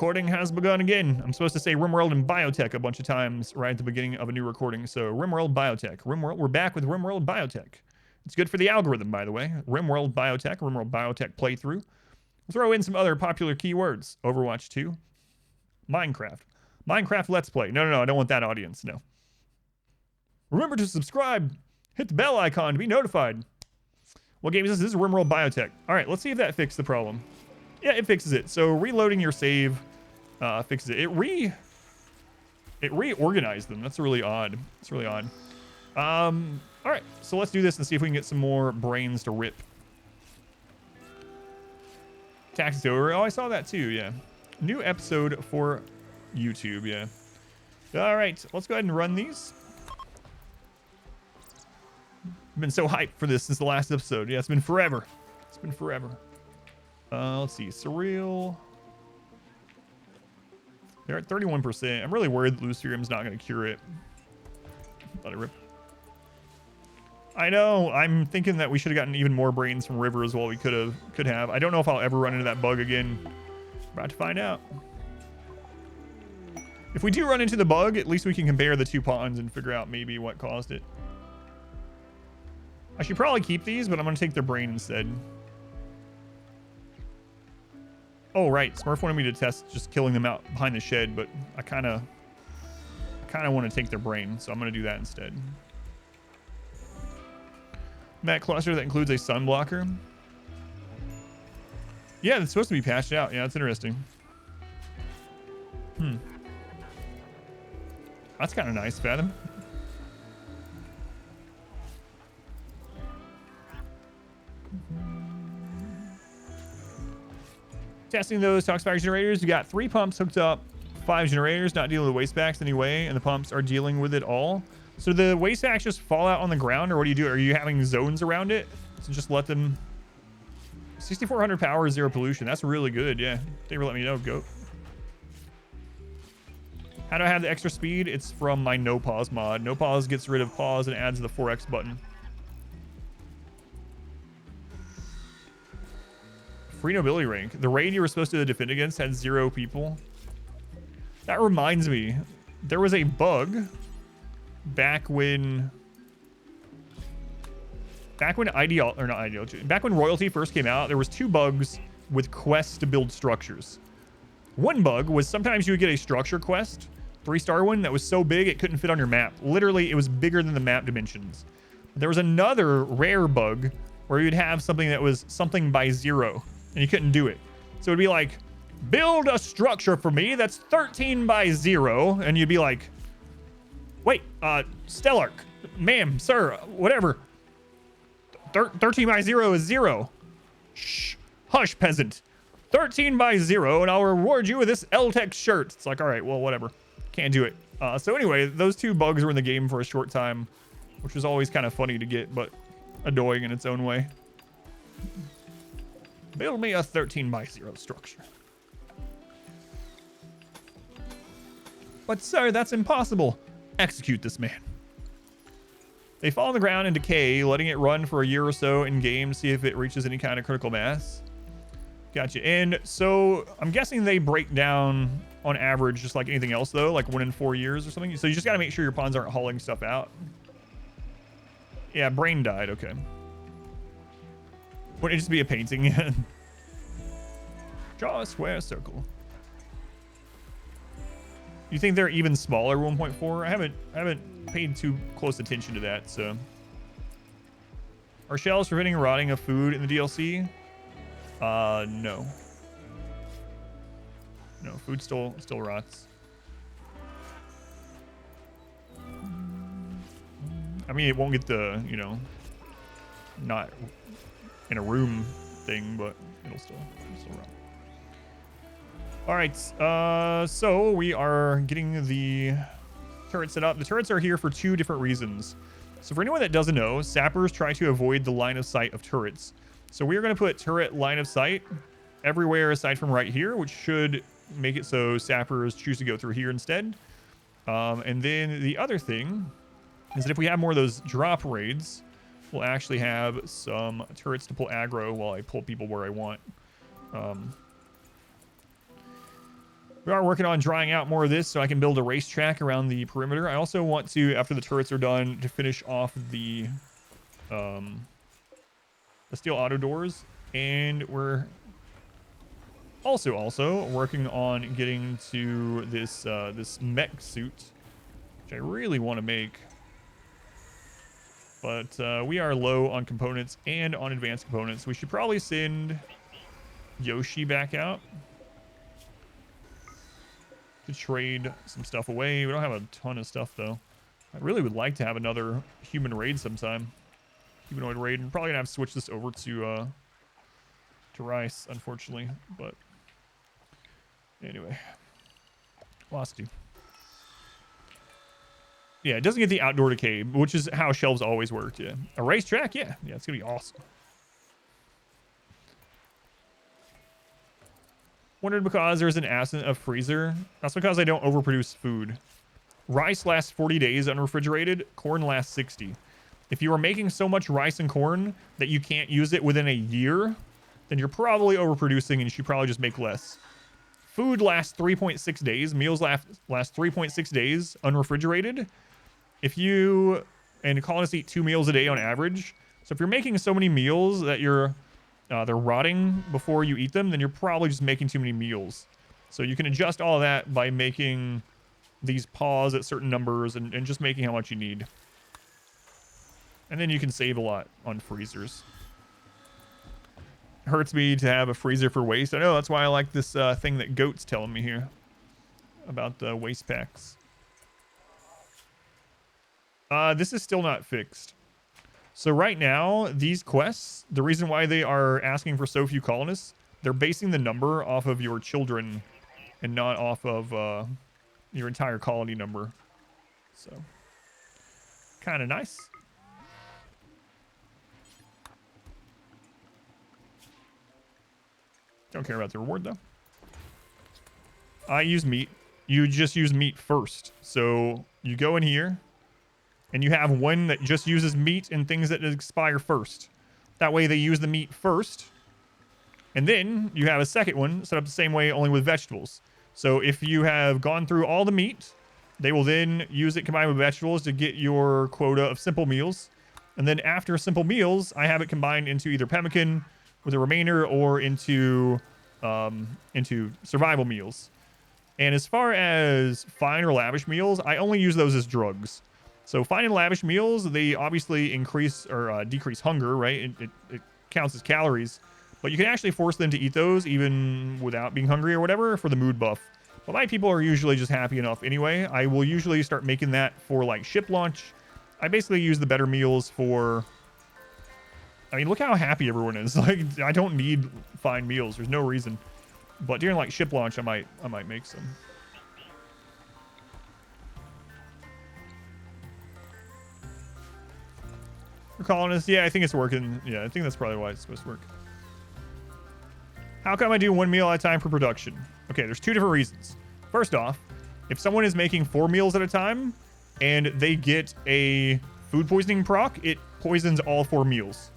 recording has begun again. I'm supposed to say RimWorld and Biotech a bunch of times right at the beginning of a new recording. So RimWorld Biotech. We're back with RimWorld Biotech. It's good for the algorithm, by the way. RimWorld Biotech playthrough. We'll throw in some other popular keywords. Overwatch 2. Minecraft. Minecraft Let's Play. No, I don't want that audience, no. Remember to subscribe. Hit the bell icon to be notified. What game is this? This is RimWorld Biotech. All right, let's see if that fixed the problem. Yeah, it fixes it. So reloading your save fixes it. It reorganized them. That's really odd. It's really odd. All right, so let's do this and see if we can get some more brains to rip. Taxi over. Oh, I saw that too. Yeah, new episode for YouTube. Yeah. All right, let's go ahead and run these. I've been so hyped for this since the last episode. Yeah, it's been forever. It's been forever. Let's see. Surreal. They're at 31%. I'm really worried that Lucerium's not going to cure it. Let it rip. I know. I'm thinking that we should have gotten even more brains from River as well. We could have. I don't know if I'll ever run into that bug again. About to find out. If we do run into the bug, at least we can compare the two ponds and figure out maybe what caused it. I should probably keep these, but I'm going to take their brain instead. Oh, right. Smurf wanted me to test just killing them out behind the shed, but I kind of want to take their brain, so I'm going to do that instead. Mech cluster that includes a sun blocker. Yeah, it's supposed to be patched out. Yeah, that's interesting. That's kind of nice, Fathom. Testing those Toxfire generators. We got 3 pumps hooked up, 5 generators, not dealing with waste packs anyway, and the pumps are dealing with it all. So the waste packs just fall out on the ground, or what do you do? Are you having zones around it? So just let them... 6,400 power, 0 pollution. That's really good, yeah. They were letting me know, goat. How do I have the extra speed? It's from my no pause mod. No pause gets rid of pause and adds the 4x button. Free nobility rank. The raid you were supposed to defend against had 0 people. That reminds me, there was a bug back when Royalty first came out. There was 2 bugs with quests to build structures. One bug was sometimes you would get a structure quest, 3-star one that was so big it couldn't fit on your map. Literally, it was bigger than the map dimensions. There was another rare bug where you'd have something that was something by 0. And you couldn't do it. So it'd be like, build a structure for me that's 13 by 0. And you'd be like, wait, Stellark, ma'am, sir, whatever. 13 by 0 is 0. Shh, hush, peasant. 13 by 0, and I'll reward you with this L-Tech shirt. It's like, all right, well, whatever. Can't do it. So anyway, those 2 bugs were in the game for a short time, which was always kind of funny to get, but annoying in its own way. Build me a 13 by 0 structure. But sir, that's impossible. Execute this man. They fall on the ground and decay, letting it run for a year or so in game to see if it reaches any kind of critical mass. Gotcha. And so I'm guessing they break down on average just like anything else though, like 1 in 4 years or something. So you just got to make sure your pawns aren't hauling stuff out. Yeah, brain died. Okay. Wouldn't it just be a painting? Draw a square circle. You think they're even smaller 1.4? I haven't paid too close attention to that, so. Are shells preventing rotting of food in the DLC? No. No, food still rots. I mean, it won't get the, you know, not in a room thing, but it'll still run. All right, so we are getting the turret set up. The turrets are here for 2 different reasons. So for anyone that doesn't know, sappers try to avoid the line of sight of turrets. So we are going to put turret line of sight everywhere aside from right here, which should make it so sappers choose to go through here instead. And then the other thing is that if we have more of those drop raids, we'll actually have some turrets to pull aggro while I pull people where I want. We are working on drying out more of this so I can build a racetrack around the perimeter. I also want to, after the turrets are done, to finish off the steel auto doors. And we're also working on getting to this this mech suit, which I really want to make. But we are low on components and on advanced components. We should probably send Yoshi back out to trade some stuff away. We don't have a ton of stuff, though. I really would like to have another human raid sometime. Humanoid raid. I'm probably going to have to switch this over to rice, unfortunately. But anyway. Lost to. Yeah, it doesn't get the outdoor decay, which is how shelves always worked. Yeah, a racetrack. Yeah, it's gonna be awesome. Wondered because there's an absence of freezer. That's because I don't overproduce food. Rice lasts 40 days unrefrigerated. Corn lasts 60. If you are making so much rice and corn that you can't use it within a year, then you're probably overproducing and you should probably just make less. Food lasts 3.6 days. Meals last 3.6 days unrefrigerated. If you and colonists eat 2 meals a day on average, so if you're making so many meals that they're rotting before you eat them, then you're probably just making too many meals. So you can adjust all of that by making these pause at certain numbers and just making how much you need. And then you can save a lot on freezers. It hurts me to have a freezer for waste. I know, that's why I like this thing that Goat's telling me here about the waste packs. This is still not fixed. So right now, these quests, the reason why they are asking for so few colonists, they're basing the number off of your children and not off of your entire colony number. So, kind of nice. Don't care about the reward, though. I use meat. You just use meat first. So, you go in here. And you have one that just uses meat and things that expire first. That way they use the meat first. And then you have a second one set up the same way, only with vegetables. So if you have gone through all the meat, they will then use it combined with vegetables to get your quota of simple meals. And then after simple meals, I have it combined into either pemmican with a remainder or into survival meals. And as far as fine or lavish meals, I only use those as drugs. So fine and lavish meals, they obviously increase or decrease hunger, right? It counts as calories. But you can actually force them to eat those even without being hungry or whatever for the mood buff. But my people are usually just happy enough anyway. I will usually start making that for like ship launch. I basically use the better meals for... I mean, look how happy everyone is. Like, I don't need fine meals. There's no reason. But during like ship launch, I might make some. Colonists, yeah, I think it's working. Yeah, I think that's probably why it's supposed to work. How come I do 1 meal at a time for production? Okay, there's 2 different reasons. First off, if someone is making 4 meals at a time and they get a food poisoning proc, it poisons all 4 meals.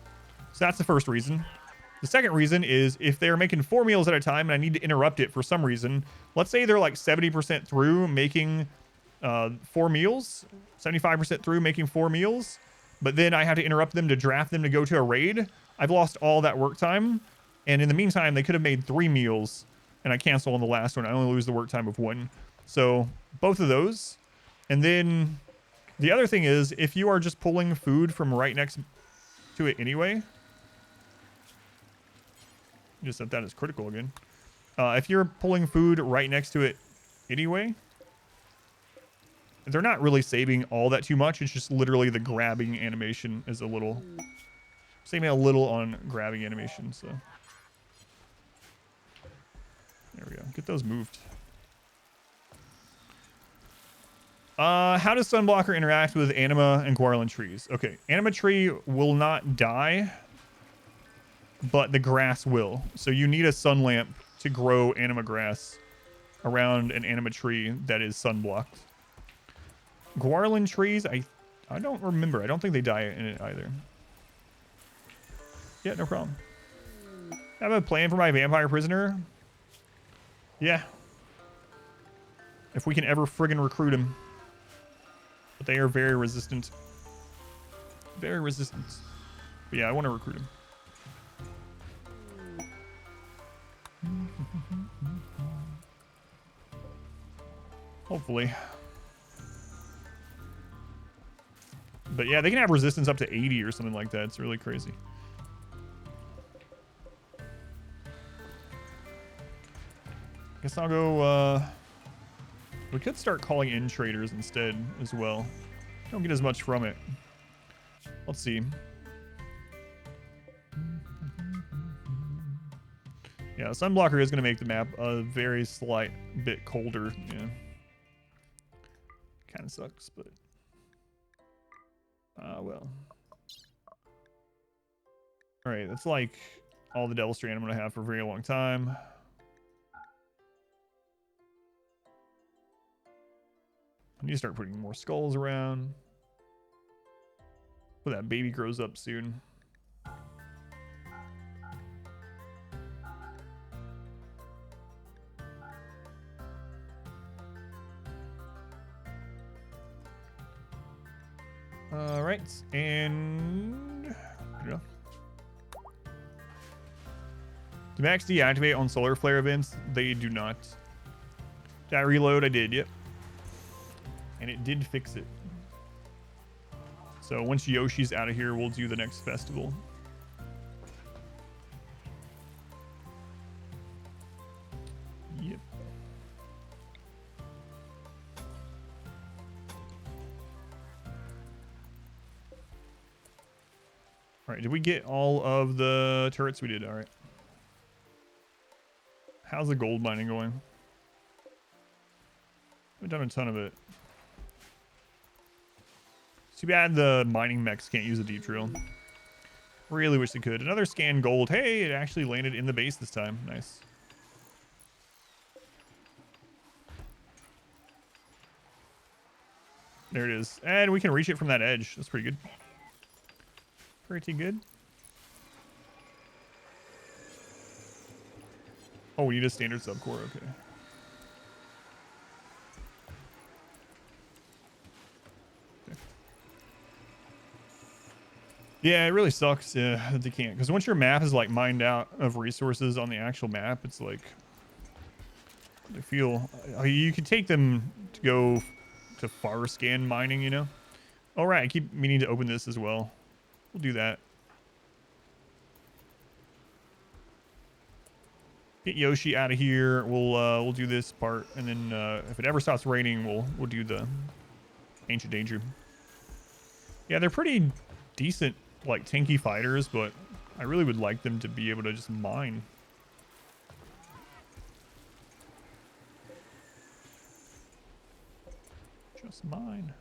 So that's the first reason. The second reason is if they're making 4 meals at a time and I need to interrupt it for some reason, let's say they're like 70% through making 4 meals, 75% through making 4 meals, but then I have to interrupt them to draft them to go to a raid. I've lost all that work time. And in the meantime, they could have made 3 meals and I cancel on the last one. I only lose the work time of 1. So both of those. And then the other thing is if you are just pulling food from right next to it anyway, just set that as critical again. If you're pulling food right next to it anyway, they're not really saving all that too much. It's just literally the grabbing animation is a little... saving a little on grabbing animation, so... there we go. Get those moved. How does Sunblocker interact with anima and guardian trees? Okay, anima tree will not die, but the grass will. So you need a sun lamp to grow anima grass around an anima tree that is sunblocked. Guardian trees, I don't remember. I don't think they die in it either. Yeah, no problem. I have a plan for my vampire prisoner. Yeah. If we can ever friggin' recruit them. But they are very resistant. Very resistant. But yeah, I want to recruit them. Hopefully. But yeah, they can have resistance up to 80 or something like that. It's really crazy. Guess I'll go, we could start calling in traders instead as well. Don't get as much from it. Let's see. Yeah, Sunblocker is going to make the map a very slight bit colder. Yeah. Kind of sucks, but... well. Alright, that's like all the Devil Strand I'm going to have for a very long time. I need to start putting more skulls around. Well, that baby grows up soon. Alright, and... Yeah. Do Mechs deactivate on solar flare events? They do not. Did I reload? I did, yep. And it did fix it. So once Yoshi's out of here, we'll do the next festival. Yep. All right, did we get all of the turrets? We did, all right. How's the gold mining going? We've done a ton of it. Too bad the mining mechs can't use a deep drill. Really wish they could. Another scan gold. Hey, it actually landed in the base this time. Nice. There it is. And we can reach it from that edge. That's pretty good. Pretty good. Oh, we need a standard subcore. Okay. Yeah, it really sucks that they can't. Because once your map is like mined out of resources on the actual map, it's like... I feel... you could take them to go to far scan mining, you know? All right, I keep meaning to open this as well. We'll do that. Get Yoshi out of here. We'll do this part, and then if it ever stops raining, we'll do the Ancient Danger. Yeah, they're pretty decent, like tanky fighters, but I really would like them to be able to just mine. Just mine.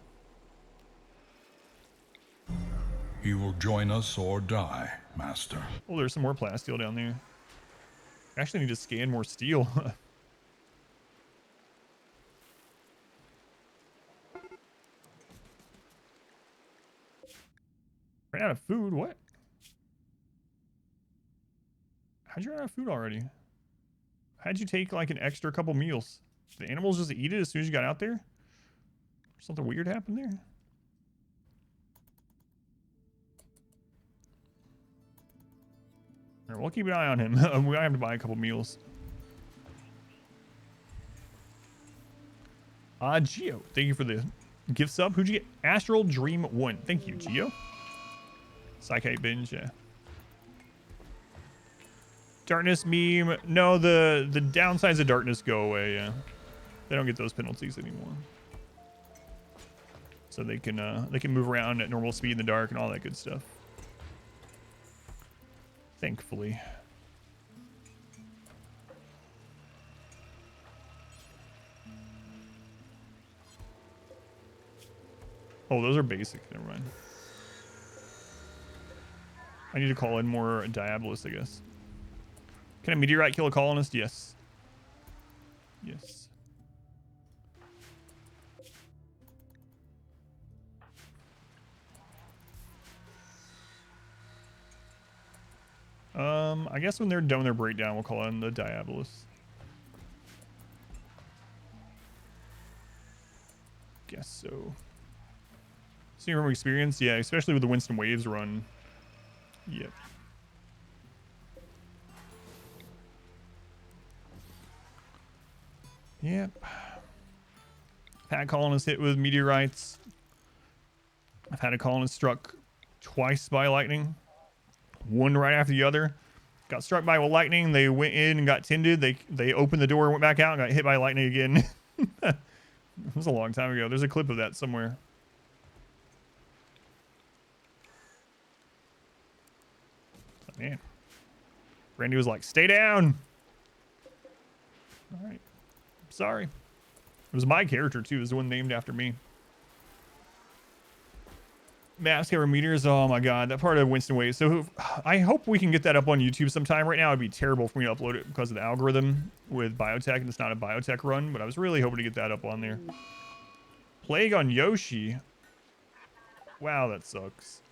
You will join us or die, Master. Oh, there's some more plasteel down there. I actually need to scan more steel. Ran out of food? What? How'd you run out of food already? How'd you take like an extra couple meals? Did the animals just eat it as soon as you got out there? Something weird happened there? All right, we'll keep an eye on him. We might have to buy a couple meals. Geo, thank you for the gift sub. Who'd you get? Astral Dream 1. Thank you, Geo. Psychite binge, yeah. Darkness meme. No, the downsides of darkness go away, yeah. They don't get those penalties anymore. So they can move around at normal speed in the dark and all that good stuff. Thankfully. Oh, those are basic. Never mind. I need to call in more Diabolus, I guess. Can a meteorite kill a colonist? Yes. Yes. I guess when they're done with their breakdown, we'll call in the Diabolus. guess so. See from experience, yeah, especially with the Winston Waves run. Yep. Yep. Had colonists hit with meteorites. I've had a colonist struck twice by lightning. One right after the other. Got struck by lightning. They went in and got tended. They opened the door, went back out, and got hit by lightning again. It was a long time ago. There's a clip of that somewhere. Oh, man. Randy was like, stay down. All right. Sorry. It was my character, too. It was the one named after me. Maps cover meters. Oh, my God. That part of Winston Waves. So I hope we can get that up on YouTube sometime. Right now, it'd be terrible for me to upload it because of the algorithm with biotech, and it's not a biotech run. But I was really hoping to get that up on there. Plague on Yoshi. Wow, that sucks.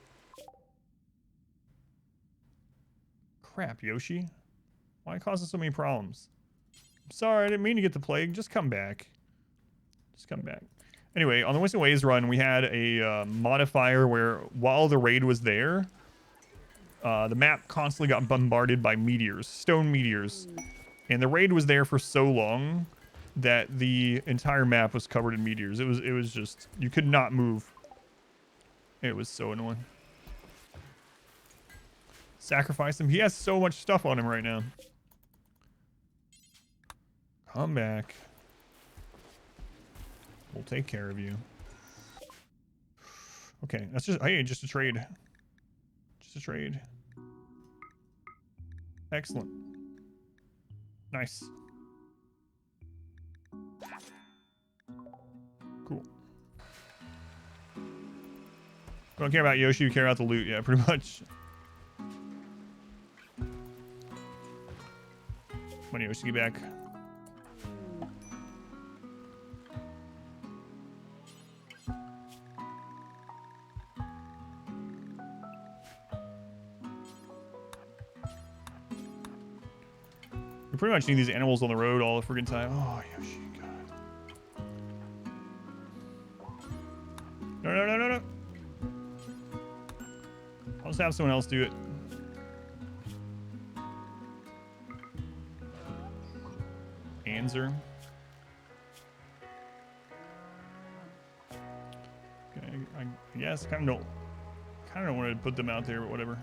Crap, Yoshi. Why causing so many problems? I'm sorry, I didn't mean to get the plague. Just come back. Just come back. Anyway, on the Winston Waves run, we had a modifier where while the raid was there, the map constantly got bombarded by meteors, stone meteors. And the raid was there for so long that the entire map was covered in meteors. It was just, you could not move. It was so annoying. Sacrifice him. He has so much stuff on him right now. Come back. We'll take care of you. Okay, that's just, hey, just a trade. Just a trade. Excellent. Nice. Cool. Don't care about Yoshi, you care about the loot. Yeah, pretty much. Come on, Yoshi, get back. We pretty much need these animals on the road all the friggin' time. Oh, Yoshi, God. No, no, no, no, no. I'll just have someone else do it. Anzer. Okay, I guess kind of don't want to put them out there, but whatever.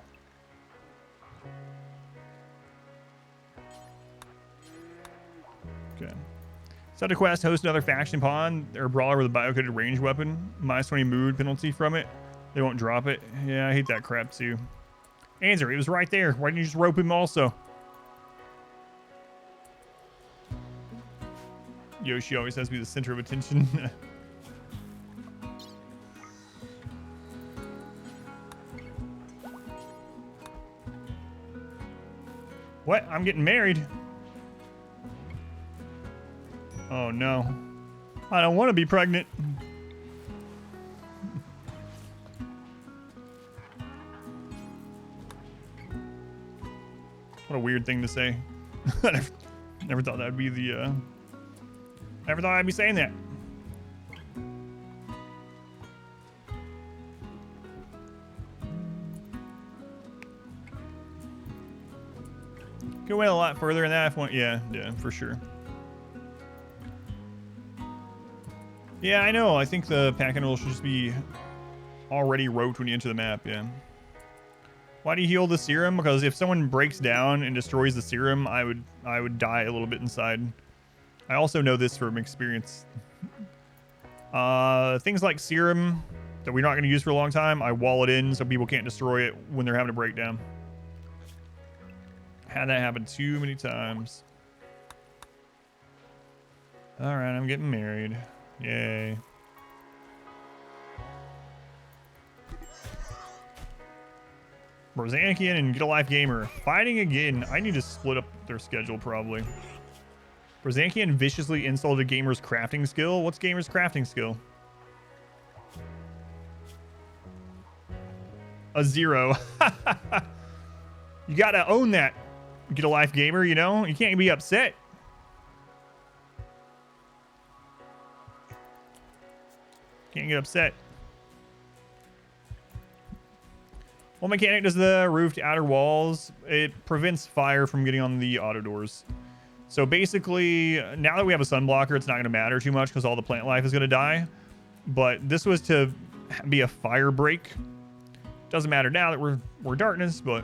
Okay. Set a quest, host another faction pawn or brawler with a bio-coded range weapon. -20 mood penalty from it. They won't drop it. Yeah, I hate that crap too. Anzer, he was right there. Why didn't you just rope him also? Yoshi always has to be the center of attention. What? I'm getting married. Oh no. I don't want to be pregnant. What a weird thing to say. I never thought that'd be the never thought I'd be saying that. Could went a lot further than that if one, yeah, for sure. Yeah, I know. I think the pack animal should just be already roped when you enter the map, yeah. Why do you heal the serum? Because if someone breaks down and destroys the serum, I would die a little bit inside. I also know this from experience. Things like serum that we're not going to use for a long time, I wall it in so people can't destroy it when they're having a breakdown. Had that happen too many times. All right, I'm getting married. Yay. Brozankian and Get a Life Gamer fighting again. I need to split up their schedule probably. Brozankian viciously insulted Gamer's crafting skill. What's Gamer's crafting skill? A 0. You gotta own that, Get a Life Gamer, you know? You can't be upset. Can't get upset. Well, Mechanic does the roofed outer walls. It prevents fire from getting on the auto doors. So basically, now that we have a sunblocker, it's not going to matter too much because all the plant life is going to die. But this was to be a fire break. Doesn't matter now that we're darkness, but...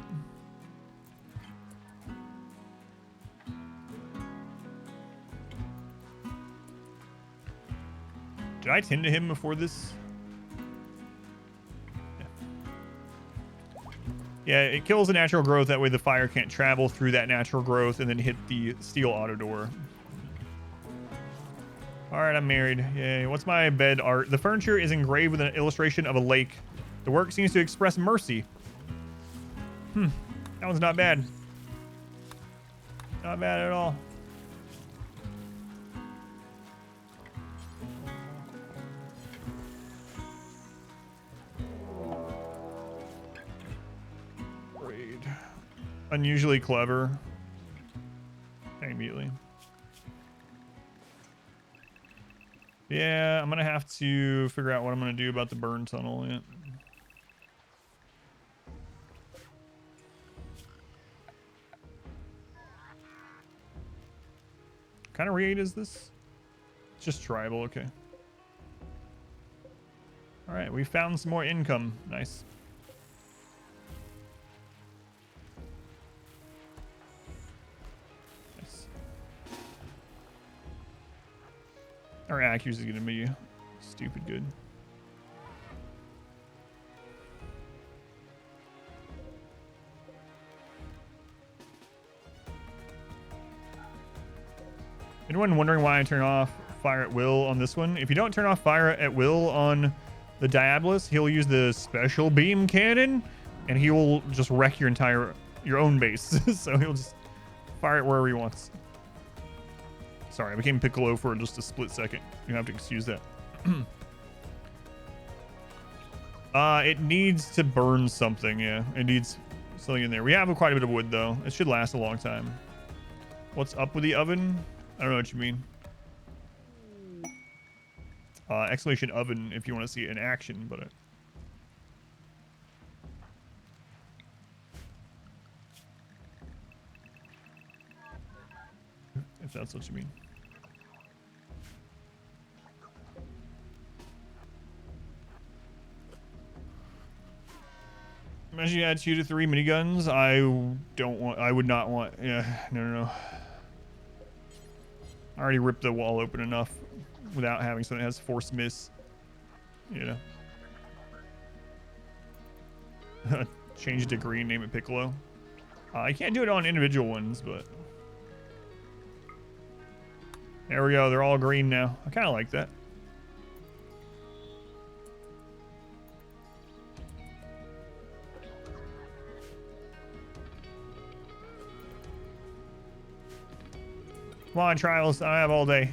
Did I tend to him before this? Yeah, it kills the natural growth. That way the fire can't travel through that natural growth and then hit the steel auto door. All right, I'm married. Yay. What's my bed art? The furniture is engraved with an illustration of a lake. The work seems to express mercy. That one's not bad. Not bad at all. Unusually clever. Immediately. Yeah, I'm gonna have to figure out what I'm gonna do about the burn tunnel. Yeah. What kind of raid is this? It's just tribal. Okay. All right, we found some more income. Nice. Our accuracy is going to be stupid good. Anyone wondering why I turn off fire at will on this one? If you don't turn off fire at will on the Diabolus, he'll use the special beam cannon and he will just wreck your own base. So he'll just fire it wherever he wants. Sorry, I became Piccolo for just a split second. You have to excuse that. It needs to burn something, yeah. It needs something in there. We have quite a bit of wood, though. It should last a long time. What's up with the oven? I don't know what you mean. Exclamation oven if you want to see it in action, but... if that's what you mean. Imagine you had 2 to 3 miniguns. I would not want, yeah, no. I already ripped the wall open enough without having something that has force miss, you know. Change it to green, name it Piccolo. I can't do it on individual ones, but there we go. They're all green now. I kind of like that. Come on, trials. I have all day.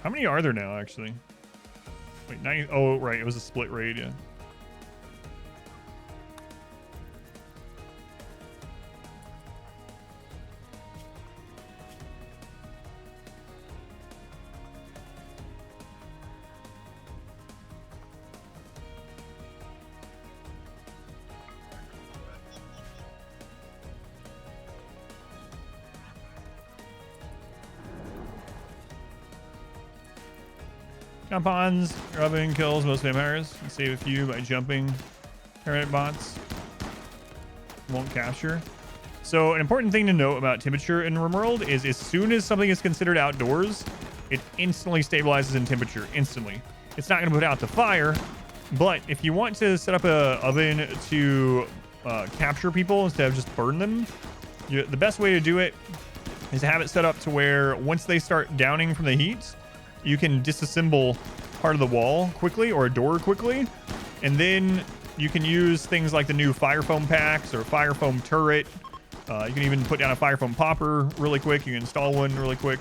How many are there now, actually? Wait, 90. Oh, right. It was a split raid, yeah. Jump-ons, rubbing kills most vampires. You save a few by jumping. Paramedic bots won't capture. So an important thing to note about temperature in RimWorld is as soon as something is considered outdoors, it instantly stabilizes in temperature. Instantly. It's not going to put out the fire, but if you want to set up a oven to capture people instead of just burn them, the best way to do it is to have it set up to where once they start downing from the heat, you can disassemble part of the wall quickly or a door quickly, and then you can use things like the new fire foam packs or fire foam turret. You can even put down a fire foam popper really quick. You can install one really quick,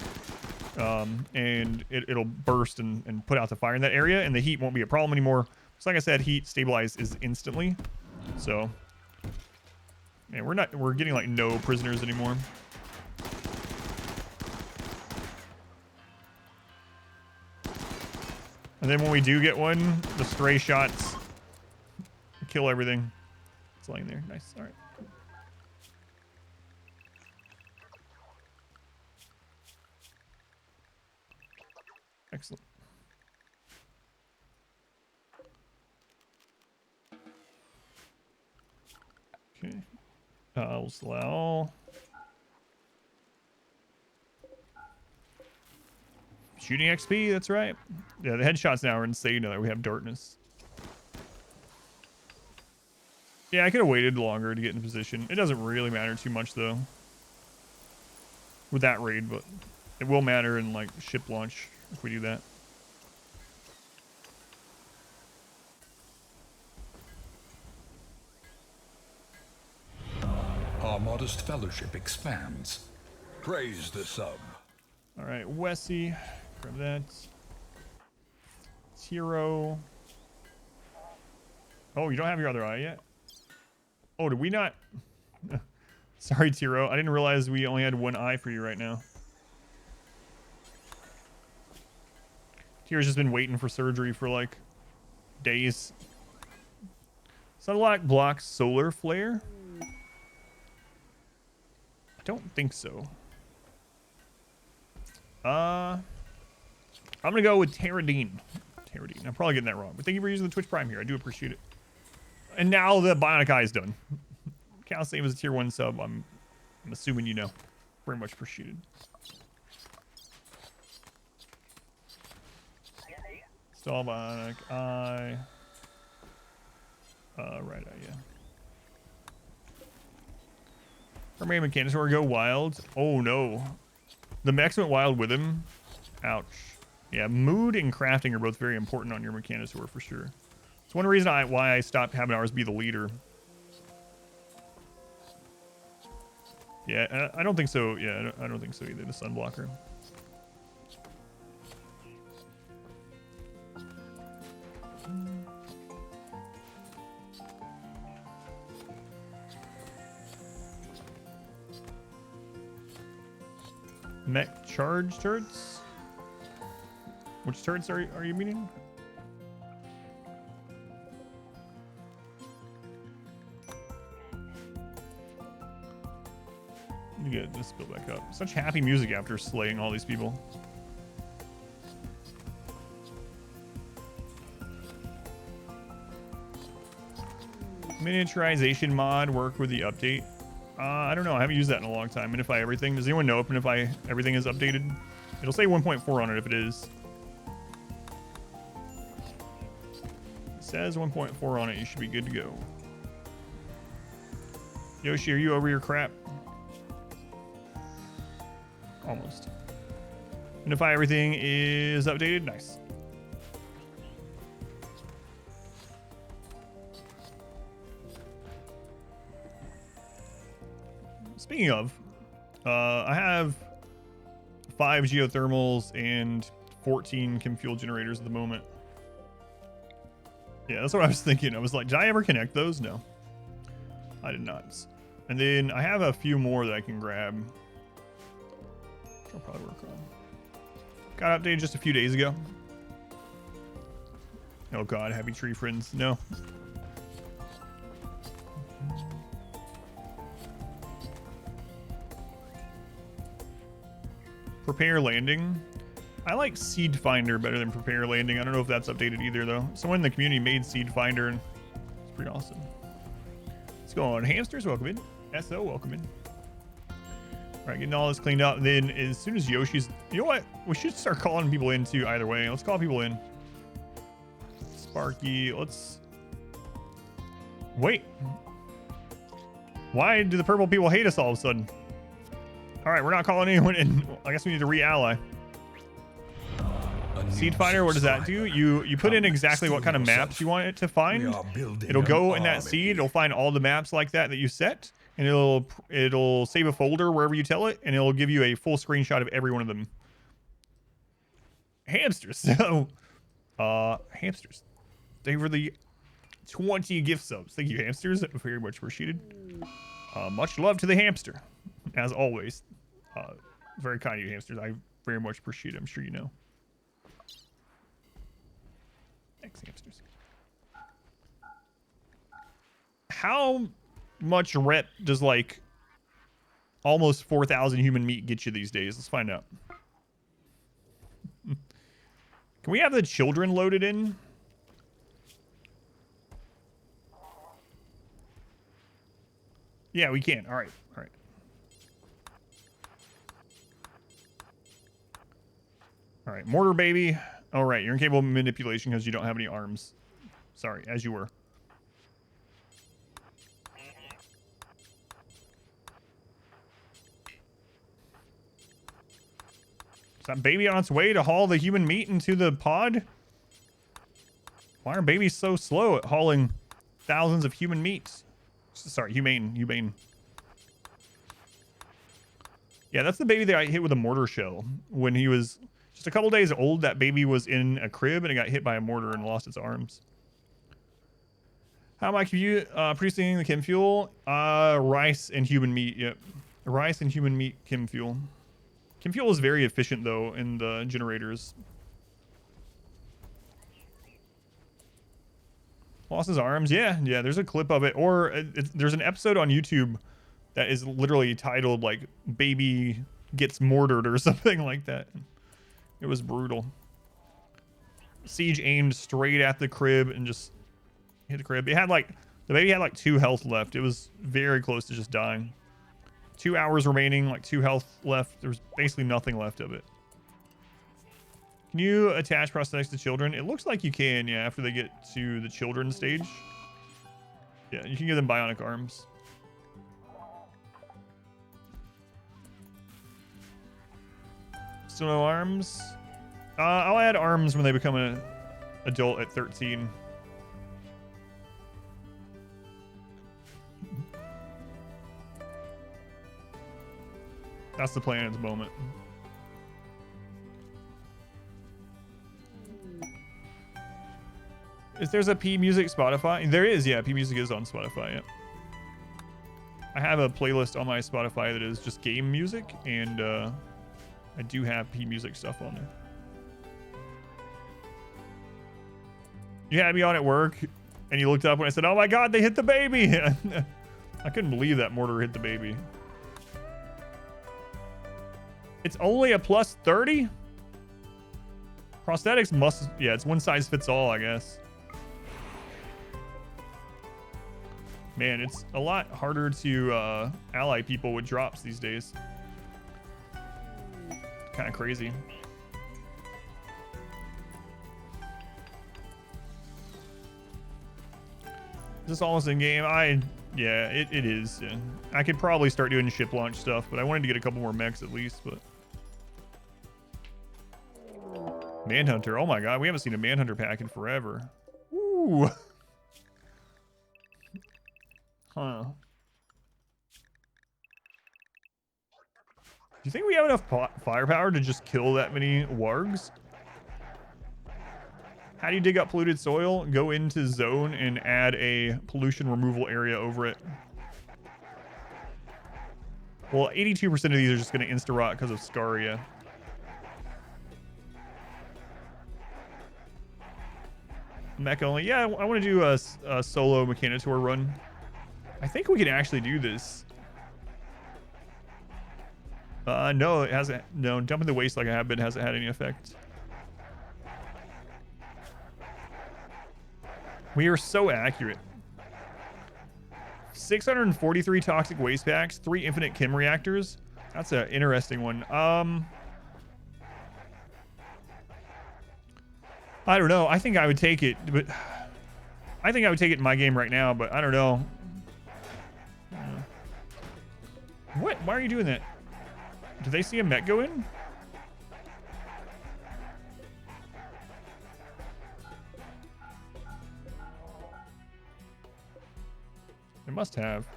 and it'll burst and put out the fire in that area, and the heat won't be a problem anymore. So like I said, heat stabilizes instantly. So man, we're getting like no prisoners anymore. And then when we do get one, the stray shots kill everything. It's laying there. Nice. All right. Excellent. Okay. We'll allow shooting XP. That's right. Yeah, the headshots now are insane now that we have darkness. Yeah, I could have waited longer to get in position. It doesn't really matter too much though with that raid, but it will matter in like ship launch if we do that. Our modest fellowship expands. Praise the sub. All right, Wessie, grab that. Tiro. Oh, you don't have your other eye yet? Oh, did we not? Sorry, Tiro. I didn't realize we only had one eye for you right now. Tiro's just been waiting for surgery for like days. Sunlock blocks solar flare? I don't think so. I'm gonna go with Terradine. Terradine. I'm probably getting that wrong, but thank you for using the Twitch Prime here. I do appreciate it. And now the bionic eye is done. Count same as a tier 1 sub. I'm assuming you know. Very much appreciated. Stall bionic eye. Right eye, yeah. Armour Mechanitor go wild. Oh no. The Mechs went wild with him. Ouch. Yeah, mood and crafting are both very important on your Mechanitor for sure. It's one reason why I stopped having ours be the leader. Yeah, I don't think so. Yeah, I don't think so either. The sunblocker. Mech charge turrets? Which turrets are you meaning? Let me get this built back up. Such happy music after slaying all these people. Miniaturization mod work with the update. I don't know. I haven't used that in a long time. Minify everything. Does anyone know if Minify everything is updated? It'll say 1.4 on it if it is. It says 1.4 on it. You should be good to go. Yoshi, are you over your crap? Almost. Minify everything is updated. Nice. Speaking of, I have 5 geothermals and 14 chem fuel generators at the moment. Yeah, that's what I was thinking. I was like, did I ever connect those? No, I did not. And then I have a few more that I can grab. I'll probably work on. Got updated just a few days ago. Oh god, happy tree friends. No. Prepare landing. I like Seed Finder better than Prepare Landing. I don't know if that's updated either though. Someone in the community made Seed Finder and it's pretty awesome. Let's go on. Hamsters, welcome in. SO, welcome in. All right, getting all this cleaned up. And then as soon as Yoshi's, you know what? We should start calling people in too either way. Let's call people in. Sparky, let's wait. Why do the purple people hate us all of a sudden? All right, we're not calling anyone in. I guess we need to re-ally. Seed Finder, what does that do? You put in exactly what kind of maps you want it to find. It'll go in that seed. It'll find all the maps like that you set, and it'll save a folder wherever you tell it, and it'll give you a full screenshot of every one of them. Hamsters. So, hamsters. They were the 20 gift subs. Thank you, hamsters. Very much appreciated. Much love to the hamster, as always. Very kind of you, hamsters. I very much appreciate it. I'm sure you know. Thanks, hamsters. How much rep does like almost 4,000 human meat get you these days? Let's find out. Can we have the children loaded in? Yeah, we can. All right. All right. All right. Mortar baby. All right. You're incapable of manipulation because you don't have any arms. Sorry, as you were. Is that baby on its way to haul the human meat into the pod? Why are babies so slow at hauling thousands of human meats? Sorry, humane. Yeah, that's the baby that I hit with a mortar shell. When he was just a couple days old, that baby was in a crib and it got hit by a mortar and lost its arms. How am I producing the chem fuel? Rice and human meat, yep. Rice and human meat chem fuel. Chem fuel is very efficient, though, in the generators. Lost his arms? Yeah, there's a clip of it. Or there's an episode on YouTube that is literally titled, like, Baby Gets Mortared or something like that. It was brutal. Siege aimed straight at the crib and just hit the crib. It had, like, the baby had, like, 2 health left. It was very close to just dying. 2 hours remaining, like 2 health left. There's basically nothing left of it. Can you attach prosthetics to children? It looks like you can, yeah, after they get to the children stage. Yeah, you can give them bionic arms. Still no arms? I'll add arms when they become an adult at 13. That's the plan at the moment. Is there's a P Music Spotify? There is, yeah. P Music is on Spotify, yeah. I have a playlist on my Spotify that is just game music, and I do have P Music stuff on there. You had me on at work, and you looked up when I said, "Oh my God, they hit the baby!" I couldn't believe that mortar hit the baby. It's only a plus 30? Prosthetics must... Yeah, it's one size fits all, I guess. Man, it's a lot harder to ally people with drops these days. Kind of crazy. Is this almost in game? Yeah, it is. Yeah. I could probably start doing ship launch stuff, but I wanted to get a couple more mechs at least, but... Manhunter. Oh my God, we haven't seen a Manhunter pack in forever. Ooh. Huh. Do you think we have enough firepower to just kill that many wargs? How do you dig up polluted soil? Go into zone and add a pollution removal area over it. Well, 82% of these are just going to insta-rot because of Scaria. Mech only. Yeah, I want to do a solo Mechanitor run. I think we can actually do this. No, it hasn't. No, dumping the waste like I have been hasn't had any effect. We are so accurate. 643 toxic waste packs, 3 infinite chem reactors. That's an interesting one. I don't know. I think I would take it, but I think I would take it in my game right now, but I don't know. What? Why are you doing that? Do they see a mech go in? They must have.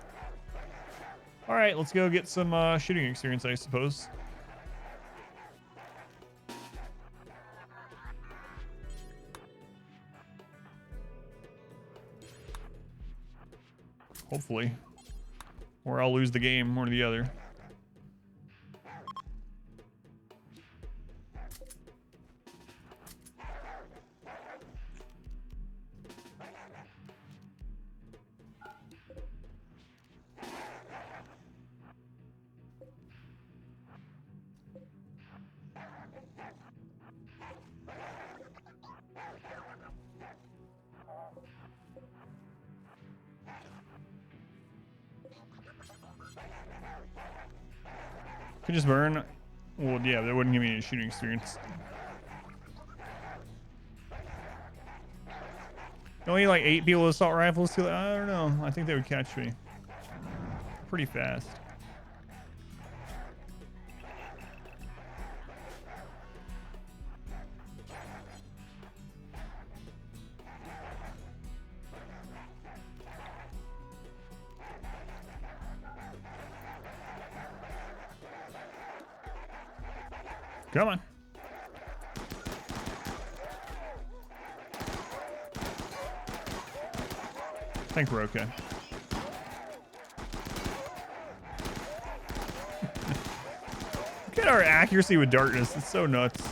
All right, let's go get some shooting experience, I suppose. Hopefully. Or I'll lose the game, one or the other. Could just burn. Well, yeah, that wouldn't give me any shooting experience. Only like 8 people with assault rifles. I don't know. I think they would catch me pretty fast. Come on. I think we're okay. Look at our accuracy with darkness. It's so nuts.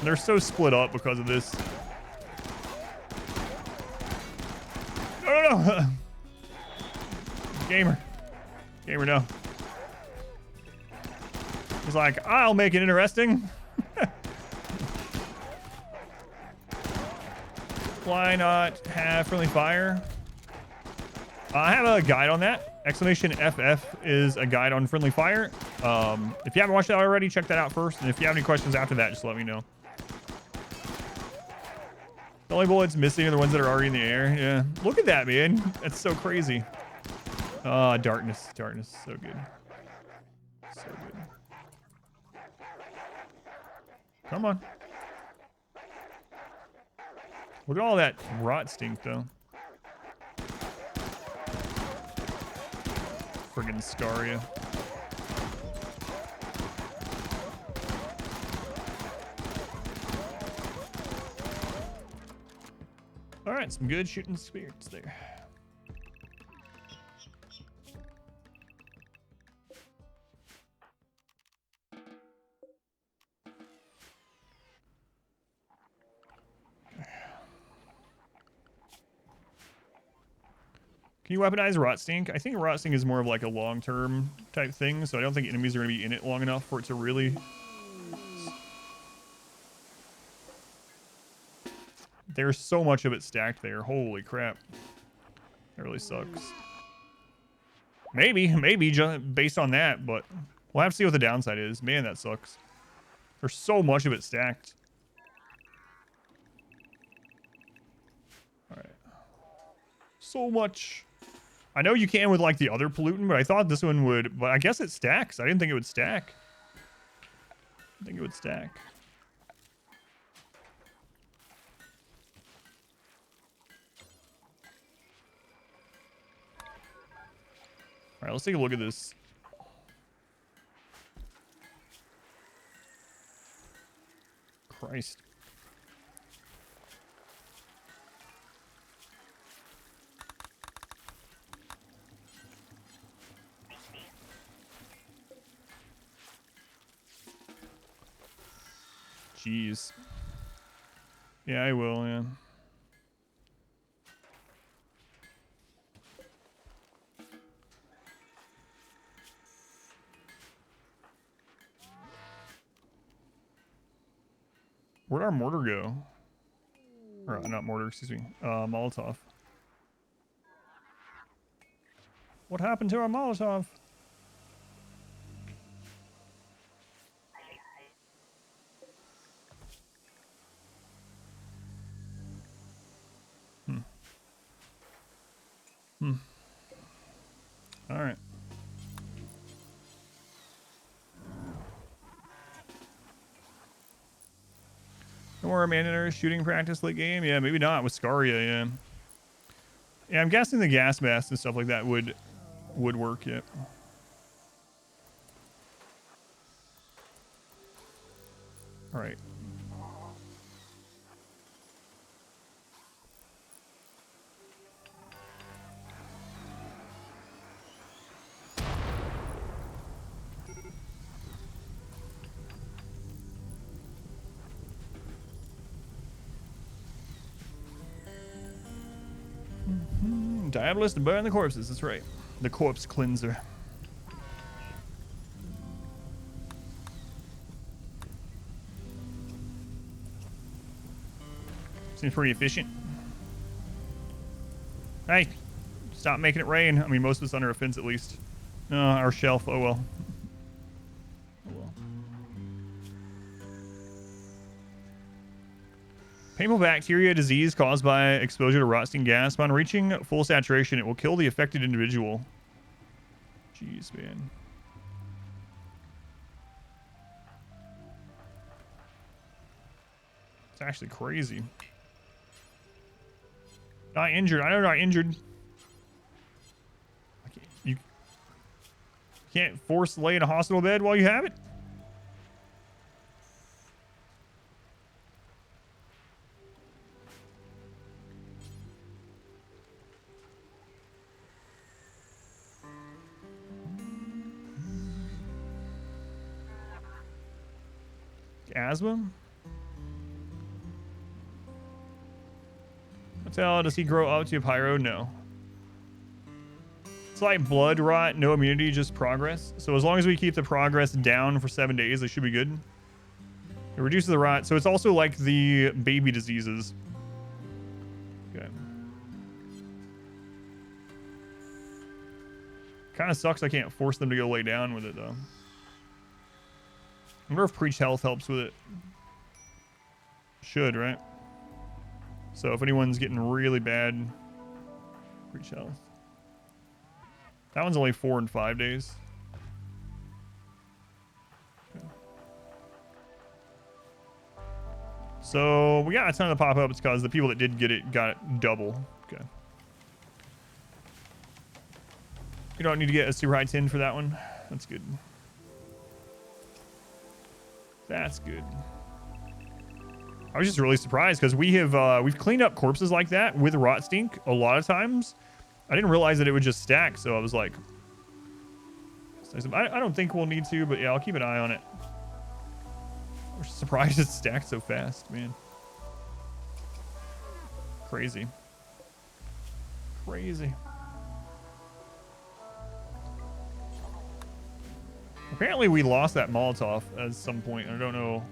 They're so split up because of this. No. Gamer, no. He's like, I'll make it interesting. Why not have friendly fire? I have a guide on that. Exclamation FF is a guide on friendly fire. If you haven't watched that already, check that out first. And if you have any questions after that, just let me know. The only bullets missing are the ones that are already in the air. Yeah. Look at that, man. That's so crazy. Darkness. Darkness. So good. So good. Come on. Look at all that rot stink, though. Friggin' Scaria. All right, some good shooting spirits there. Can you weaponize rot stink? I think rot stink is more of like a long-term type thing, so I don't think enemies are going to be in it long enough for it to really... There's so much of it stacked there. Holy crap. That really sucks. Maybe just based on that, but we'll have to see what the downside is. Man, that sucks. There's so much of it stacked. All right. So much. I know you can with like the other pollutant, but I thought this one would, but I guess it stacks. I didn't think it would stack. I think it would stack. All right, let's take a look at this. Christ. Jeez. Yeah, I will, yeah. Where'd our mortar go? Or not mortar, excuse me. Molotov. What happened to our Molotov? All right. No more MANHUNTER shooting practice late game? Yeah, maybe not with Scaria, yeah. Yeah, I'm guessing the gas mask and stuff like that would work, yeah. All right. Diabolus to burn the corpses, that's right. The corpse cleanser. Seems pretty efficient. Hey, Stop making it rain. I mean, most of it's under a fence at least. Our shelf. Oh well. Oh well. Painful bacteria disease caused by exposure to rotting gas. Upon reaching full saturation, it will kill the affected individual. Jeez, man. It's actually crazy. Not injured. I know not injured. You can't force lay in a hospital bed while you have it. Asthma? What the hell, does he grow up to a pyro? No. It's like blood rot, no immunity, just progress. So as long as we keep the progress down for 7 days, it should be good. It reduces the rot. So it's also like the baby diseases. Okay. Kind of sucks I can't force them to go lay down with it, though. I wonder if Preach Health helps with it. Should, right? So if anyone's getting really bad, Preach Health. That one's only 4 and 5 days. Okay. So we got a ton of pop-ups because the people that did get it got it double. Okay. You don't need to get a super high 10 for that one. That's good. That's good. I was just really surprised because we've cleaned up corpses like that with rot stink a lot of times. I didn't realize that it would just stack, so I was like, I don't think we'll need to, but yeah, I'll keep an eye on it. I'm surprised it stacked so fast, man. Crazy. Crazy. Apparently we lost that Molotov at some point. I don't know.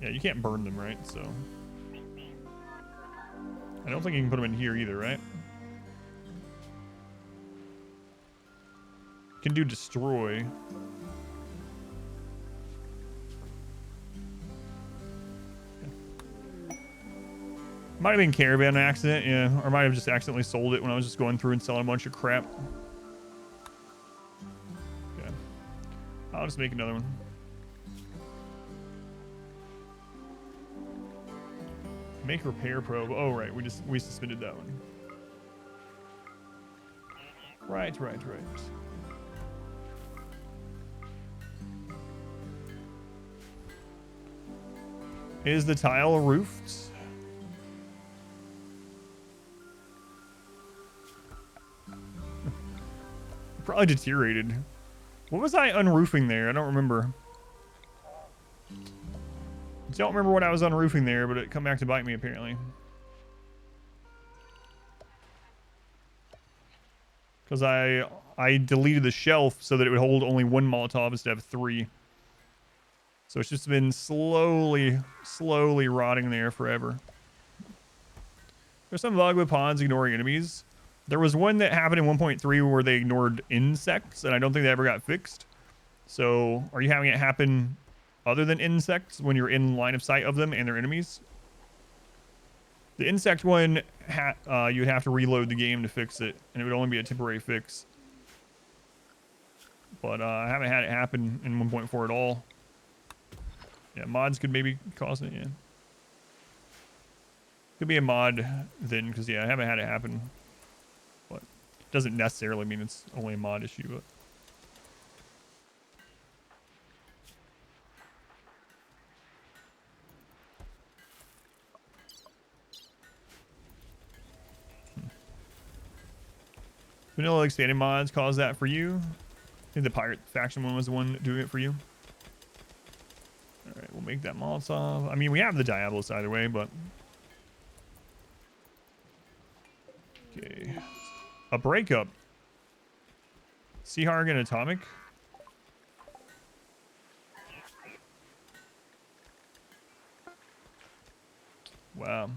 Yeah, you can't burn them, right? So I don't think you can put them in here either, right? You can do destroy. Might have been caravan accident, yeah. Or might have just accidentally sold it when I was just going through and selling a bunch of crap. Okay. I'll just make another one. Make repair probe. Oh, right. We suspended that one. Right. Is the tile roofed? Probably deteriorated. What was I unroofing there? I don't remember. Don't remember what I was unroofing there, but it come back to bite me apparently. Because I deleted the shelf so that it would hold only 1 Molotov instead of 3. So it's just been slowly rotting there forever. There's some bug with pods ignoring enemies. There was one that happened in 1.3 where they ignored insects, and I don't think they ever got fixed. So are you having it happen other than insects when you're in line of sight of them and their enemies? The insect one, you'd have to reload the game to fix it, and it would only be a temporary fix. But I haven't had it happen in 1.4 at all. Yeah, mods could maybe cause it, yeah. Could be a mod then, because yeah, I haven't had it happen. But it doesn't necessarily mean it's only a mod issue, but. Vanilla expanded mods cause that for you. I think the pirate faction one was the one doing it for you. All right, we'll make that Molotov. I mean, we have the Diabolus either way, but okay. A breakup. SeaHarg and Atomic. Wow.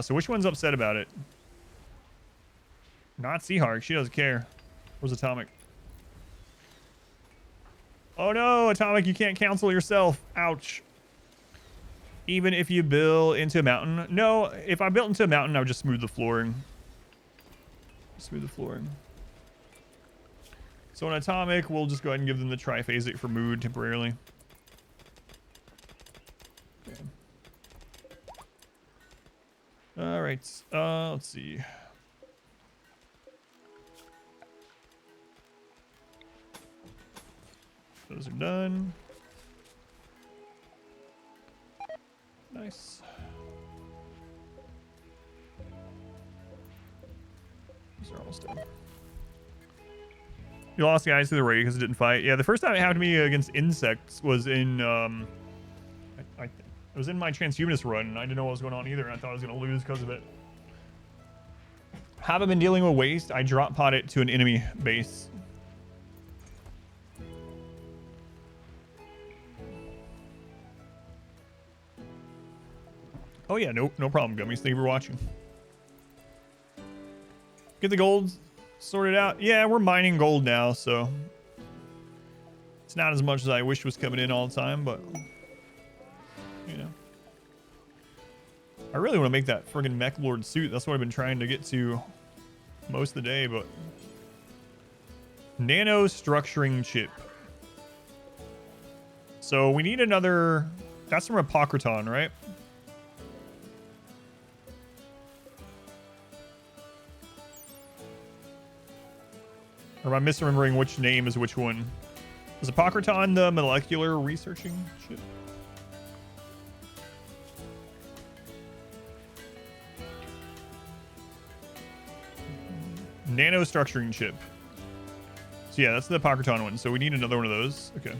So which one's upset about it? Not SeaHarg. She doesn't care. Where's Atomic? Oh no, Atomic, you can't cancel yourself. Ouch. Even if you build into a mountain. No, if I built into a mountain, I would just smooth the flooring. Smooth the flooring. So an Atomic, we'll just go ahead and give them the triphasic for mood temporarily. Okay. All right. Let's see. Those are done. Nice. These are almost done. You lost guys to the raid because it didn't fight. Yeah, the first time it happened to me against insects was in it was in my transhumanist run, and I didn't know what was going on either, and I thought I was going to lose because of it. Haven't been dealing with waste. I drop pod it to an enemy base. Oh yeah, no problem, Gummies. Thank you for watching. Get the gold sorted out. Yeah, we're mining gold now, so it's not as much as I wish was coming in all the time, but you know. I really want to make that friggin' Mechlord suit. That's what I've been trying to get to most of the day, but nano structuring chip. So we need another. That's from APOCRITON, right? Or am I misremembering which name is which one? Is APOCRITON the molecular researching chip? Nano structuring chip. So yeah, that's the APOCRITON one. So we need another one of those. Okay.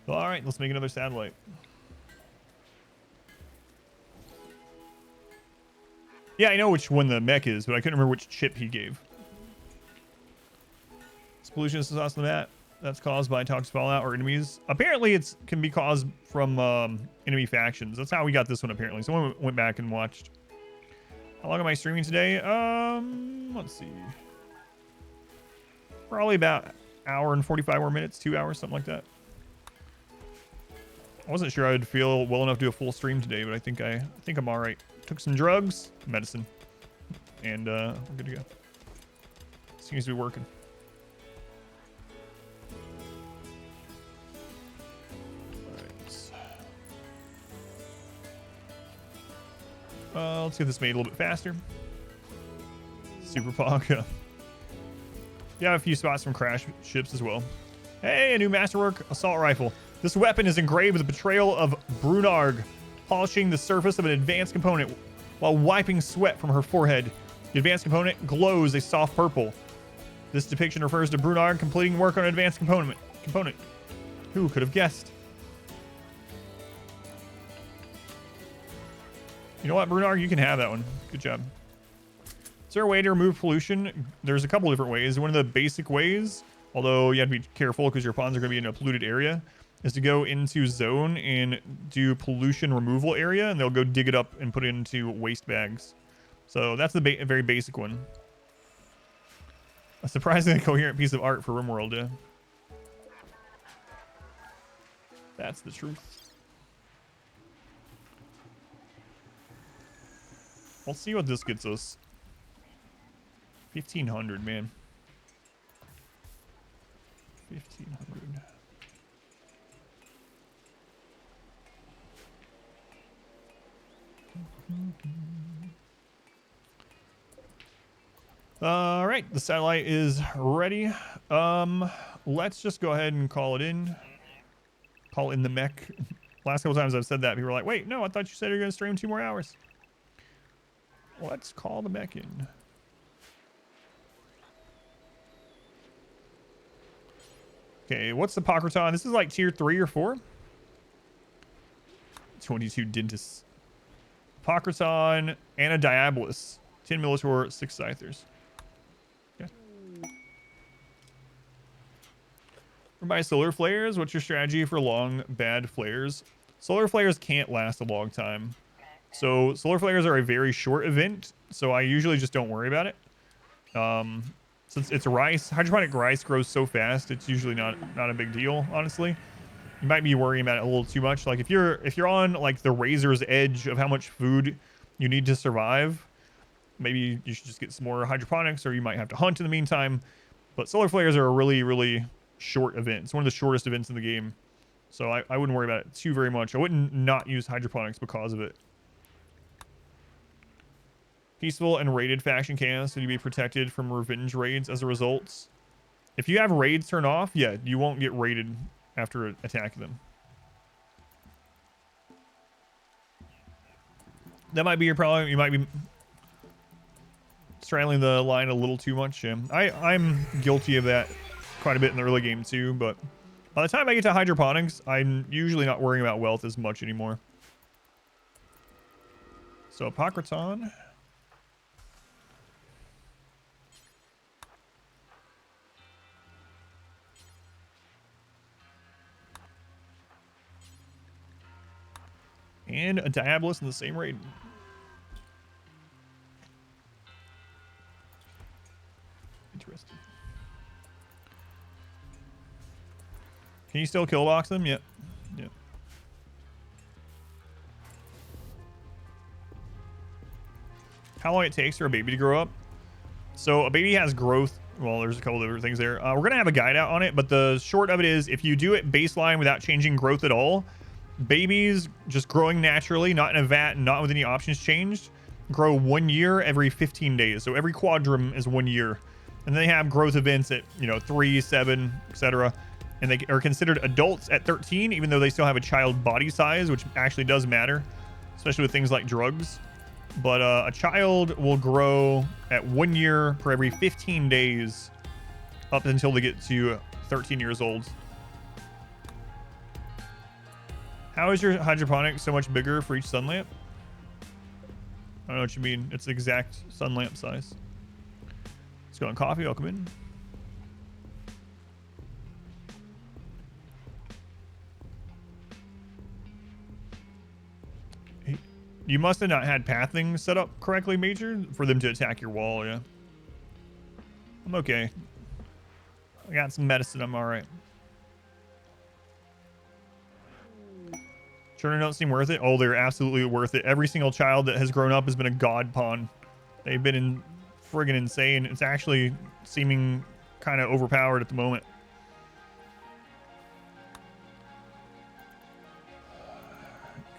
Well, all right, let's make another satellite. Yeah, I know which one the mech is, but I couldn't remember which chip he gave. Pollution is also that that's caused by toxic fallout or enemies. Apparently it can be caused from enemy factions. That's how we got this one. Apparently someone went back and watched. How long am I streaming today? Let's see, probably about an hour and 45 more minutes, 2 hours, something like that. I wasn't sure I'd feel well enough to do a full stream today, but I think I'm all right. Took some drugs, medicine, and we're good to go. Seems to be working. Let's get this made a little bit faster. Super Pog. Yeah, a few spots from crash ships as well. Hey, a new masterwork assault rifle. This weapon is engraved with the portrayal of Brunarg polishing the surface of an advanced component while wiping sweat from her forehead. The advanced component glows a soft purple. This depiction refers to Brunarg completing work on an advanced component. Who could have guessed? You know what, Brunarg? You can have that one. Good job. Is there a way to remove pollution? There's a couple different ways. One of the basic ways, although you have to be careful because your pawns are going to be in a polluted area, is to go into zone and do pollution removal area, and they'll go dig it up and put it into waste bags. So that's the very basic one. A surprisingly coherent piece of art for RimWorld, yeah. That's the truth. Let's see what this gets us. 1,500, man. 1,500. All right, the satellite is ready. Let's just go ahead and call it in. Call in the mech. Last couple times I've said that, people were like, wait, no, I thought you said you were going to stream 2 more hours. Let's call the mech in. Okay, what's the APOCRITON? This is like tier 3 or 4. 22 dentists. APOCRITON and a Diabolus. 10 Melitor, 6 Scythers. Okay. By solar flares, what's your strategy for long, bad flares? Solar flares can't last a long time. So solar flares are a very short event, so I usually just don't worry about it. Since it's rice, hydroponic rice grows so fast, it's usually not a big deal, honestly. You might be worrying about it a little too much. Like if you're on like the razor's edge of how much food you need to survive, maybe you should just get some more hydroponics, or you might have to hunt in the meantime. But solar flares are a really, really short event. It's one of the shortest events in the game. So I wouldn't worry about it too very much. I wouldn't not use hydroponics because of it. Peaceful and raided faction chaos. So you be protected from revenge raids as a result. If you have raids turned off, yeah, you won't get raided after attacking them. That might be your problem. You might be straddling the line a little too much. Yeah. I'm guilty of that quite a bit in the early game too, but by the time I get to hydroponics, I'm usually not worrying about wealth as much anymore. So APOCRITON. And a Diabolus in the same raid. Interesting. Can you still kill box them? Yep. Yep. How long it takes for a baby to grow up? So a baby has growth. Well, there's a couple of different things there. We're going to have a guide out on it, but the short of it is if you do it baseline without changing growth at all, babies just growing naturally, not in a vat, not with any options changed, grow 1 year every 15 days. So every quadrum is 1 year. And they have growth events at, 3, 7, etc. And they are considered adults at 13, even though they still have a child body size, which actually does matter, especially with things like drugs. But a child will grow at 1 year per every 15 days up until they get to 13 years old. How is your hydroponic so much bigger for each sun lamp? I don't know what you mean. It's the exact sun lamp size. Let's go on coffee. I'll come in. You must have not had pathing set up correctly, Major, for them to attack your wall, yeah. I'm okay. I got some medicine. I'm all right. Children don't seem worth it. Oh, they're absolutely worth it. Every single child that has grown up has been a god pawn. They've been friggin' insane. It's actually seeming kind of overpowered at the moment.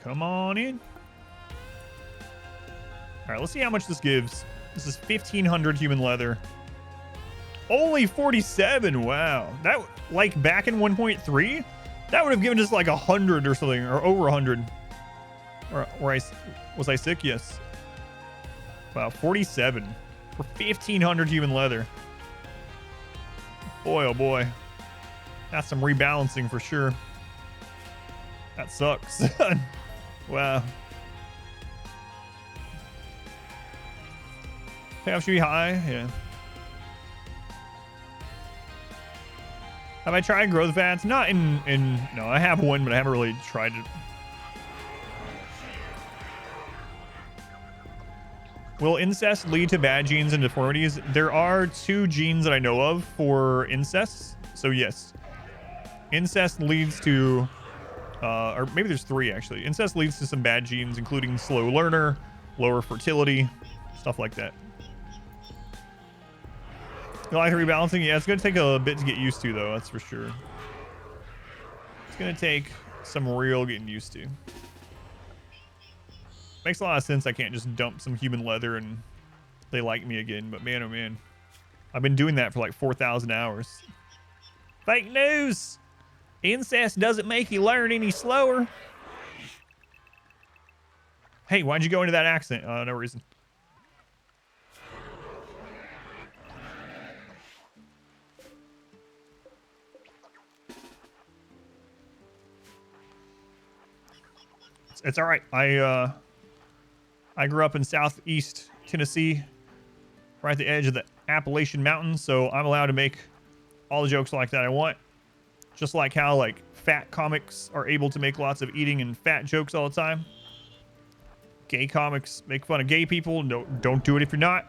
Come on in. All right, let's see how much this gives. This is 1,500 human leather. Only 47. Wow. That, like, back in 1.3, that would have given us like 100 or something, or over 100. Or was I sick? Yes. Wow, 47 for 1,500 human leather. Boy, oh boy. That's some rebalancing for sure. That sucks. Wow. Payoff should be high, yeah. Have I tried growth vats? Not in no, I have one, but I haven't really tried it. Will incest lead to bad genes and deformities? There are 2 genes that I know of for incest, so yes. Incest leads to, or maybe there's 3 actually. Incest leads to some bad genes, including slow learner, lower fertility, stuff like that. You like rebalancing? Yeah, it's going to take a bit to get used to, though. That's for sure. It's going to take some real getting used to. Makes a lot of sense. I can't just dump some human leather and they like me again. But man, oh man. I've been doing that for like 4,000 hours. Fake news! Incest doesn't make you learn any slower. Hey, why'd you go into that accent? No reason. It's all right. I grew up in southeast Tennessee, right at the edge of the Appalachian Mountains, so I'm allowed to make all the jokes like that I want. Just like how like fat comics are able to make lots of eating and fat jokes all the time. Gay comics make fun of gay people. No, don't do it if you're not.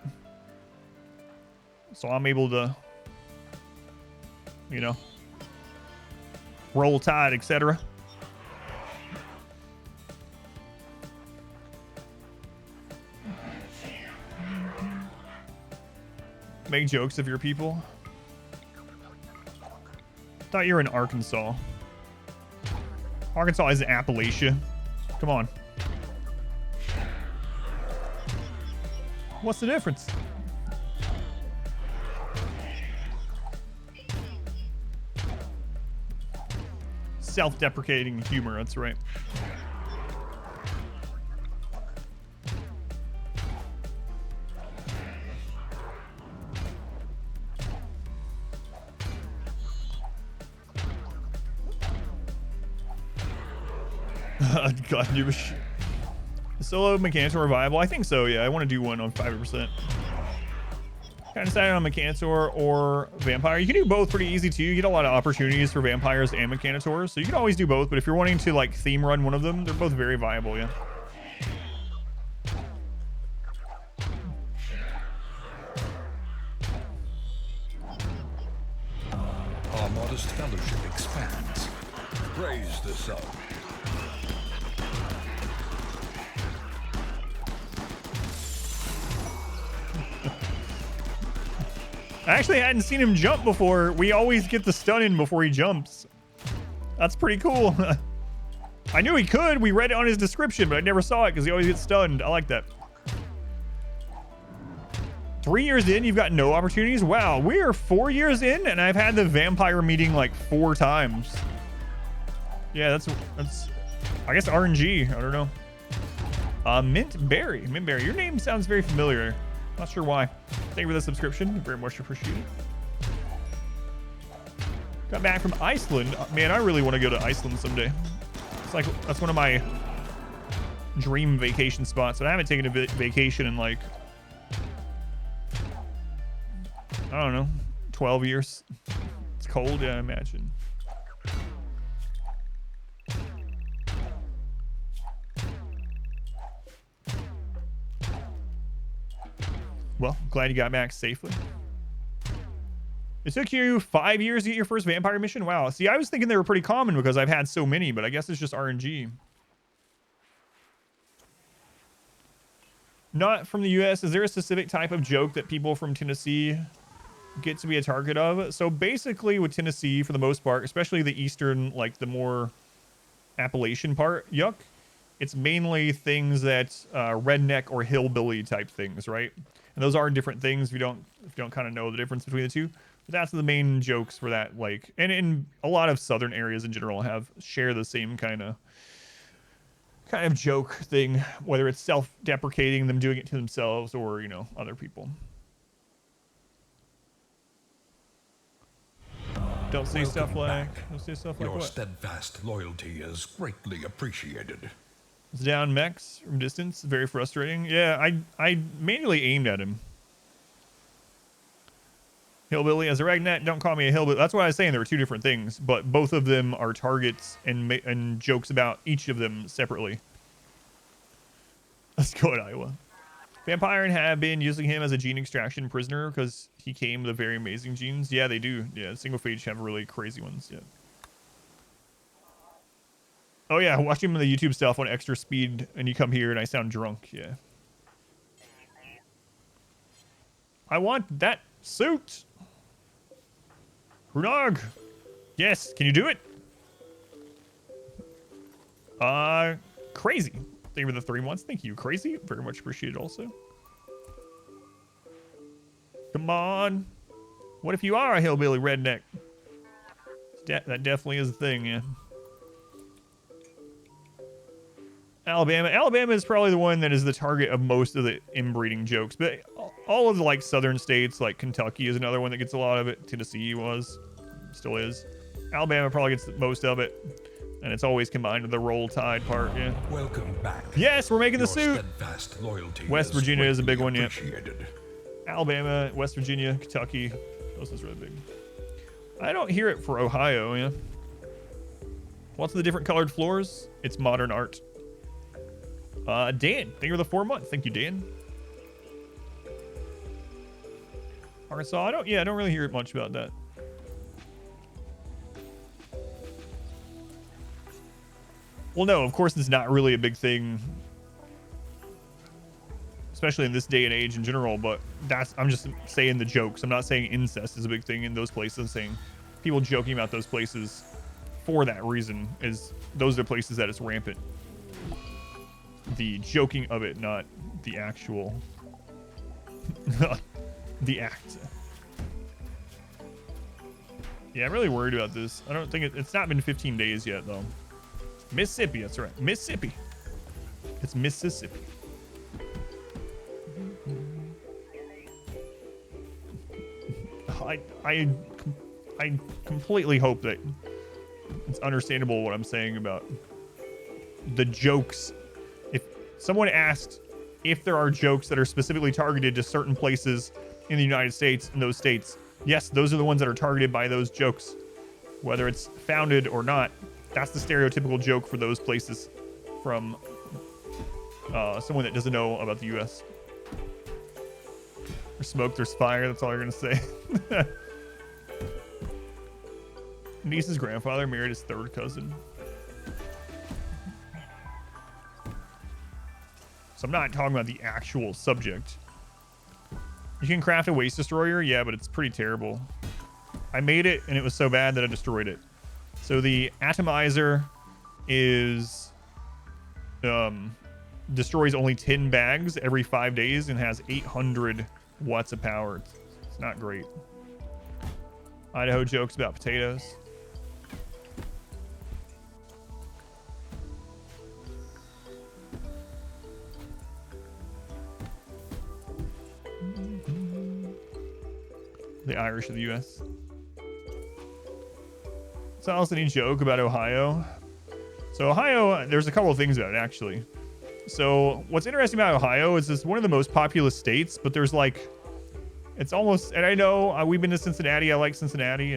So I'm able to, you know, roll tide, etc. Make jokes of your people. Thought you were in Arkansas. Arkansas isn't Appalachia. Come on. What's the difference? Self-deprecating humor, that's right. God, you wish. Solo Mechanitor viable? I think so, yeah. I want to do one on 5%. Kind of decided on Mechanitor or Vampire. You can do both pretty easy too. You get a lot of opportunities for Vampires and Mechanitors, so you can always do both, but if you're wanting to like theme run one of them, they're both very viable, yeah. Our modest fellowship expands. Praise the sun. I actually hadn't seen him jump before. We always get the stun in before he jumps. That's pretty cool. I knew he could. We read it on his description, but I never saw it because he always gets stunned. I like that. 3 years in, you've got no opportunities? Wow, we are 4 years in, and I've had the vampire meeting like 4 times. Yeah, that's I guess RNG. I don't know. Mint Berry. Mint Berry. Your name sounds very familiar. Not sure why. Thank you for the subscription. Very much appreciated. Got back from Iceland. Man, I really want to go to Iceland someday. It's like, that's one of my dream vacation spots. But I haven't taken a vacation in like, I don't know, 12 years. It's cold, yeah, I imagine. Well, glad you got back safely. It took you 5 years to get your first vampire mission? Wow. See, I was thinking they were pretty common because I've had so many, but I guess it's just RNG. Not from the US. Is there a specific type of joke that people from Tennessee get to be a target of? So basically with Tennessee, for the most part, especially the eastern, like the more Appalachian part, yuck, it's mainly things that redneck or hillbilly type things, right? And those are different things if you don't kind of know the difference between the two. But that's the main jokes for that, like, and in a lot of southern areas in general share the same kind of joke thing, whether it's self-deprecating, them doing it to themselves, or, you know, other people. Don't say stuff like Your what? steadfast loyalty is greatly appreciated. It's down Mechs from distance. Very frustrating. Yeah, I manually aimed at him. Hillbilly as a redneck. Don't call me a hillbilly. That's what I was saying. There were two different things, but both of them are targets and jokes about each of them separately. Let's go at Iowa. Vampire have been using him as a gene extraction prisoner because he came with very amazing genes. Yeah, they do. Yeah, single phage have really crazy ones. Yeah. Oh yeah, watch him on the YouTube stuff on extra speed, and you come here and I sound drunk. Yeah. I want that suit. Runag. Yes, can you do it? Crazy. Thank you for the 3 months. Thank you, Crazy. Very much appreciated also. Come on. What if you are a hillbilly redneck? That definitely is a thing, yeah. Alabama is probably the one that is the target of most of the inbreeding jokes, but all of the like southern states, like Kentucky is another one that gets a lot of it. Tennessee still is. Alabama probably gets most of it, and it's always combined with the roll tide part. Yeah. Welcome back. Yes, we're making the suit. Steadfast loyalty West Virginia is a big one. Yeah. Alabama, West Virginia, Kentucky. Those is really big. I don't hear it for Ohio. Yeah. What's the different colored floors? It's modern art. Dan, thank you for the 4 months. Thank you, Dan. Arkansas, I don't really hear much about that. Well, no, of course it's not really a big thing, especially in this day and age in general, but I'm just saying the jokes. I'm not saying incest is a big thing in those places. I'm saying people joking about those places for that reason, is those are the places that it's rampant. The joking of it, not the actual the act. Yeah, I'm really worried about this. I don't think it's not been 15 days yet though. Mississippi, that's right. Mississippi. It's Mississippi. I completely hope that it's understandable what I'm saying about the jokes. If someone asked if there are jokes that are specifically targeted to certain places in the United States, in those states, yes, those are the ones that are targeted by those jokes. Whether it's founded or not, that's the stereotypical joke for those places from someone that doesn't know about the U.S. There's smoke, there's fire, that's all you're gonna say. Niece's grandfather married his third cousin. So I'm not talking about the actual subject. You can craft a waste destroyer, yeah, but it's pretty terrible. I made it and it was so bad that I destroyed it. So the Atomizer is destroys only 10 bags every 5 days and has 800 watts of power. It's not great. Idaho jokes about potatoes. The Irish of the U.S. So else any joke about Ohio? So Ohio, there's a couple of things about it actually. So what's interesting about Ohio is it's one of the most populous states, but there's like, it's almost, and I know we've been to Cincinnati. I like Cincinnati,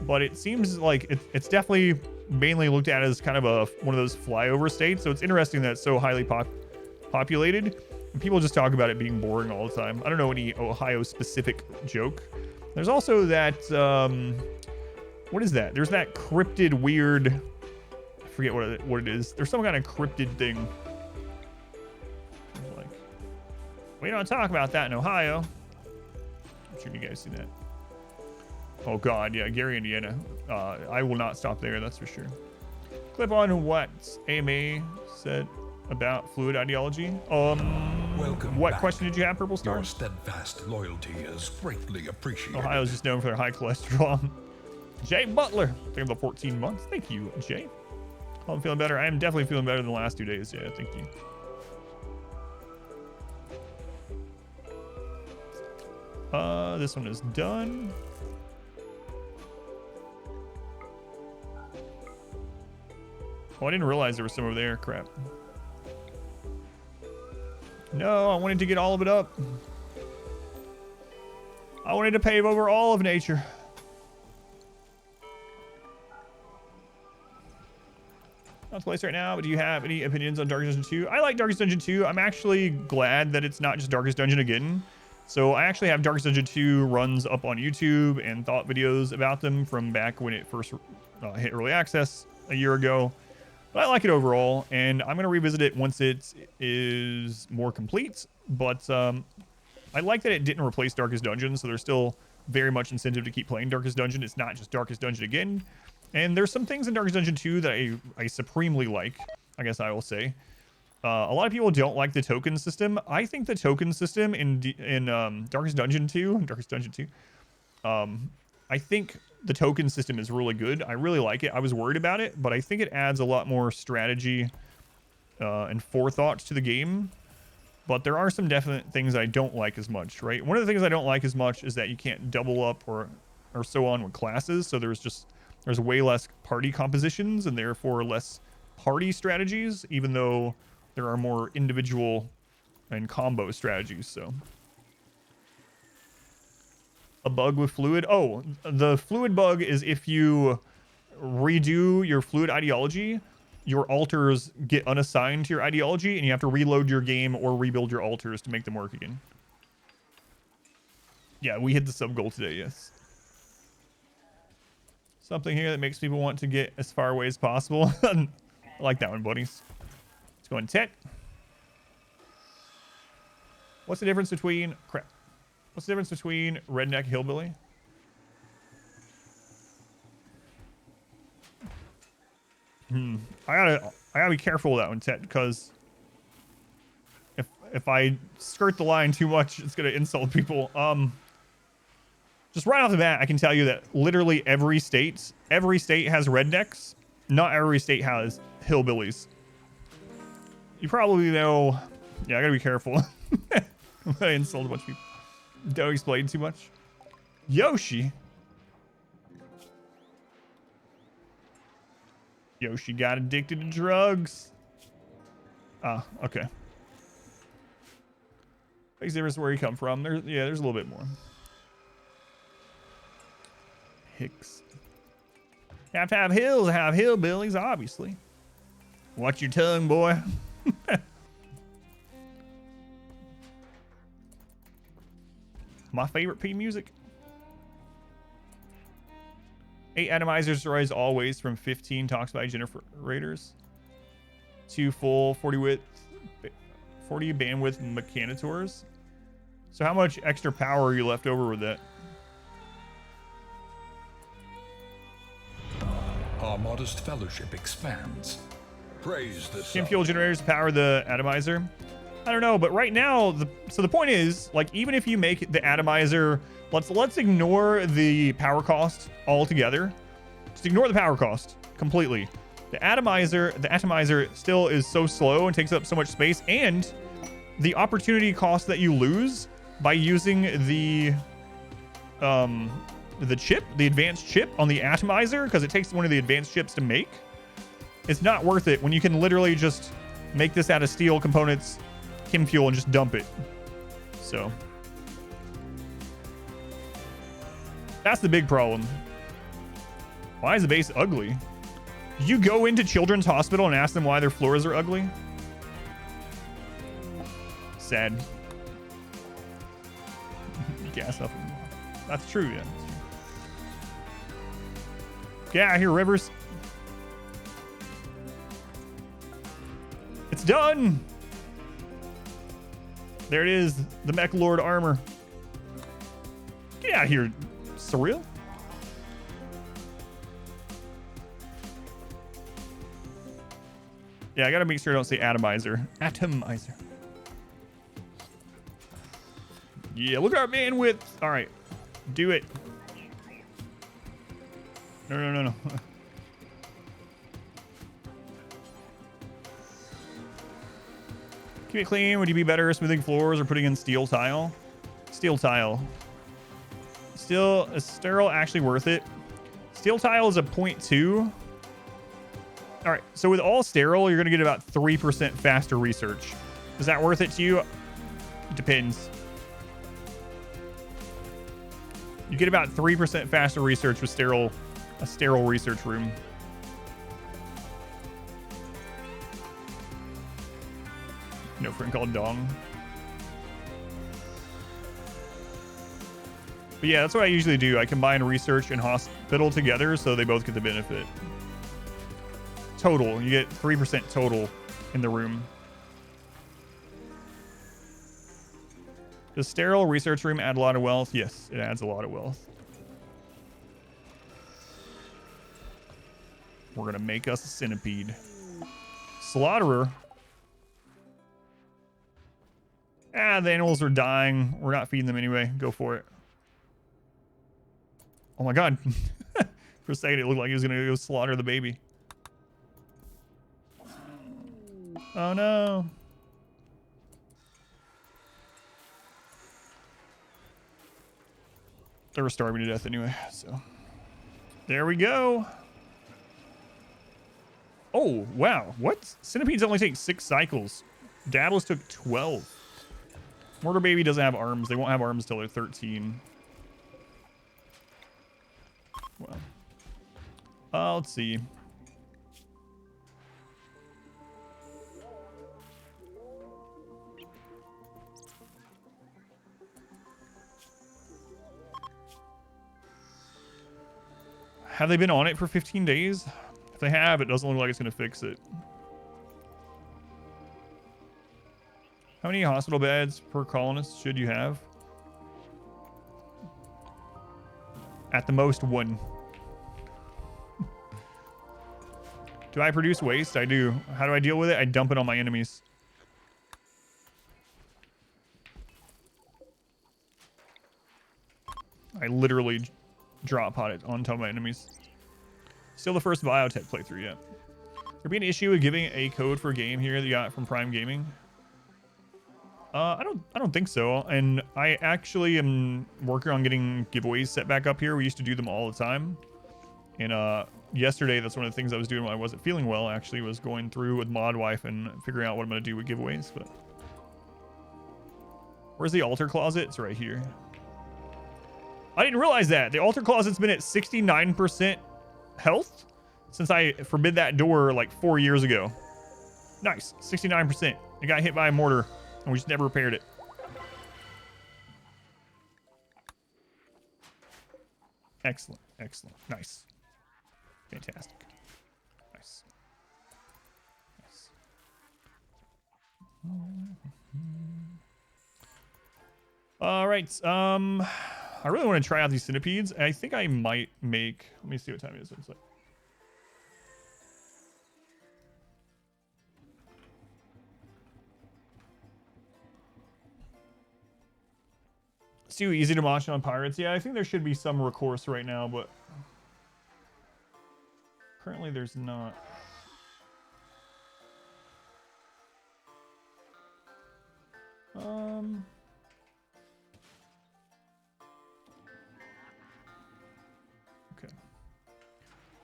but it seems like it's definitely mainly looked at as kind of one of those flyover states. So it's interesting that it's so highly populated. And people just talk about it being boring all the time. I don't know any Ohio specific joke. There's also that, what is that? There's that cryptid weird, I forget what it is. There's some kind of cryptid thing. Like, we don't talk about that in Ohio. I'm sure you guys see that. Oh God, yeah, Gary, Indiana. I will not stop there, that's for sure. Clip on what AMA said about fluid ideology. Welcome what back. Question did you have, Purple Star? Your steadfast loyalty is greatly appreciated. Ohio's just known for their high cholesterol. Jay Butler, thank you for the 14 months. Thank you, Jay. I'm feeling better. I am definitely feeling better than the last 2 days. Yeah, thank you. This one is done. Oh, I didn't realize there was some over there. Crap. No, I wanted to get all of it up. I wanted to pave over all of nature. Not the place right now, but do you have any opinions on Darkest Dungeon 2? I like Darkest Dungeon 2. I'm actually glad that it's not just Darkest Dungeon again. So I actually have Darkest Dungeon 2 runs up on YouTube and thought videos about them from back when it first hit early access a year ago. But I like it overall, and I'm going to revisit it once it is more complete. But I like that it didn't replace Darkest Dungeon, so there's still very much incentive to keep playing Darkest Dungeon. It's not just Darkest Dungeon again. And there's some things in Darkest Dungeon 2 that I supremely like, I guess I will say. A lot of people don't like the token system. I think the token system in Darkest Dungeon 2, I think the token system is really good. I really like it. I was worried about it, but I think it adds a lot more strategy and forethought to the game. But there are some definite things I don't like as much, right? One of the things I don't like as much is that you can't double up or so on with classes. So there's way less party compositions and therefore less party strategies, even though there are more individual and combo strategies. So a bug with fluid. Oh, the fluid bug is if you redo your fluid ideology, your altars get unassigned to your ideology, and you have to reload your game or rebuild your altars to make them work again. Yeah, we hit the sub goal today, yes. Something here that makes people want to get as far away as possible. I like that one, buddies. Let's go in tech. What's the difference between... Crap. What's the difference between redneck hillbilly? I gotta be careful with that one, Ted, because if I skirt the line too much, it's gonna insult people. Just right off the bat, I can tell you that literally every state has rednecks. Not every state has hillbillies. You probably know. Yeah, I gotta be careful. I insult a bunch of people. Don't explain too much. Yoshi. Yoshi got addicted to drugs. Ah, okay. Makes a difference where you come from. There's a little bit more. Hicks. You have to have hills to have hillbillies, obviously. Watch your tongue, boy. My favorite P music. 8 Atomizers destroys all waste from 15 toxified generators. 2 full 40 bandwidth Mechanitors. So how much extra power are you left over with that? Our modest fellowship expands. Praise the Can fuel generators power the atomizer? I don't know, but right now, the point is, like, even if you make the atomizer, let's ignore the power cost altogether. Just ignore the power cost completely. The atomizer still is so slow and takes up so much space, and the opportunity cost that you lose by using the chip, the advanced chip on the atomizer, because it takes one of the advanced chips to make, it's not worth it when you can literally just make this out of steel components, chem fuel, and just dump it. So that's the big problem. Why is the base ugly? You go into Children's Hospital and ask them why their floors are ugly? Sad. Gas up. That's true, yeah. Get out of here, Rivers. It's done. There it is, the Mechlord armor. Get out of here, Surreal. Yeah, I gotta make sure I don't say atomizer. Atomizer. Yeah, look at our bandwidth. All right, do it. No. Keep it clean. Would you be better smoothing floors or putting in steel tile? Steel tile. Is sterile actually worth it? Steel tile is a 0.2. All right, so with all sterile, you're gonna get about 3% faster research. Is that worth it to you? It depends. You get about 3% faster research with a sterile research room. No friend called Dong. But yeah, that's what I usually do. I combine research and hospital together so they both get the benefit. Total, you get 3% total in the room. Does sterile research room add a lot of wealth? Yes, it adds a lot of wealth. We're gonna make us a centipede. Slaughterer. Ah, the animals are dying. We're not feeding them anyway. Go for it. Oh my god. For a second, it looked like he was gonna go slaughter the baby. Oh no. They were starving to death anyway, so. There we go. Oh, wow. What? Centipedes only take 6 cycles. Diabolus took 12. MORTARBABY doesn't have arms. They won't have arms until they're 13. Well. Let's see. Have they been on it for 15 days? If they have, it doesn't look like it's going to fix it. How many hospital beds per colonist should you have? At the most, 1. Do I produce waste? I do. How do I deal with it? I dump it on my enemies. I literally drop pot it on top of my enemies. Still the first biotech playthrough yet. There be an issue with giving a code for a game here that you got from Prime Gaming? I don't think so. And I actually am working on getting giveaways set back up here. We used to do them all the time. And yesterday, that's one of the things I was doing when I wasn't feeling well, actually, was going through with ModWife and figuring out what I'm going to do with giveaways. But where's the altar closet? It's right here. I didn't realize that. The altar closet's been at 69% health since I forbid that door like 4 years ago. Nice. 69%. It got hit by a mortar, and we just never repaired it. Excellent. Excellent. Nice. Fantastic. Nice. Nice. All right. I really want to try out these centipedes. I think I might make... Let me see what time it is. It's like... It's too easy to watch on pirates. Yeah, I think there should be some recourse right now, but... Currently, there's not. Okay.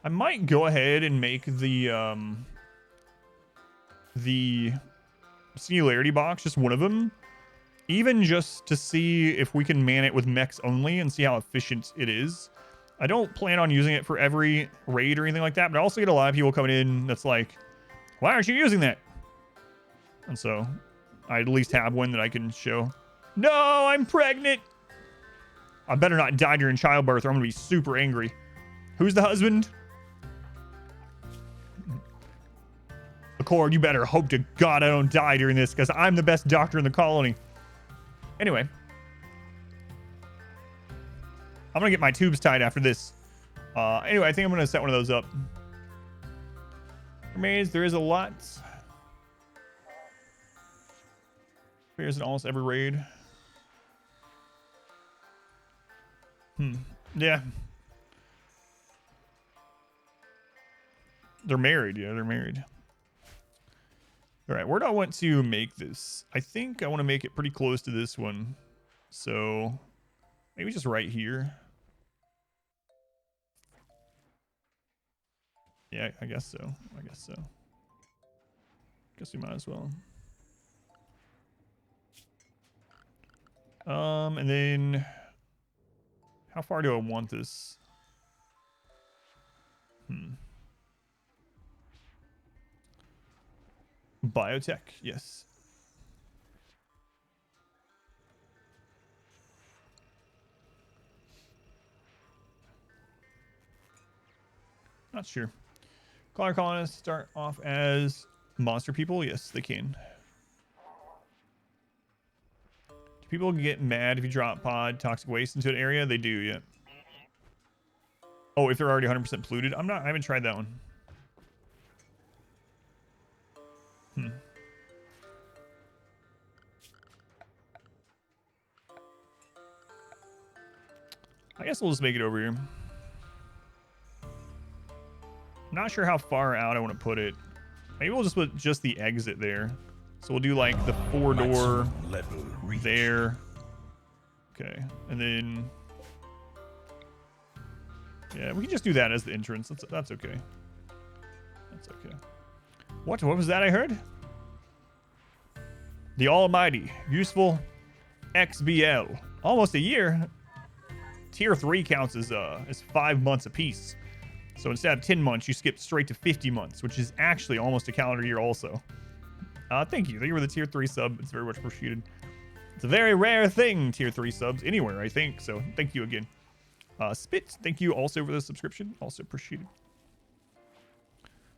I might go ahead and make the Singularity box, just one of them. Even just to see if we can man it with mechs only and see how efficient it is. I don't plan on using it for every raid or anything like that, but I also get a lot of people coming in that's like, why aren't you using that? And so I at least have one that I can show. No, I'm pregnant. I better not die during childbirth or I'm going to be super angry. Who's the husband? Accord, you better hope to God I don't die during this because I'm the best doctor in the colony. Anyway. I'm gonna get my tubes tied after this. Anyway, I think I'm gonna set one of those up. Remains, there is a lot. Appears in almost every raid. Yeah. They're married, yeah, they're married. Alright, where do I want to make this? I think I want to make it pretty close to this one. So maybe just right here. Yeah, I guess so. I guess so. Guess we might as well. And then how far do I want this? Biotech, yes. Not sure. Collar colonists start off as monster people. Yes, they can. Do people get mad if you drop pod toxic waste into an area? They do, yeah. Oh, if they're already 100% polluted? I haven't tried that one. I guess we'll just make it over here. I'm not sure how far out I want to put it. Maybe we'll just put just the exit there. So we'll do like the 4-door there. Okay. And then... yeah, we can just do that as the entrance. That's okay. That's okay. What was that I heard? The almighty, useful XBL. Almost a year. Tier 3 counts as 5 months apiece. So instead of 10 months, you skip straight to 50 months, which is actually almost a calendar year also. Thank you. Thank you for the tier 3 sub. It's very much appreciated. It's a very rare thing, tier 3 subs anywhere, I think. So thank you again. Spit, thank you also for the subscription. Also appreciated.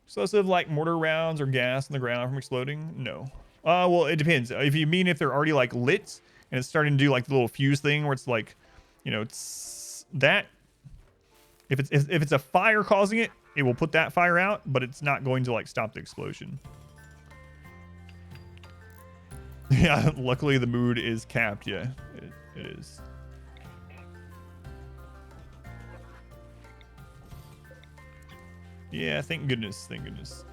Explosive like mortar rounds or gas in the ground from exploding? No. Well, it depends. If you mean if they're already like lit and it's starting to do like the little fuse thing where it's like, you know, it's that. If it's a fire causing it, it will put that fire out, but it's not going to like stop the explosion. Yeah, luckily the mood is capped. Yeah, it is. Yeah, thank goodness. Thank goodness.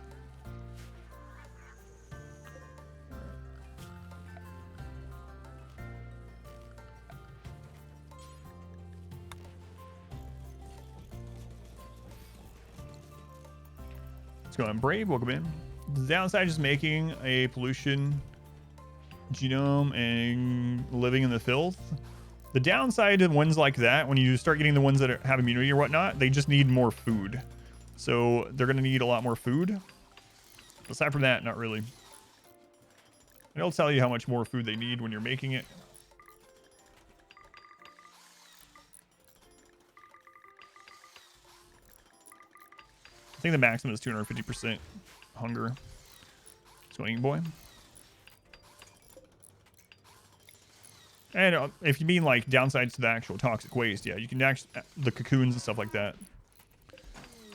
What's going on, Brave? Welcome in. The downside is making a pollution genome and living in the filth. The downside to ones like that, when you start getting the ones that have immunity or whatnot, they just need more food. So they're going to need a lot more food. Aside from that, not really. It'll tell you how much more food they need when you're making it. I think the maximum is 250% hunger. Swinging boy. And if you mean like downsides to the actual toxic waste, yeah, you can actually the cocoons and stuff like that.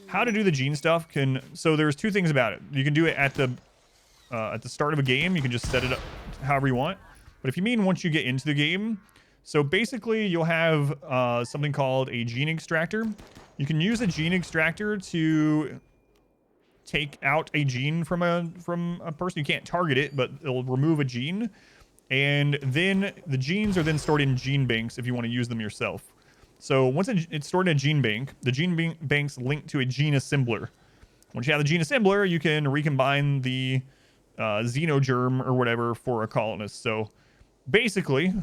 How to do the gene stuff can, so there's two things about it. You can do it at the start of a game. You can just set it up however you want. But if you mean once you get into the game, so basically you'll have something called a gene extractor. You can use a gene extractor to take out a gene from a person. You can't target it, but it'll remove a gene. And then the genes are then stored in gene banks if you want to use them yourself. So once it's stored in a gene bank, the gene banks link to a gene assembler. Once you have the gene assembler, you can recombine the xenogerm or whatever for a colonist. So basically,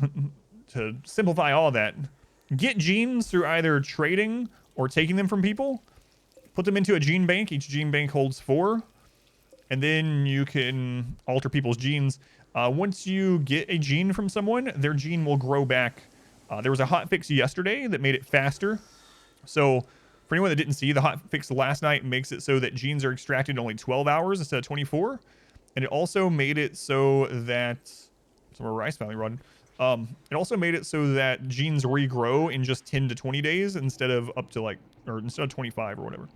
to simplify all that, get genes through either trading or taking them from people, put them into a gene bank. Each gene bank holds 4. And then you can alter people's genes. Once you get a gene from someone, their gene will grow back. There was a hot fix yesterday that made it faster. So for anyone that didn't see, the hot fix last night makes it so that genes are extracted in only 12 hours instead of 24. And it also made it so that some of our rice family run. It also made it so that genes regrow in just 10 to 20 days instead of up to like, or instead of 25 or whatever.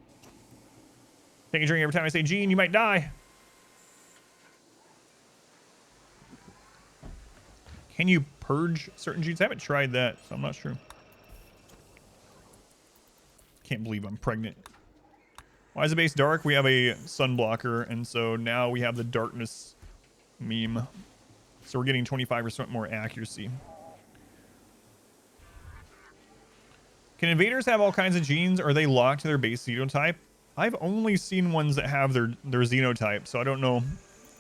Take a drink every time I say gene, you might die. Can you purge certain genes? I haven't tried that, so I'm not sure. Can't believe I'm pregnant. Why is the base dark? We have a sun blocker, and so now we have the darkness meme. So we're getting 25% more accuracy. Can invaders have all kinds of genes? Or are they locked to their base xenotype? I've only seen ones that have their xenotype, so I don't know.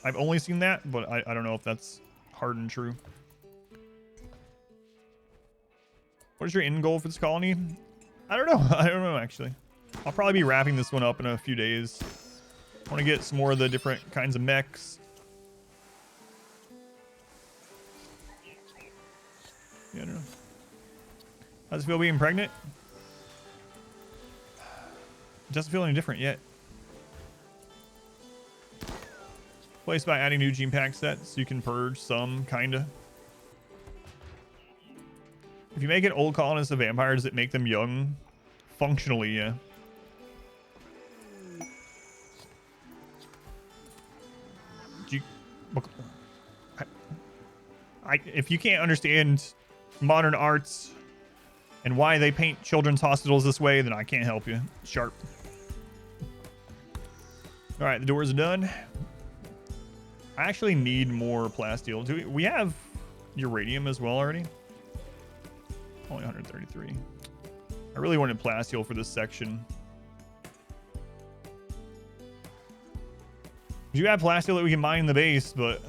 I've only seen that, but I don't know if that's hard and true. What is your end goal for this colony? I don't know. I don't know, actually. I'll probably be wrapping this one up in a few days. I want to get some more of the different kinds of mechs. Yeah, I don't know. How does it feel being pregnant? It doesn't feel any different yet. Place by adding new gene pack sets, you can purge some, kinda. If you make an old colonist of vampires that make them young, functionally, yeah. If you can't understand modern arts and why they paint children's hospitals this way, then I can't help you. Sharp. All right, the doors are done. I actually need more plasteel. Do we have uranium as well already? Only 133. I really wanted plasteel for this section. We do have plasteel that we can mine in the base, but...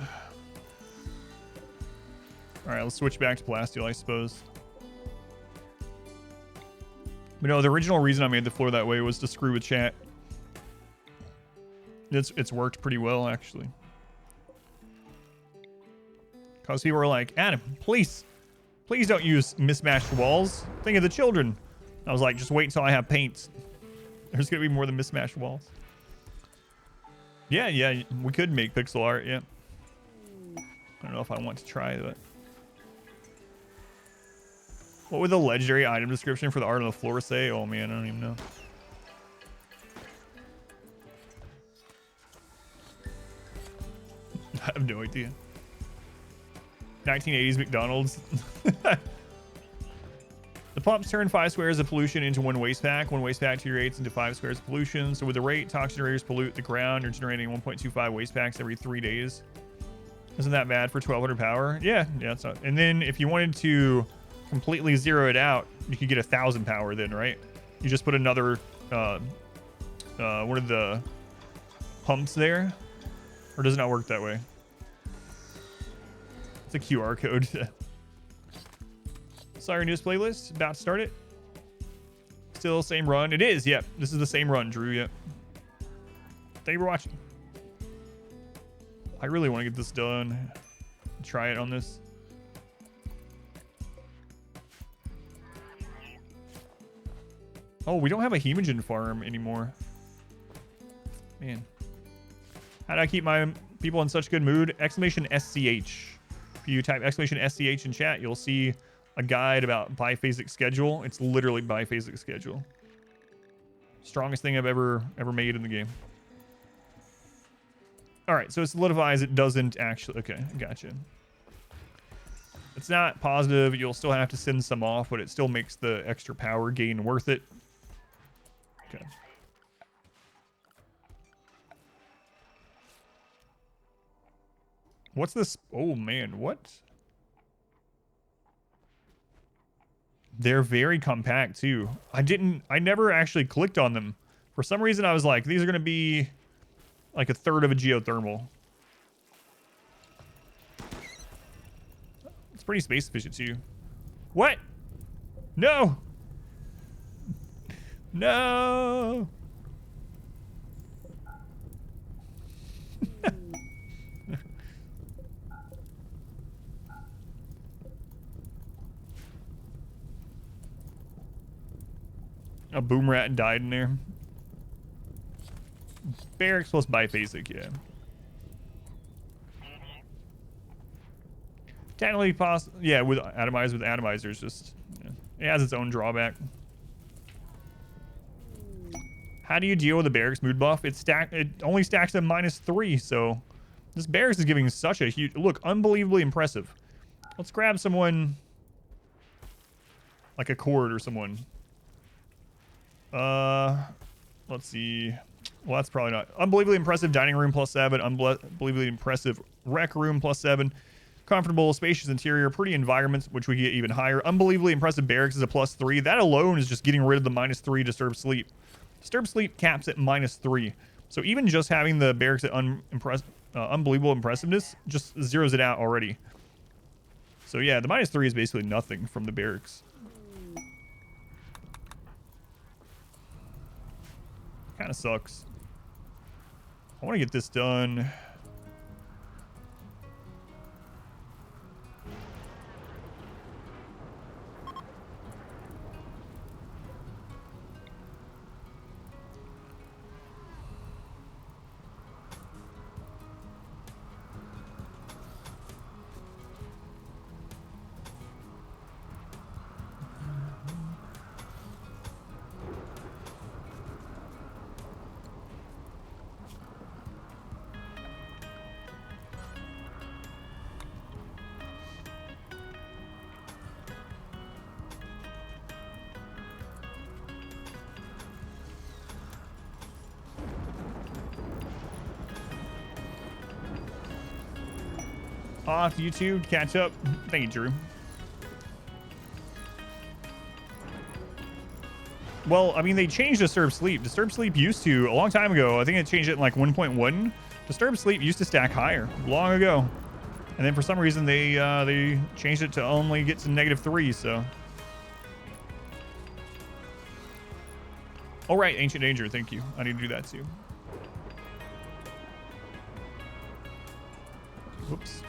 Alright, let's switch back to plasteel, I suppose. But no, the original reason I made the floor that way was to screw with chat. It's worked pretty well, actually. Because people were like, Adam, please don't use mismatched walls. Think of the children. I was like, just wait until I have paints. There's going to be more than mismatched walls. Yeah, we could make pixel art, yeah. I don't know if I want to try, but... What would the legendary item description for the art on the floor say? Oh man, I don't even know. I have no idea. 1980s McDonald's. The pumps turn 5 squares of pollution into 1 waste pack. 1 waste pack deteriorates into 5 squares of pollution. So with the rate toxin generators pollute the ground, you're generating 1.25 waste packs every 3 days. Isn't that bad for 1200 power? Yeah, it's not. And then if you wanted to completely zero it out, you could get 1000 power then, right? You just put another one of the pumps there, or does it not work that way? It's a QR code. Sorry, news playlist, about to start it. Still same run. It is, yep. This is the same run, Drew, yep. Thank you for watching. I really want to get this done. Try it on this. Oh, we don't have a hemogen farm anymore. Man. How do I keep my people in such good mood? Exclamation SCH. If you type exclamation SCH in chat, you'll see a guide about biphasic schedule. It's literally biphasic schedule. Strongest thing I've ever made in the game. All right, so it solidifies it doesn't actually... Okay, gotcha. It's not positive. You'll still have to send some off, but it still makes the extra power gain worth it. Okay. What's this? Oh, man, what? They're very compact, too. I never actually clicked on them. For some reason, I was like, these are going to be like 1/3 of a geothermal. It's pretty space efficient, too. What? No! No! A boom rat died in there. Barracks plus biphasic, yeah. Technically possible, yeah, with Atomizers, just yeah. It has its own drawback. How do you deal with the barracks mood buff? It only stacks at -3, so this barracks is giving such a huge look, unbelievably impressive. Let's grab someone like a cord or someone. Let's see. Well, that's probably not. Unbelievably impressive dining room +7. Unbelievably impressive rec room +7. Comfortable, spacious interior, pretty environments, which we get even higher. Unbelievably impressive barracks is a +3. That alone is just getting rid of the -3 disturbed sleep. Disturbed sleep caps at -3. So even just having the barracks at unbelievable impressiveness just zeroes it out already. So yeah, the -3 is basically nothing from the barracks. Kind of sucks. I want to get this done. Off YouTube, catch up. Thank you, Drew. Well, I mean, they changed Disturbed Sleep. Disturbed Sleep used to, a long time ago, I think it changed it in like 1.1. Disturbed Sleep used to stack higher, long ago. And then for some reason, they changed it to only get to -3, so. Oh, right. Ancient Danger. Thank you. I need to do that too. Whoops.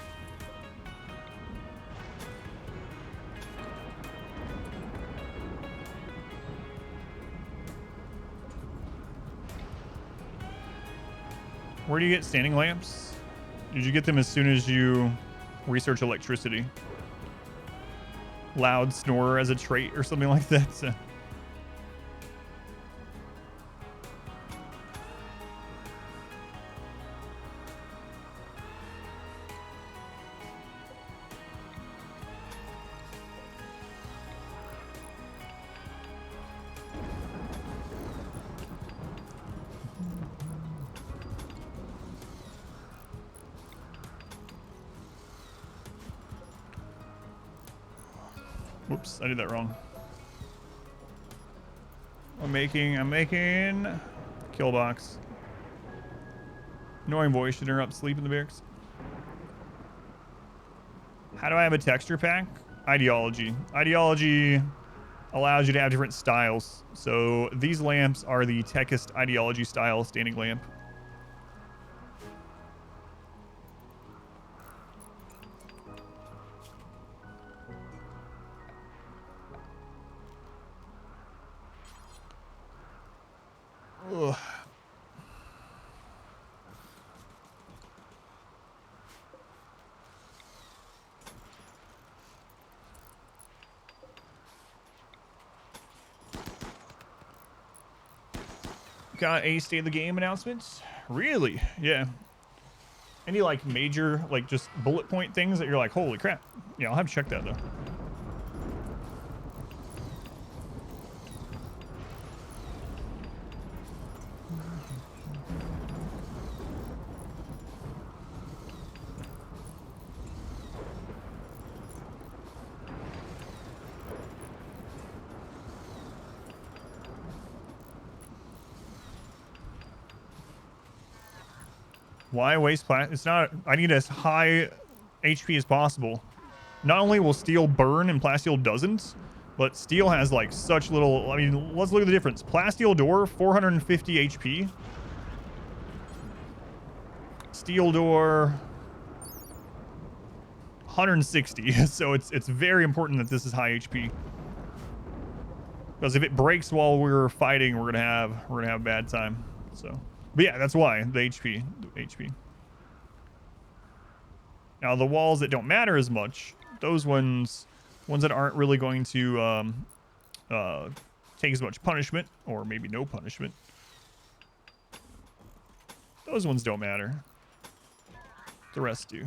Where do you get standing lamps? Did you get them as soon as you research electricity? Loud snorer as a trait or something like that? So. Whoops, I did that wrong. I'm making kill box. Annoying voice should interrupt sleep in the barracks. How do I have a texture pack? Ideology. Ideology allows you to have different styles. So these lamps are the techest ideology style standing lamp. Ugh. Got a state of the game announcements? Really? Yeah. Any like major, like just bullet point things that you're like, holy crap. Yeah, I'll have to check that though. Why waste plastic? It's not, I need as high HP as possible. Not only will steel burn and plasteel doesn't, but steel has like such little, I mean, let's look at the difference. Plasteel door, 450 HP. Steel door, 160. So it's very important that this is high HP. Because if it breaks while we're fighting, we're gonna have a bad time. So, but yeah, that's why the HP. Now the walls that don't matter as much, those ones that aren't really going to take as much punishment, or maybe no punishment. Those ones don't matter. The rest do.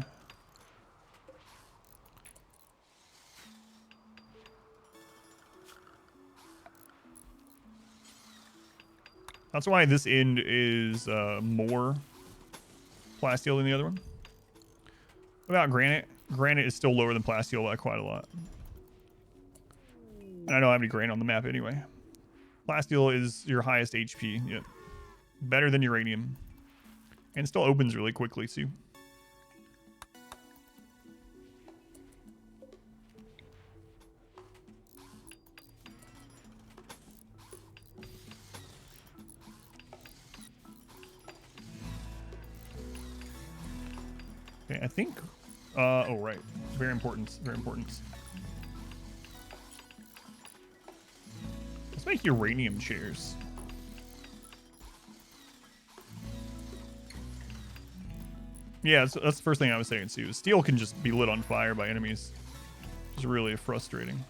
That's why this end is more plasteel than the other one. What about granite? Granite is still lower than plasteel by quite a lot. And I don't have any granite on the map anyway. Plasteel is your highest HP. Yep. Better than uranium. And it still opens really quickly too. Okay, I think, oh, right. Very important, very important. Let's make uranium chairs. Yeah, that's the first thing I was saying too. Steel can just be lit on fire by enemies. It's really frustrating.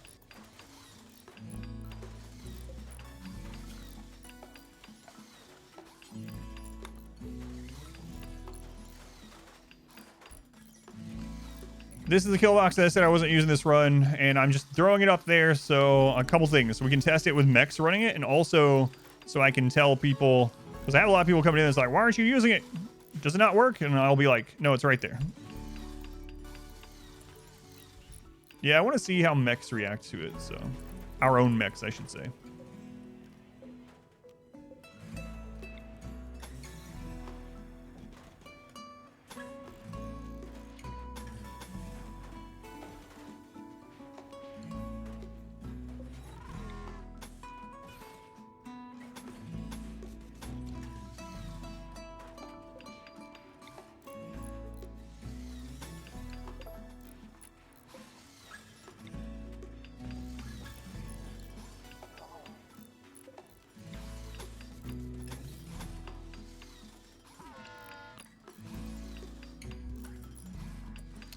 This is the kill box that I said I wasn't using this run, and I'm just throwing it up there. So a couple things. So we can test it with Mechs running it, and also so I can tell people, because I have a lot of people coming in that's like, why aren't you using it? Does it not work? And I'll be like, no, it's right there. Yeah, I want to see how Mechs react to it. So our own Mechs, I should say.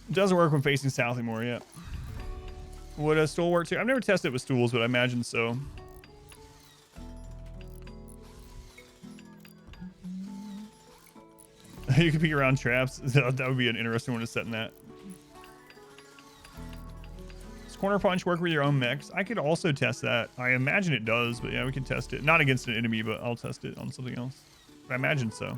It doesn't work when facing south anymore, yeah. Would a stool work too? I've never tested it with stools, but I imagine so. You can peek around traps. That would be an interesting one to set in that. Does corner punch work with your own mechs? I could also test that. I imagine it does, but yeah, we can test it. Not against an enemy, but I'll test it on something else. But I imagine so.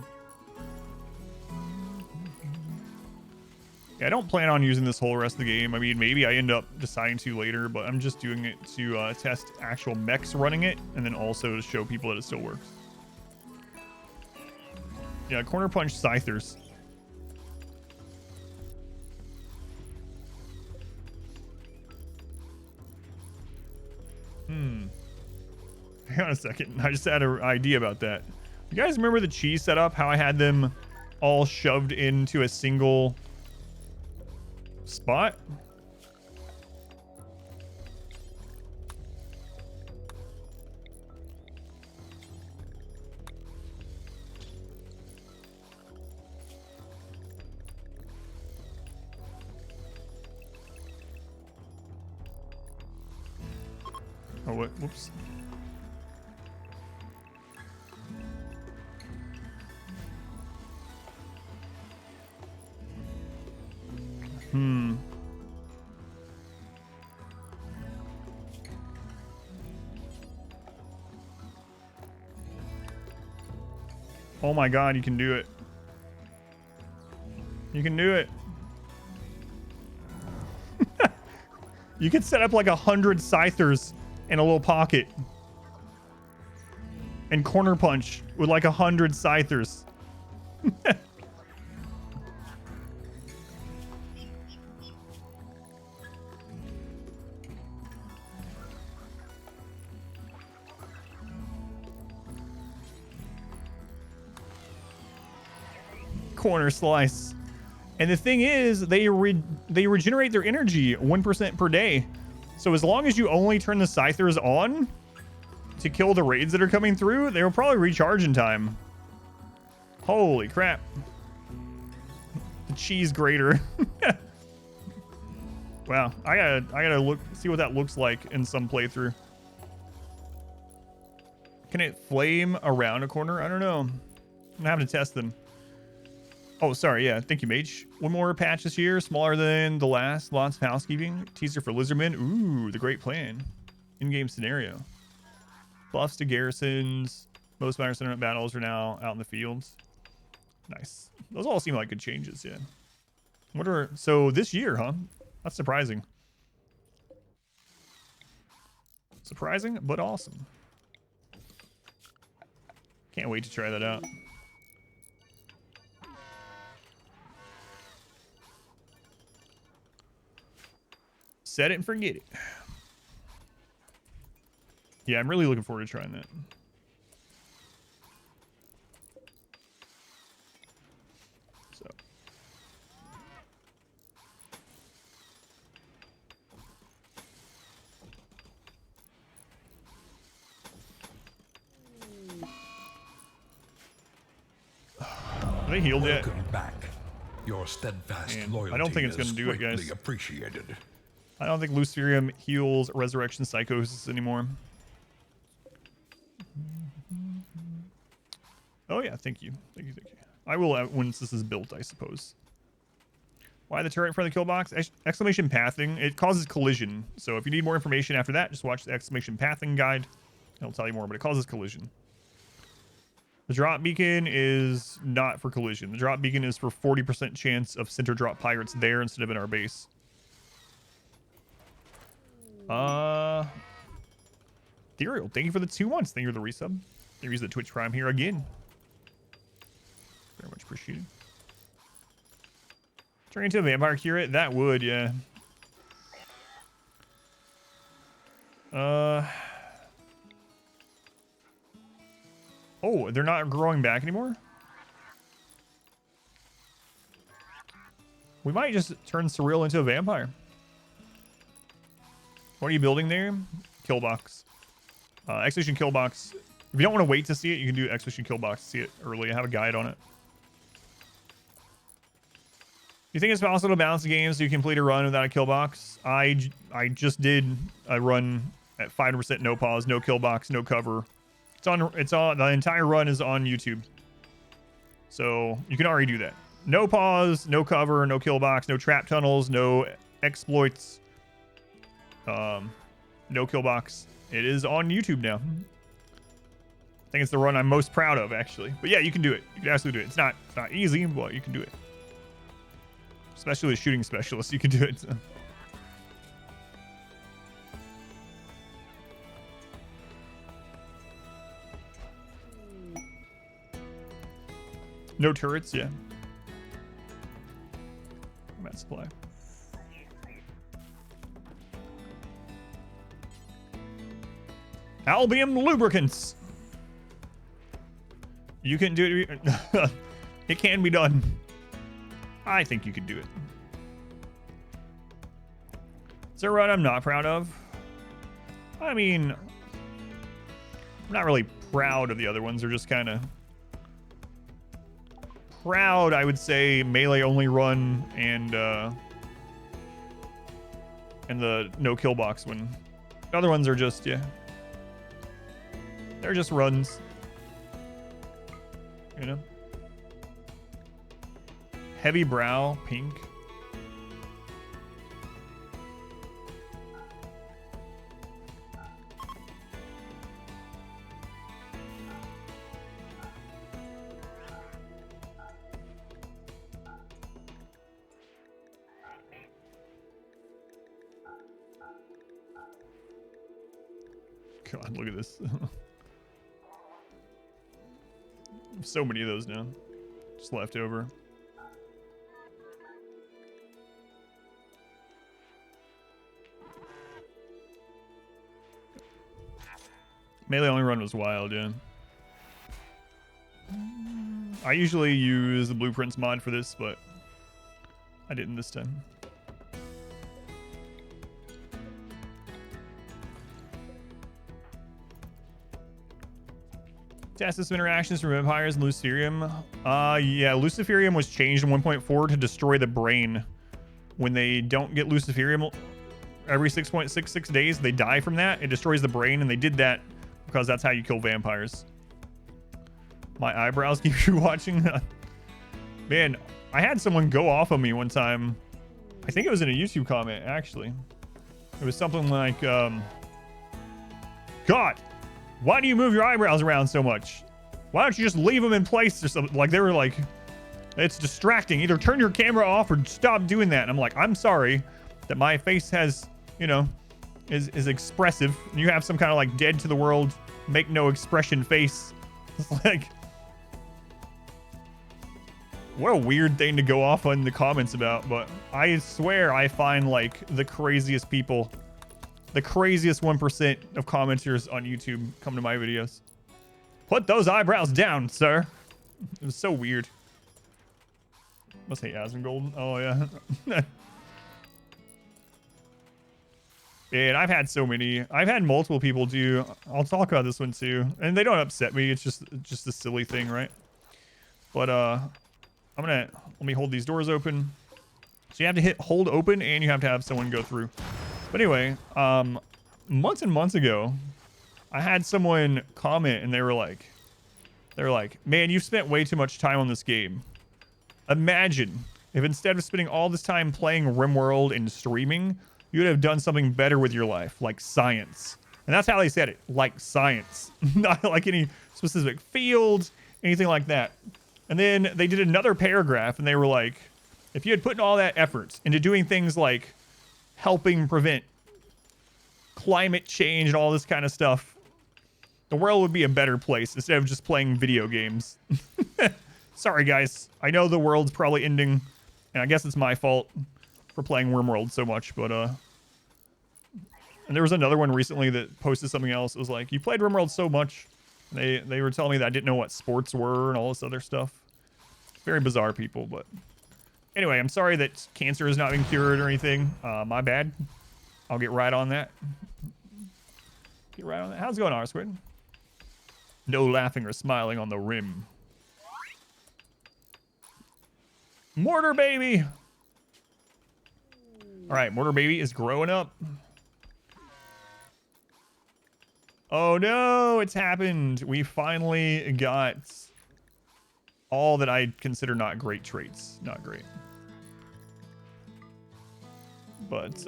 Yeah, I don't plan on using this whole rest of the game. I mean, maybe I end up deciding to later, but I'm just doing it to test actual mechs running it, and then also to show people that it still works. Yeah, corner punch scythers. Hang on a second. I just had an idea about that. You guys remember the cheese setup? How I had them all shoved into a single spot? Oh, what? Whoops. Oh my god, you can do it. You can do it. You could set up like 100 scythers in a little pocket. And corner punch with like 100 scythers. Corner slice. And the thing is, they regenerate their energy 1% per day. So as long as you only turn the scythers on to kill the raids that are coming through, they will probably recharge in time. Holy crap. The cheese grater. Wow, I gotta see what that looks like in some playthrough. Can it flame around a corner? I don't know. I'm having to test them. Oh, sorry. Yeah, thank you, Mage. One more patch this year, smaller than the last. Lots of housekeeping. Teaser for Lizardmen. Ooh, the great plan. In-game scenario. Buffs to garrisons. Most minor settlement battles are now out in the fields. Nice. Those all seem like good changes, yeah. So this year, huh? That's surprising. Surprising, but awesome. Can't wait to try that out. Set it and forget it. Yeah, I'm really looking forward to trying that. So. Are they healed yet? Welcome back. Your steadfast Man, loyalty I don't think it's going to do it, guys. greatly appreciated. I don't think Luciferium heals Resurrection Psychosis anymore. Oh yeah, thank you. Thank you, thank you. I will once this is built, I suppose. Why the turret in front of the kill box? Exclamation pathing. It causes collision. So if you need more information after that, just watch the exclamation pathing guide. It'll tell you more, but it causes collision. The drop beacon is not for collision. The drop beacon is for 40% chance of center drop pirates there instead of in our base. Ethereal, thank you for the 2 months. Thank you for the resub. Thank you for the Twitch Prime here again. Very much appreciated. Turn into a vampire curate? That would, yeah. Oh, they're not growing back anymore? We might just turn Surreal into a vampire. What are you building there? Kill box. Expedition kill box. If you don't want to wait to see it, you can do Expedition kill box to see it early. I have a guide on it. you think it's possible to balance the game so you complete a run without a kill box? I just did a run at 5% no pause, no kill box, no cover. It's on the entire run is on YouTube. So you can already do that. No pause, no cover, no kill box, no trap tunnels, no exploits, no kill box. It is on YouTube now. I think it's the run I'm most proud of, actually. But yeah, you can do it. You can absolutely do it. It's not easy, but you can do it. Especially with shooting specialists, you can do it. No turrets, yeah. I'm at supply. Albium lubricants. You can do it. It can be done. I think you could do it. It's a run I'm not proud of. I mean, I'm not really proud of the other ones. They're just kind of proud, I would say, melee only run and the no kill box one. The other ones are just, yeah. They're just runs. You know? Heavy brow, pink. God, look at this. So many of those now. Just left over. Melee only run was wild, yeah. I usually use the blueprints mod for this, but I didn't this time. Test system interactions from vampires and Luciferium. Yeah, Luciferium was changed in 1.4 to destroy the brain. When they don't get Luciferium every 6.66 days, they die from that. It destroys the brain, and they did that because that's how you kill vampires. My eyebrows keep you watching. Man, I had someone go off on me one time. I think it was in a YouTube comment, actually. It was something like, God, why do you move your eyebrows around so much? Why don't you just leave them in place or something? Like, they were like, it's distracting. Either turn your camera off or stop doing that. And I'm like, I'm sorry that my face has, you know, is expressive. You have some kind of like dead to the world, make no expression face. It's like, what a weird thing to go off on the comments about. But I swear I find like the craziest people, the craziest 1% of commenters on YouTube come to my videos. Put those eyebrows down, sir. It was so weird. Must hate Asmongold. Oh, yeah. And I've had so many. I've had multiple people do. I'll talk about this one too. And they don't upset me. It's just a silly thing, right? But let me hold these doors open. So you have to hit hold open and you have to have someone go through. But anyway, months and months ago, I had someone comment and they were like, man, you've spent way too much time on this game. Imagine if instead of spending all this time playing RimWorld and streaming, you would have done something better with your life, like science. And that's how they said it, like science. Not like any specific field, anything like that. And then they did another paragraph and they were like, if you had put in all that effort into doing things like helping prevent climate change and all this kind of stuff, the world would be a better place instead of just playing video games. Sorry, guys. I know the world's probably ending, and I guess it's my fault for playing RimWorld so much, but and there was another one recently that posted something else. It was like, you played RimWorld so much. They were telling me that I didn't know what sports were and all this other stuff. Very bizarre people, but anyway, I'm sorry that cancer is not being cured or anything. My bad. I'll get right on that. Get right on that. How's it going, R-Squid? No laughing or smiling on the rim. MORTARBABY! All right, Mortar Baby is growing up. Oh no, it's happened. We finally got all that I consider not great traits. Not great. But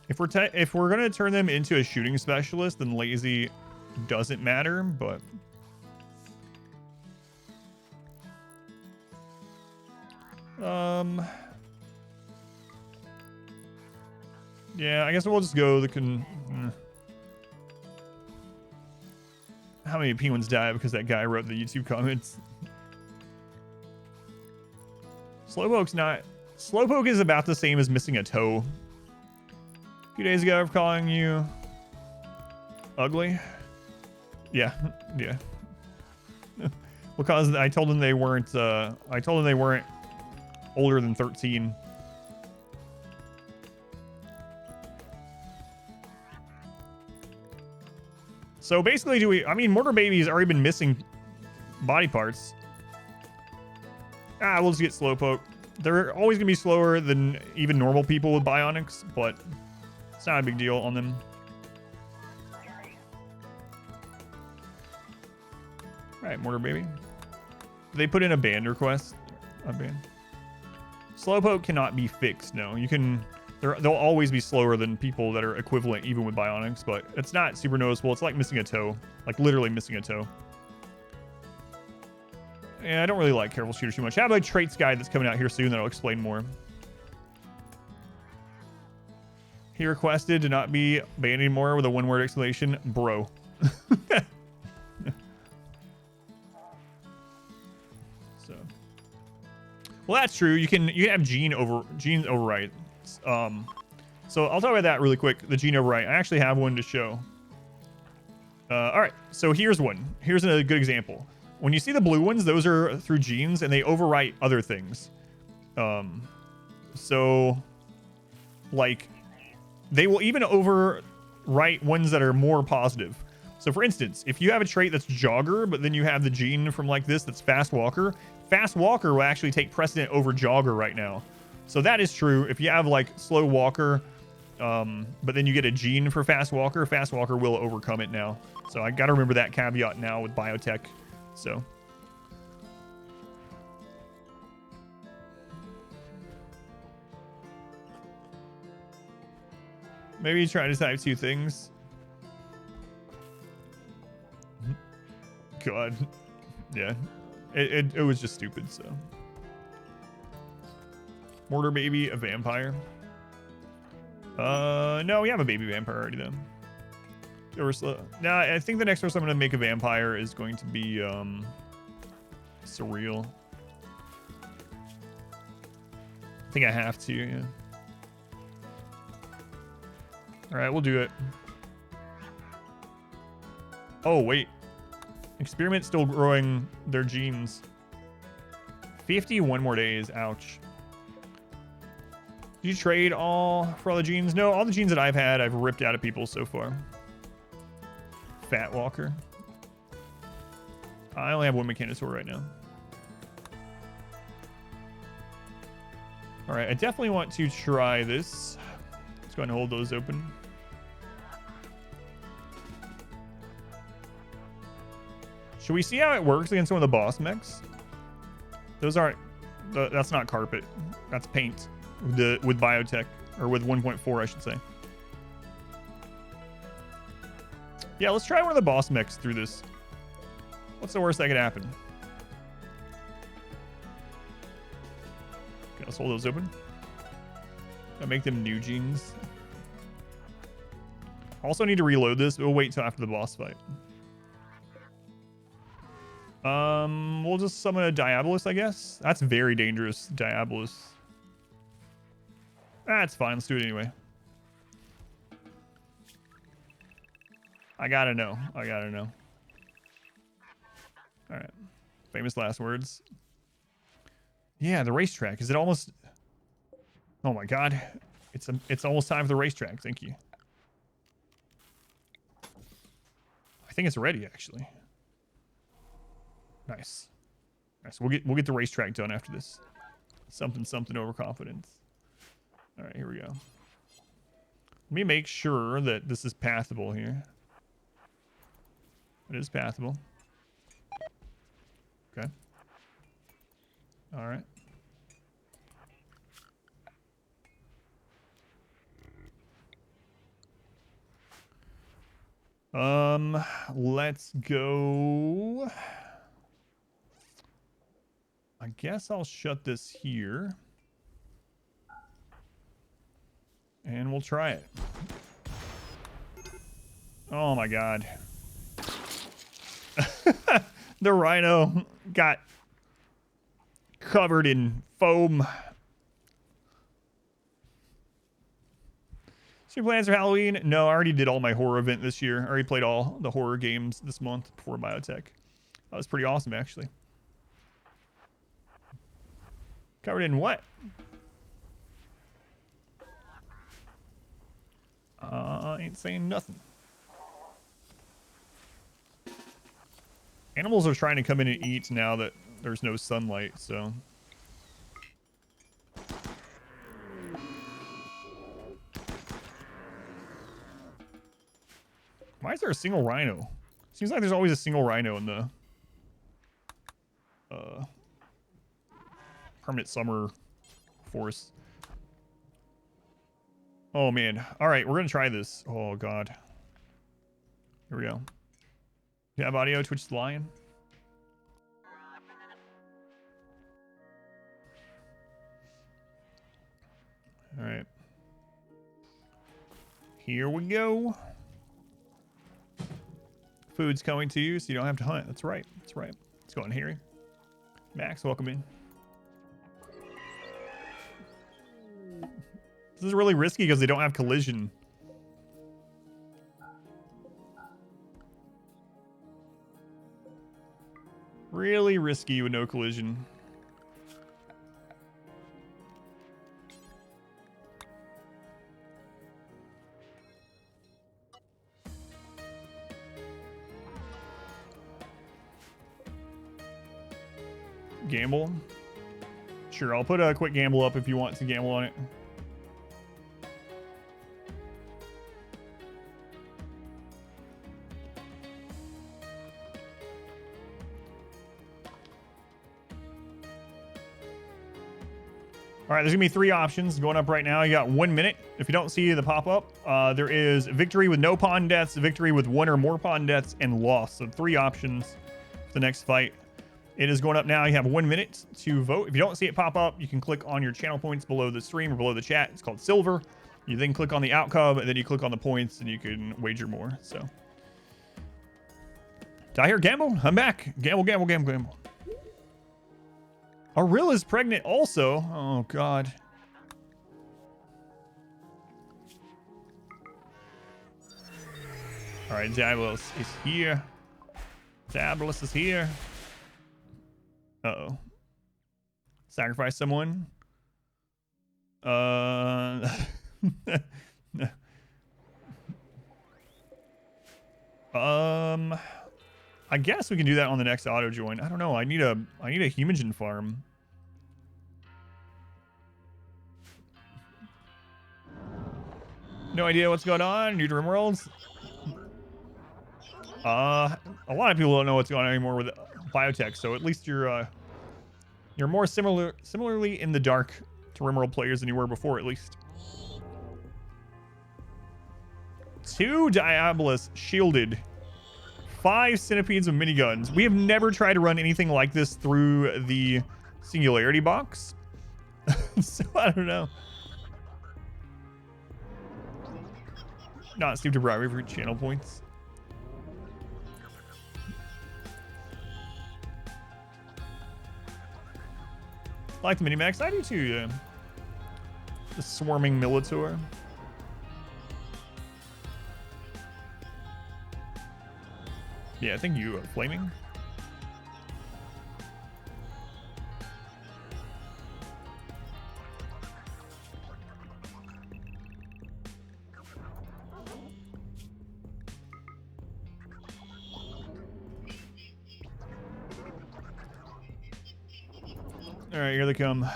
if we're gonna turn them into a shooting specialist, then lazy doesn't matter, but yeah, I guess we'll just go how many penguins died because that guy wrote the YouTube comments? Slowpoke is about the same as missing a toe. A few days ago, I'm calling you ugly. Yeah, yeah. Because I told them they weren't. I told them they weren't older than 13. So basically, I mean, Mortar Baby's already been missing body parts. We'll just get Slowpoke. They're always gonna be slower than even normal people with bionics, but it's not a big deal on them. All right, Mortar Baby. They put in a band request. A band. Slowpoke cannot be fixed. No, you can. They'll always be slower than people that are equivalent, even with bionics, but it's not super noticeable. It's like missing a toe, like literally missing a toe. Yeah, I don't really like Careful Shooter too much. I have a traits guide that's coming out here soon that'll explain more. He requested to not be banned anymore with a one-word exclamation, bro. So, well, that's true. You can have gene overwrite. So I'll talk about that really quick. The gene overwrite. I actually have one to show. All right. So here's one. Here's a good example. When you see the blue ones, those are through genes and they overwrite other things. So like they will even overwrite ones that are more positive. So for instance, if you have a trait that's jogger, but then you have the gene from like this that's fast walker will actually take precedent over jogger right now. So that is true. If you have like slow walker, but then you get a gene for fast walker will overcome it now. So I got to remember that caveat now with biotech. So maybe try to type two things. God, yeah, it was just stupid. So Mortar Baby, a vampire. No, we have a baby vampire already though. Nah, I think the next person I'm gonna make a vampire is going to be Surreal. I think I have to, yeah. Alright, we'll do it. Oh wait. Experiment's still growing their genes. 51 more days, ouch. Did you trade all for all the genes? No, all the genes that I've had, I've ripped out of people so far. Fat Walker. I only have one Mechanitor right now. All right, I definitely want to try this. Let's go ahead and hold those open. Should we see how it works against some of the boss mechs? Those aren't, that's not carpet. That's paint. With biotech, or with 1.4 I should say. Yeah, let's try one of the boss mechs through this. What's the worst that could happen? Okay, let's hold those open. Gotta make them new genes. Also need to reload this. We'll wait till after the boss fight. We'll just summon a Diabolus, I guess. That's very dangerous, Diabolus. That's fine. Let's do it anyway. I gotta know. I gotta know. All right. Famous last words. Yeah, the racetrack. Is it almost... Oh my god. It's almost time for the racetrack. Thank you. I think it's ready, actually. Nice. Nice. We'll get the racetrack done after this. Something overconfidence. All right, here we go. Let me make sure that this is passable here. It is passable. Okay. All right. Let's go. I guess I'll shut this here. And we'll try it. Oh my god. The Rhino got covered in foam. So your plans for Halloween? No, I already did all my horror event this year. I already played all the horror games this month before Biotech. That was pretty awesome, actually. Covered in what? I ain't saying nothing. Animals are trying to come in and eat now that there's no sunlight, so... Why is there a single rhino? Seems like there's always a single rhino in the permanent summer forest. Oh man. Alright, we're gonna try this. Oh god. Here we go. You have audio, Twitch the Lion? Alright. Here we go. Food's coming to you, so you don't have to hunt. That's right. That's right. Let's go on, Harry. Max, welcome in. This is really risky because they don't have collision. Really risky with no collision. Gamble? Sure, I'll put a quick gamble up if you want to gamble on it. All right, there's gonna be 3 options going up right now. You got 1 minute. If you don't see the pop-up, there is victory with no pawn deaths, victory with 1 or more pawn deaths, and loss. So 3 options for the next fight. It is going up now. You have 1 minute to vote. If you don't see it pop up, you can click on your channel points below the stream or below the chat. It's called silver. You then click on the outcome, and then you click on the points, and you can wager more. So, did I hear gamble? I'm back. Gamble, gamble, gamble, gamble. Arilla's pregnant also. Oh, God. All right, Diabolus is here. Diabolus is here. Uh-oh. Sacrifice someone. I guess we can do that on the next auto join. I don't know. I need a humogen farm. No idea what's going on. New to RimWorlds. A lot of people don't know what's going on anymore with Biotech, so at least you're more similarly in the dark to RimWorld players than you were before, at least. 2 Diabolus shielded. 5 Centipedes with miniguns. We have never tried to run anything like this through the Singularity box. So I don't know. Not stupid bribery for channel points. I like the mini-max. I do too, yeah. The swarming Mechlord. Yeah, I think you are flaming. All right, here they come.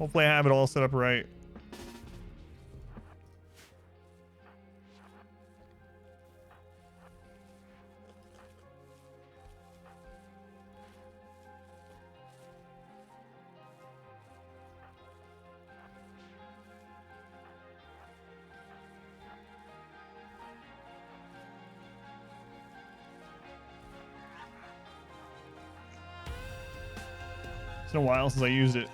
Hopefully I have it all set up right. It's been a while since I used it.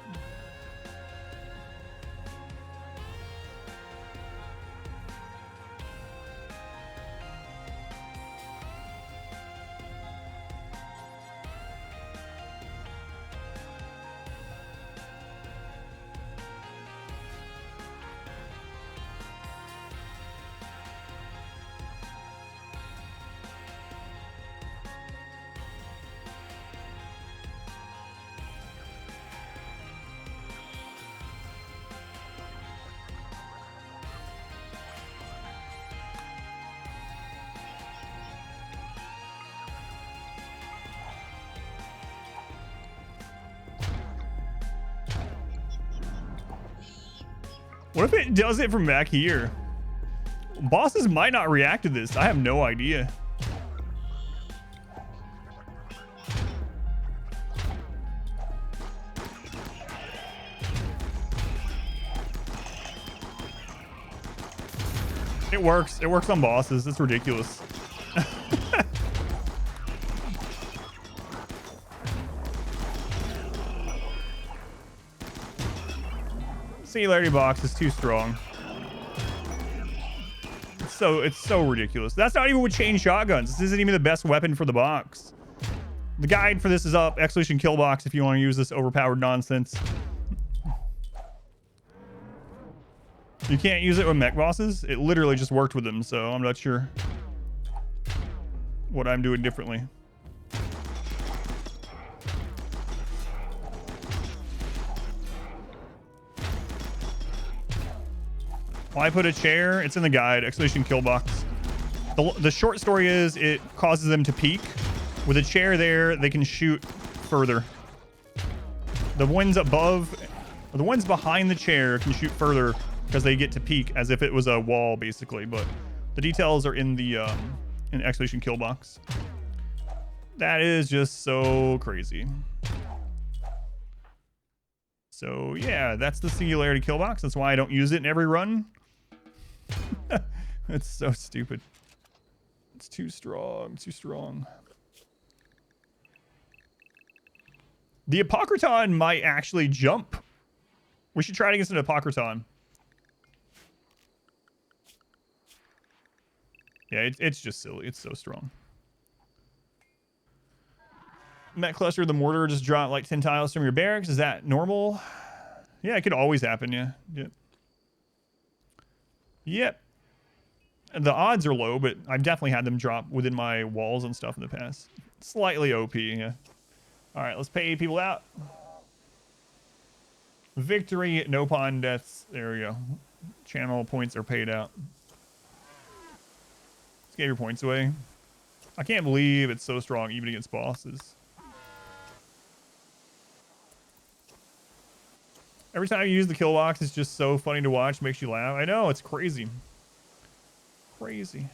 What if it does it from back here? Bosses might not react to this. I have no idea. It works. It works on bosses. It's ridiculous. Singularity box is too strong. It's so ridiculous. That's not even with chain shotguns. This isn't even the best weapon for the box. The guide for this is up. Exclamation kill box if you want to use this overpowered nonsense. You can't use it with mech bosses. It literally just worked with them, so I'm not sure what I'm doing differently. Why put a chair? It's in the guide. Exclamation kill box. The short story is it causes them to peek. With a chair there, they can shoot further. The ones above, or the ones behind the chair can shoot further because they get to peek as if it was a wall, basically. But the details are in the exclamation kill box. That is just so crazy. So yeah, that's the singularity kill box. That's why I don't use it in every run. It's so stupid. It's too strong, too strong. The APOCRITON might actually jump. We should try it against an APOCRITON. Yeah, it's just silly. It's so strong. Mech cluster, the mortar just dropped like 10 tiles from your barracks. Is that normal? Yeah, it could always happen. Yeah. Yep. Yep. The odds are low, but I've definitely had them drop within my walls and stuff in the past. Slightly OP, yeah. All right, let's pay people out. Victory, no pawn deaths. There we go. Channel points are paid out. Let's get your points away. I can't believe it's so strong even against bosses. Every time you use the kill box, it's just so funny to watch. Makes you laugh. I know, it's crazy. Crazy. Has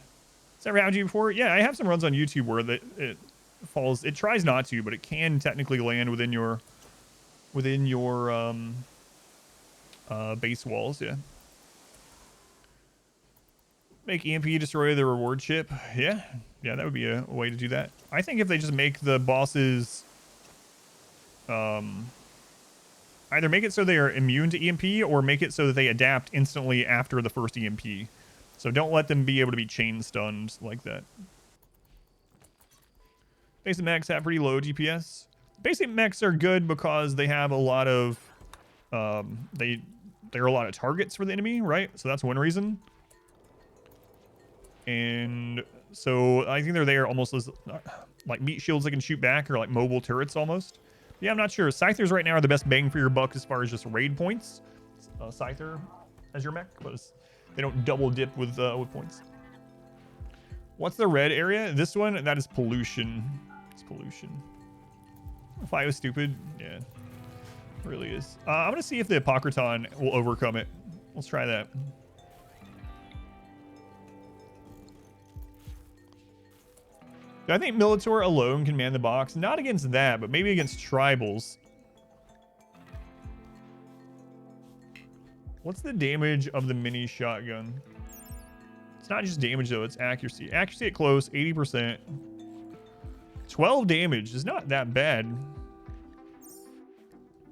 that ever happened to you before? Yeah, I have some runs on YouTube where it falls. It tries not to, but it can technically land within your base walls. Yeah. Make EMP destroy the reward chip. Yeah, that would be a way to do that. I think if they just make the bosses, either make it so they are immune to EMP or make it so that they adapt instantly after the first EMP. So don't let them be able to be chain stunned like that. Basic mechs have pretty low DPS. Basic mechs are good because they have a lot of, they're a lot of targets for the enemy, right? So that's one reason. And so I think they're there almost as like meat shields that can shoot back, or like mobile turrets almost. Yeah, I'm not sure. Scythers right now are the best bang for your buck as far as just raid points. Scyther as your mech, but they don't double dip with points. What's the red area? This one, that is pollution. It's pollution. If I was stupid, yeah. It really is. I'm gonna see if the APOCRITON will overcome it. Let's try that. I think Mechanitor alone can man the box. Not against that, but maybe against tribals. What's the damage of the mini shotgun? It's not just damage, though. It's accuracy. Accuracy at close, 80%. 12 damage is not that bad.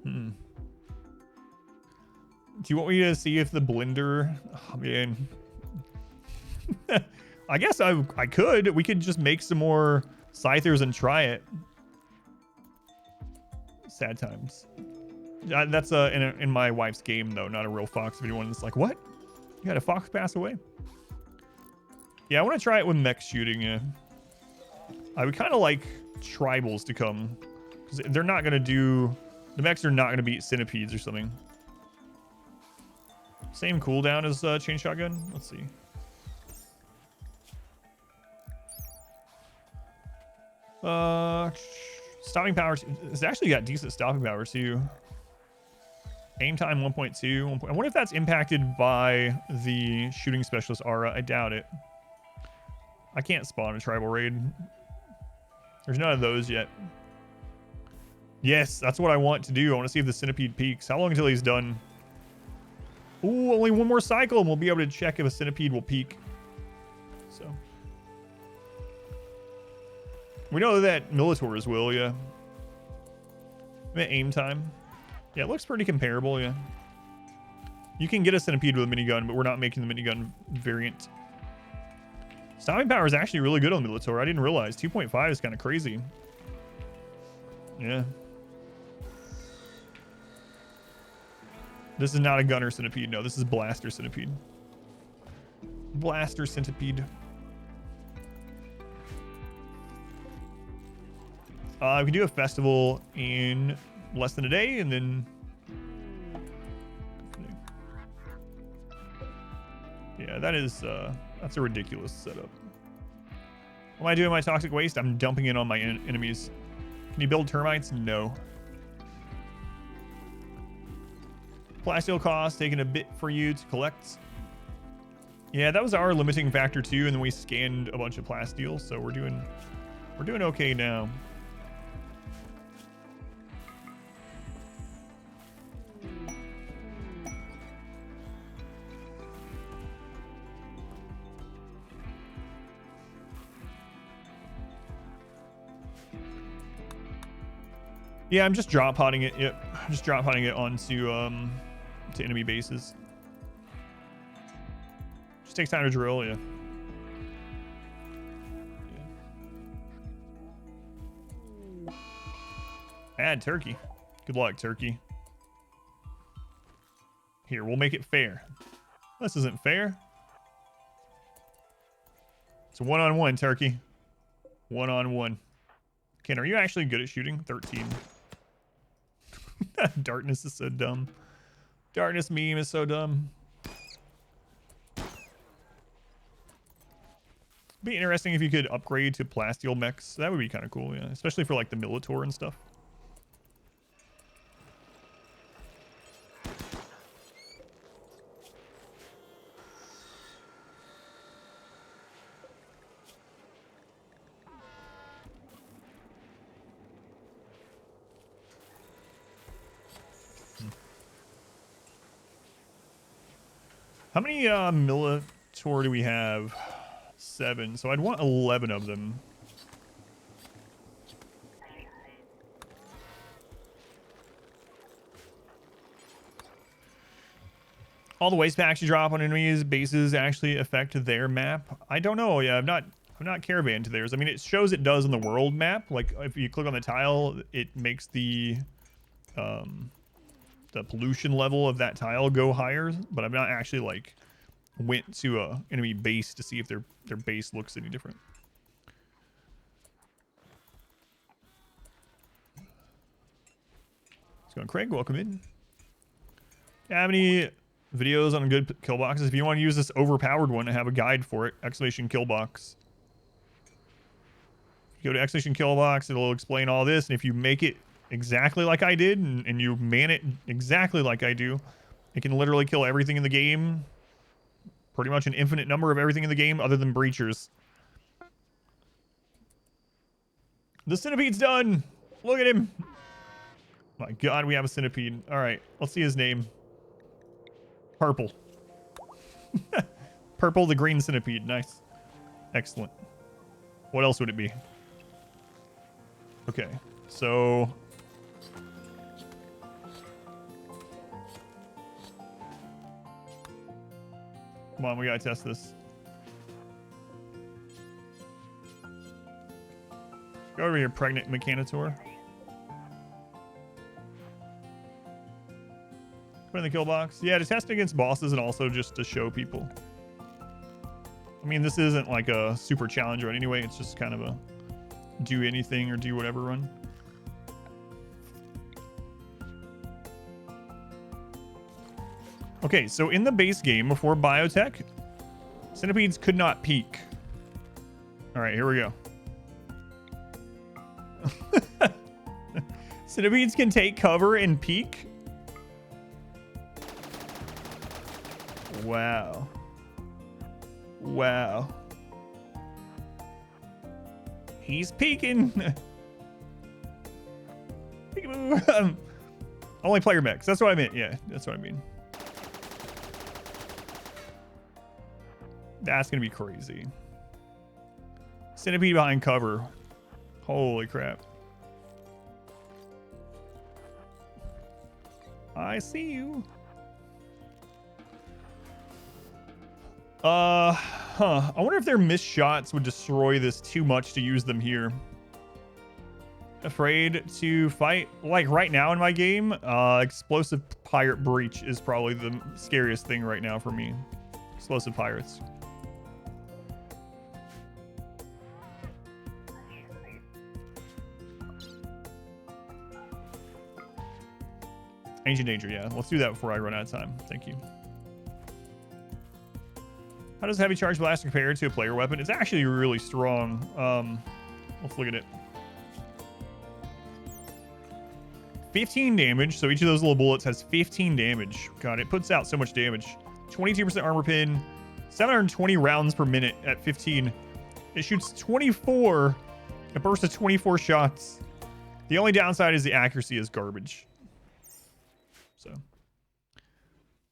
Do you want me to see if the blender... Oh, man. I guess I could. We could just make some more scythers and try it. Sad times. That's in my wife's game, though, not a real fox. If anyone's like, what? You had a fox pass away? Yeah, I want to try it with mech shooting. Yeah. I would kind of like tribals to come, because they're not going to do... The mechs are not going to beat centipedes or something. Same cooldown as chain shotgun. Let's see. Stopping power. It's actually got decent stopping power too. Aim time 1.2. I wonder if that's impacted by the shooting specialist aura. I doubt it. I can't spawn a tribal raid. There's none of those yet. Yes, that's what I want to do. I want to see if the centipede peaks. How long until he's done? Ooh, only one more cycle and we'll be able to check if a centipede will peak. So. We know that Mechanitor will, yeah. Aim time. Yeah, it looks pretty comparable, yeah. You can get a centipede with a minigun, but we're not making the minigun variant. Stopping power is actually really good on Mechanitor. I didn't realize. 2.5 is kind of crazy. Yeah. This is not a gunner centipede. No, this is blaster centipede. Blaster centipede. We can do a festival in less than a day, and then... Yeah, that is, that's a ridiculous setup. What am I doing with my toxic waste? I'm dumping it on my enemies. Can you build termites? No. Plasteel cost, taking a bit for you to collect. Yeah, that was our limiting factor too, and then we scanned a bunch of plasteel, so we're doing okay now. Yeah, I'm just drop potting it. Yep, just drop potting it onto to enemy bases. Just takes time to drill, yeah. Add turkey. Good luck, turkey. Here, we'll make it fair. This isn't fair. It's a one-on-one, turkey. One-on-one. Ken, are you actually good at shooting? 13. Darkness is so dumb. Darkness meme is so dumb. Be interesting if you could upgrade to plasteel mechs. That would be kind of cool, yeah. Especially for like the Mechanitor and stuff. How many Mechanitor do we have? 7. So I'd want 11 of them. All the waste packs you drop on enemies' bases actually affect their map. I don't know. Yeah, I'm not caravan to theirs. I mean, it shows it does on the world map. Like if you click on the tile, it makes the pollution level of that tile go higher, but I'm not actually like went to a enemy base to see if their base looks any different. What's going on, Craig? Welcome in. Have any videos on good kill boxes? If you want to use this overpowered one, I have a guide for it. Exclamation kill box. If you go to exclamation kill box, it'll explain all this, and if you make it exactly like I did, and you man it exactly like I do, it can literally kill everything in the game. Pretty much an infinite number of everything in the game other than breachers. The centipede's done. Look at him. My God, we have a centipede. All right, let's see his name. Purple. Purple the green centipede. Nice. Excellent. What else would it be? Okay, so... Come on, we gotta test this. Go over here, pregnant Mechanitor. Put in the kill box. Yeah, to test against bosses and also just to show people. I mean, this isn't like a super challenge run anyway. It's just kind of a do anything or do whatever run. Okay, so in the base game before Biotech, centipedes could not peek. All right, here we go. Centipedes can take cover and peek. Wow. Wow. He's peeking. Peekaboo. Only player mechs. That's what I meant. Yeah, that's what I mean. That's gonna be crazy. Centipede behind cover. Holy crap. I see you. I wonder if their missed shots would destroy this too much to use them here. Afraid to fight? Like right now in my game, explosive pirate breach is probably the scariest thing right now for me. Explosive pirates. Ancient danger, yeah. Let's do that before I run out of time. Thank you. How does heavy charge blast compare to a player weapon? It's actually really strong. Let's look at it. 15 damage. So each of those little bullets has 15 damage. God, it puts out so much damage. 22% armor pin. 720 rounds per minute at 15. It shoots 24. A burst of 24 shots. The only downside is the accuracy is garbage. So.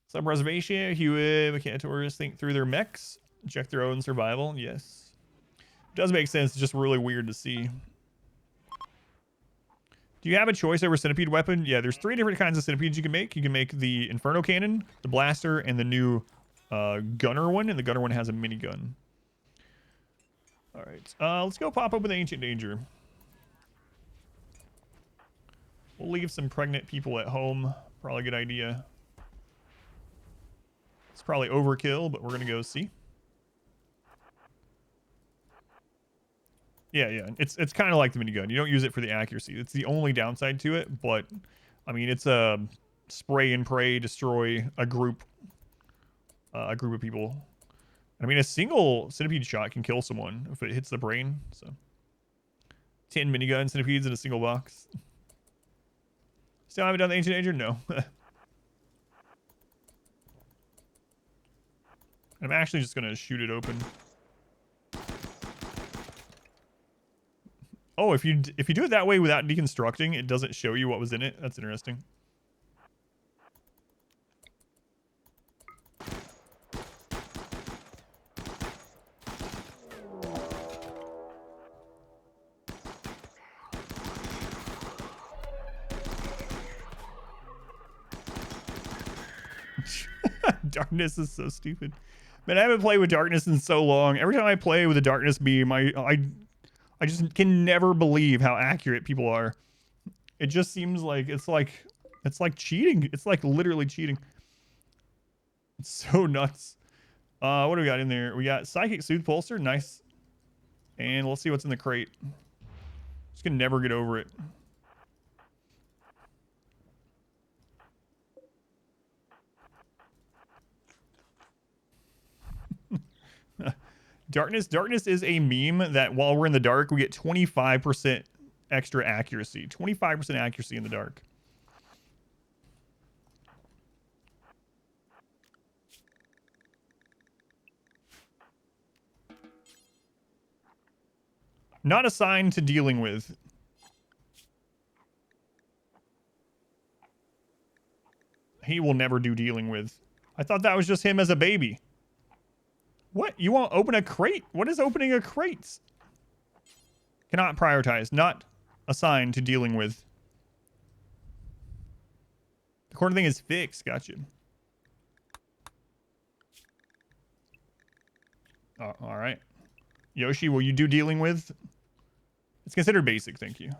Some reservation, Hewitt, Mechanitors think through their mechs, check their own survival. Yes. It does make sense. It's just really weird to see. Do you have a choice over centipede weapon? Yeah, there's 3 different kinds of centipedes you can make. You can make the Inferno Cannon, the Blaster, and the new Gunner one. And the Gunner one has a minigun. All right. Let's go pop open the Ancient Danger. We'll leave some pregnant people at home. Probably a good idea. It's probably overkill, but we're going to go see. Yeah. It's kind of like the minigun. You don't use it for the accuracy. It's the only downside to it, but I mean, it's a spray and pray, destroy a group of people. I mean, a single centipede shot can kill someone if it hits the brain. So 10 minigun centipedes in a single box. Still haven't done the Ancient Danger? No. I'm actually just gonna shoot it open. Oh, if you do it that way without deconstructing, it doesn't show you what was in it. That's interesting. Darkness is so stupid. Man, I haven't played with darkness in so long. Every time I play with a darkness beam, I just can never believe how accurate people are. It just seems like it's like cheating. It's like literally cheating. It's so nuts. What do we got in there? We got Psychic Soothe Pulsar, nice. And let's see what's in the crate. Just can never get over it. Darkness is a meme that while we're in the dark, we get 25% extra accuracy. 25% accuracy in the dark. Not assigned to dealing with. He will never do dealing with. I thought that was just him as a baby. What? You won't open a crate? What is opening a crate? Cannot prioritize. Not assigned to dealing with. The corner thing is fixed. Gotcha. All right. Yoshi, will you do dealing with? It's considered basic, thank you.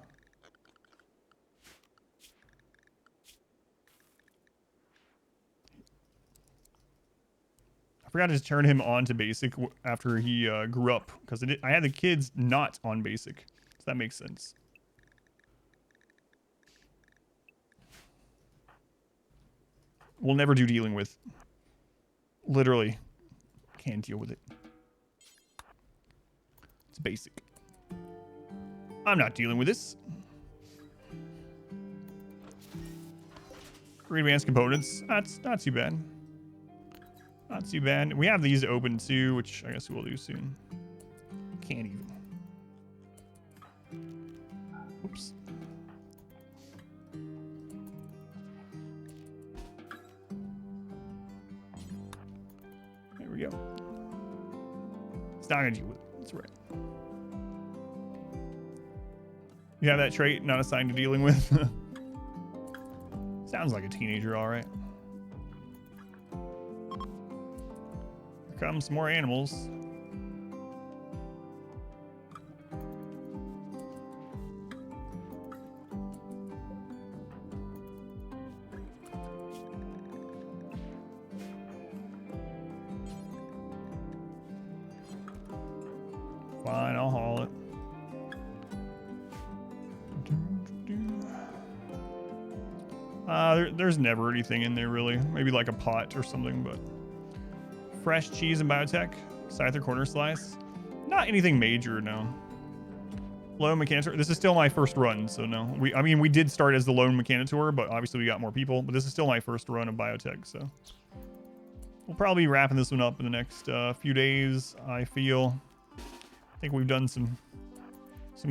I forgot to turn him on to basic after he grew up, because I had the kids not on basic. So that makes sense. We'll never do dealing with. Literally. Can't deal with it. It's basic. I'm not dealing with this. Free advanced components. That's not too bad. Not too bad. We have these open too, which I guess we'll do soon. Can't even. Oops. There we go. It's not gonna deal with it. That's right. You have that trait, not assigned to dealing with. Sounds like a teenager, all right. Here comes some more animals. Fine, I'll haul it. There's never anything in there, really. Maybe like a pot or something, but... Fresh cheese and biotech. Scyther corner slice. Not anything major, no. Lone Mechanitor. This is still my first run, so no. I mean, we did start as the Lone Mechanitor, but obviously we got more people. But this is still my first run of biotech, so... We'll probably be wrapping this one up in the next few days, I feel. I think we've done some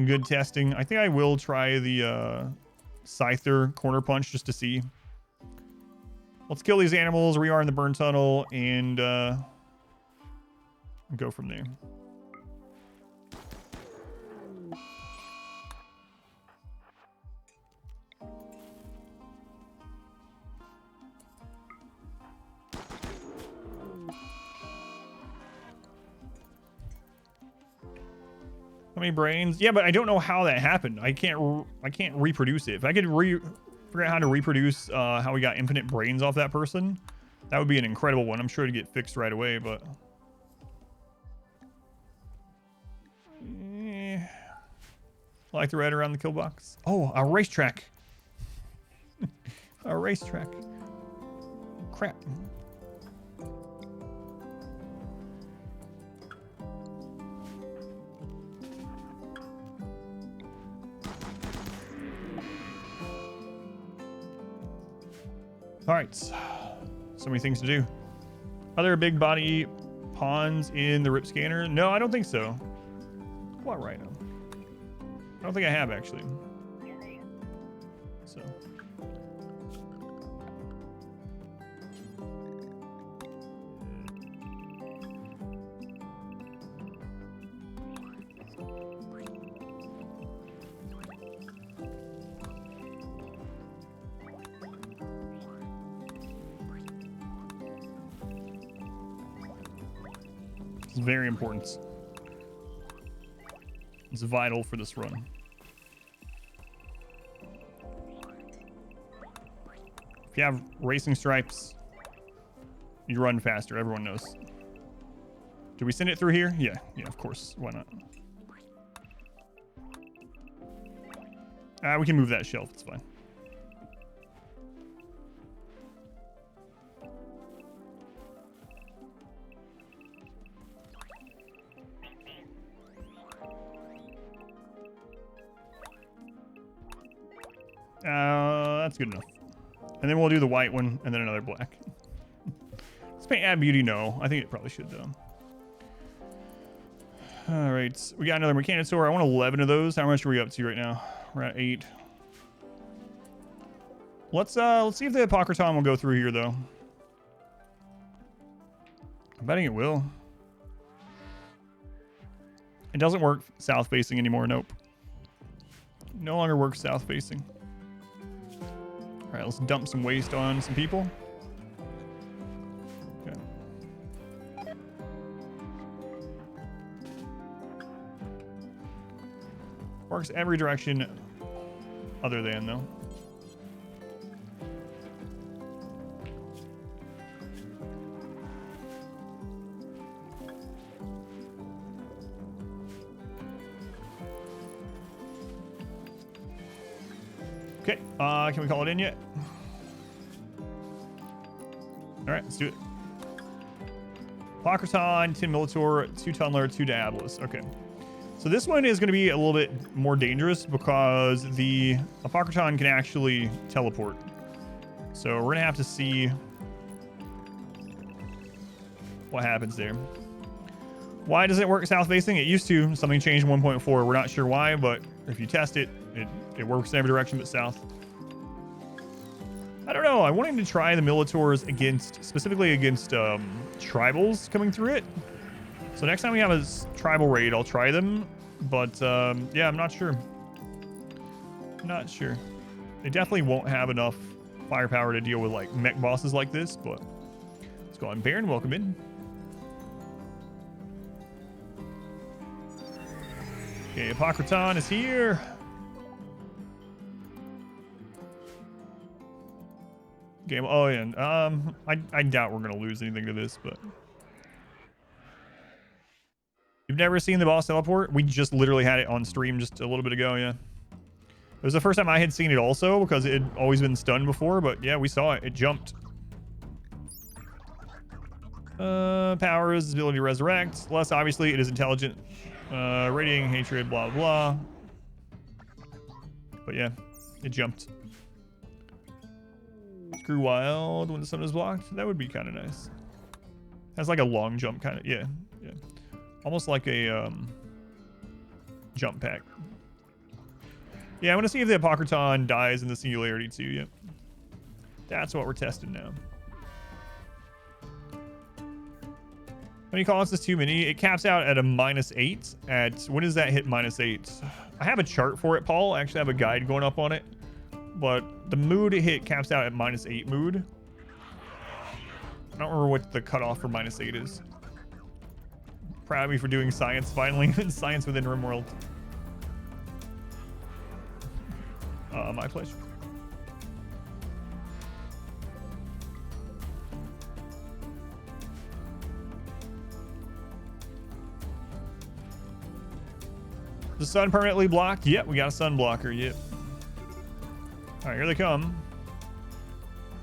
good testing. I think I will try the Scyther corner punch just to see. Let's kill these animals, rearm the burn tunnel, and go from there. How many brains? Yeah, but I don't know how that happened. I can't reproduce it. If I could figure out how to reproduce how we got infinite brains off that person, that would be an incredible one. I'm sure it'd get fixed right away, but I like the red around the kill box. Oh, a racetrack. A racetrack. Crap. All right, so many things to do. Other big body pawns in the rip scanner? No, I don't think so. What Rhino? I don't think I have, actually. So. It's very important. It's vital for this run. If you have racing stripes, you run faster. Everyone knows. Do we send it through here? Yeah, of course. Why not? We can move that shelf. It's fine. That's good enough. And then we'll do the white one and then another black. Let's paint add beauty. No, I think it probably should though. All right, we got another Mechanitor. I want 11 of those. How much are we up to right now? We're at 8. Let's see if the APOCRITON will go through here though. I'm betting it will. It doesn't work south facing anymore. Nope. No longer works south facing. All right, let's dump some waste on some people. Okay. Works every direction other than though. Okay, can we call it in yet? All right, let's do it. APOCRITON, 10 Melitor, 2 Tunneler, 2 Diabolus. Okay. So this one is going to be a little bit more dangerous because the APOCRITON can actually teleport. So we're going to have to see what happens there. Why does it work south facing? It used to. Something changed in 1.4. We're not sure why, but if you test it, it works in every direction but south. I don't know. I wanted to try the Militors specifically against tribals coming through it. So next time we have a tribal raid, I'll try them. But yeah, I'm not sure. Not sure. They definitely won't have enough firepower to deal with like mech bosses like this. But let's go on. Baron, welcome in. Okay, APOCRITON is here. Game. Oh yeah. I doubt we're gonna lose anything to this, but you've never seen the boss teleport? We just literally had it on stream just a little bit ago. Yeah, it was the first time I had seen it also because it had always been stunned before. But yeah, we saw it. It jumped. Power is ability to resurrect. Less obviously, it is intelligent. Radiating hatred. Blah blah. But yeah, it jumped. Screw wild when the sun is blocked. That would be kind of nice. Has like a long jump kind of. Yeah. Almost like a jump pack. Yeah, I want to see if the APOCRITON dies in the Singularity too. Yep. That's what we're testing now. How many colonists is too many? It caps out at a -8. At when does that hit -8? I have a chart for it, Paul. I actually have a guide going up on it. But the mood hit caps out at -8 mood. I don't remember what the cutoff for -8 is. Proud of me for doing science finally. Science within RimWorld. My pleasure. The sun permanently blocked? Yep, we got a sun blocker. Yep. All right, here they come.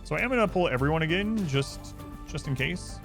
So I am gonna pull everyone again, just in case.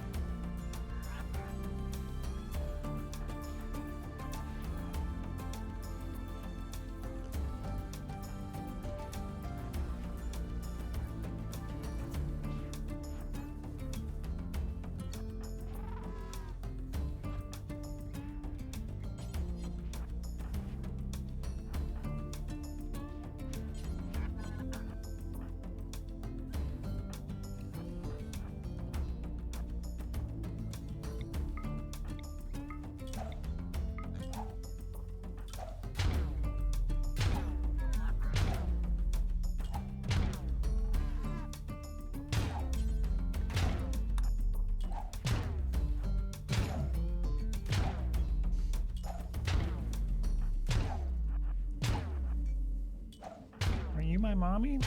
My mommy?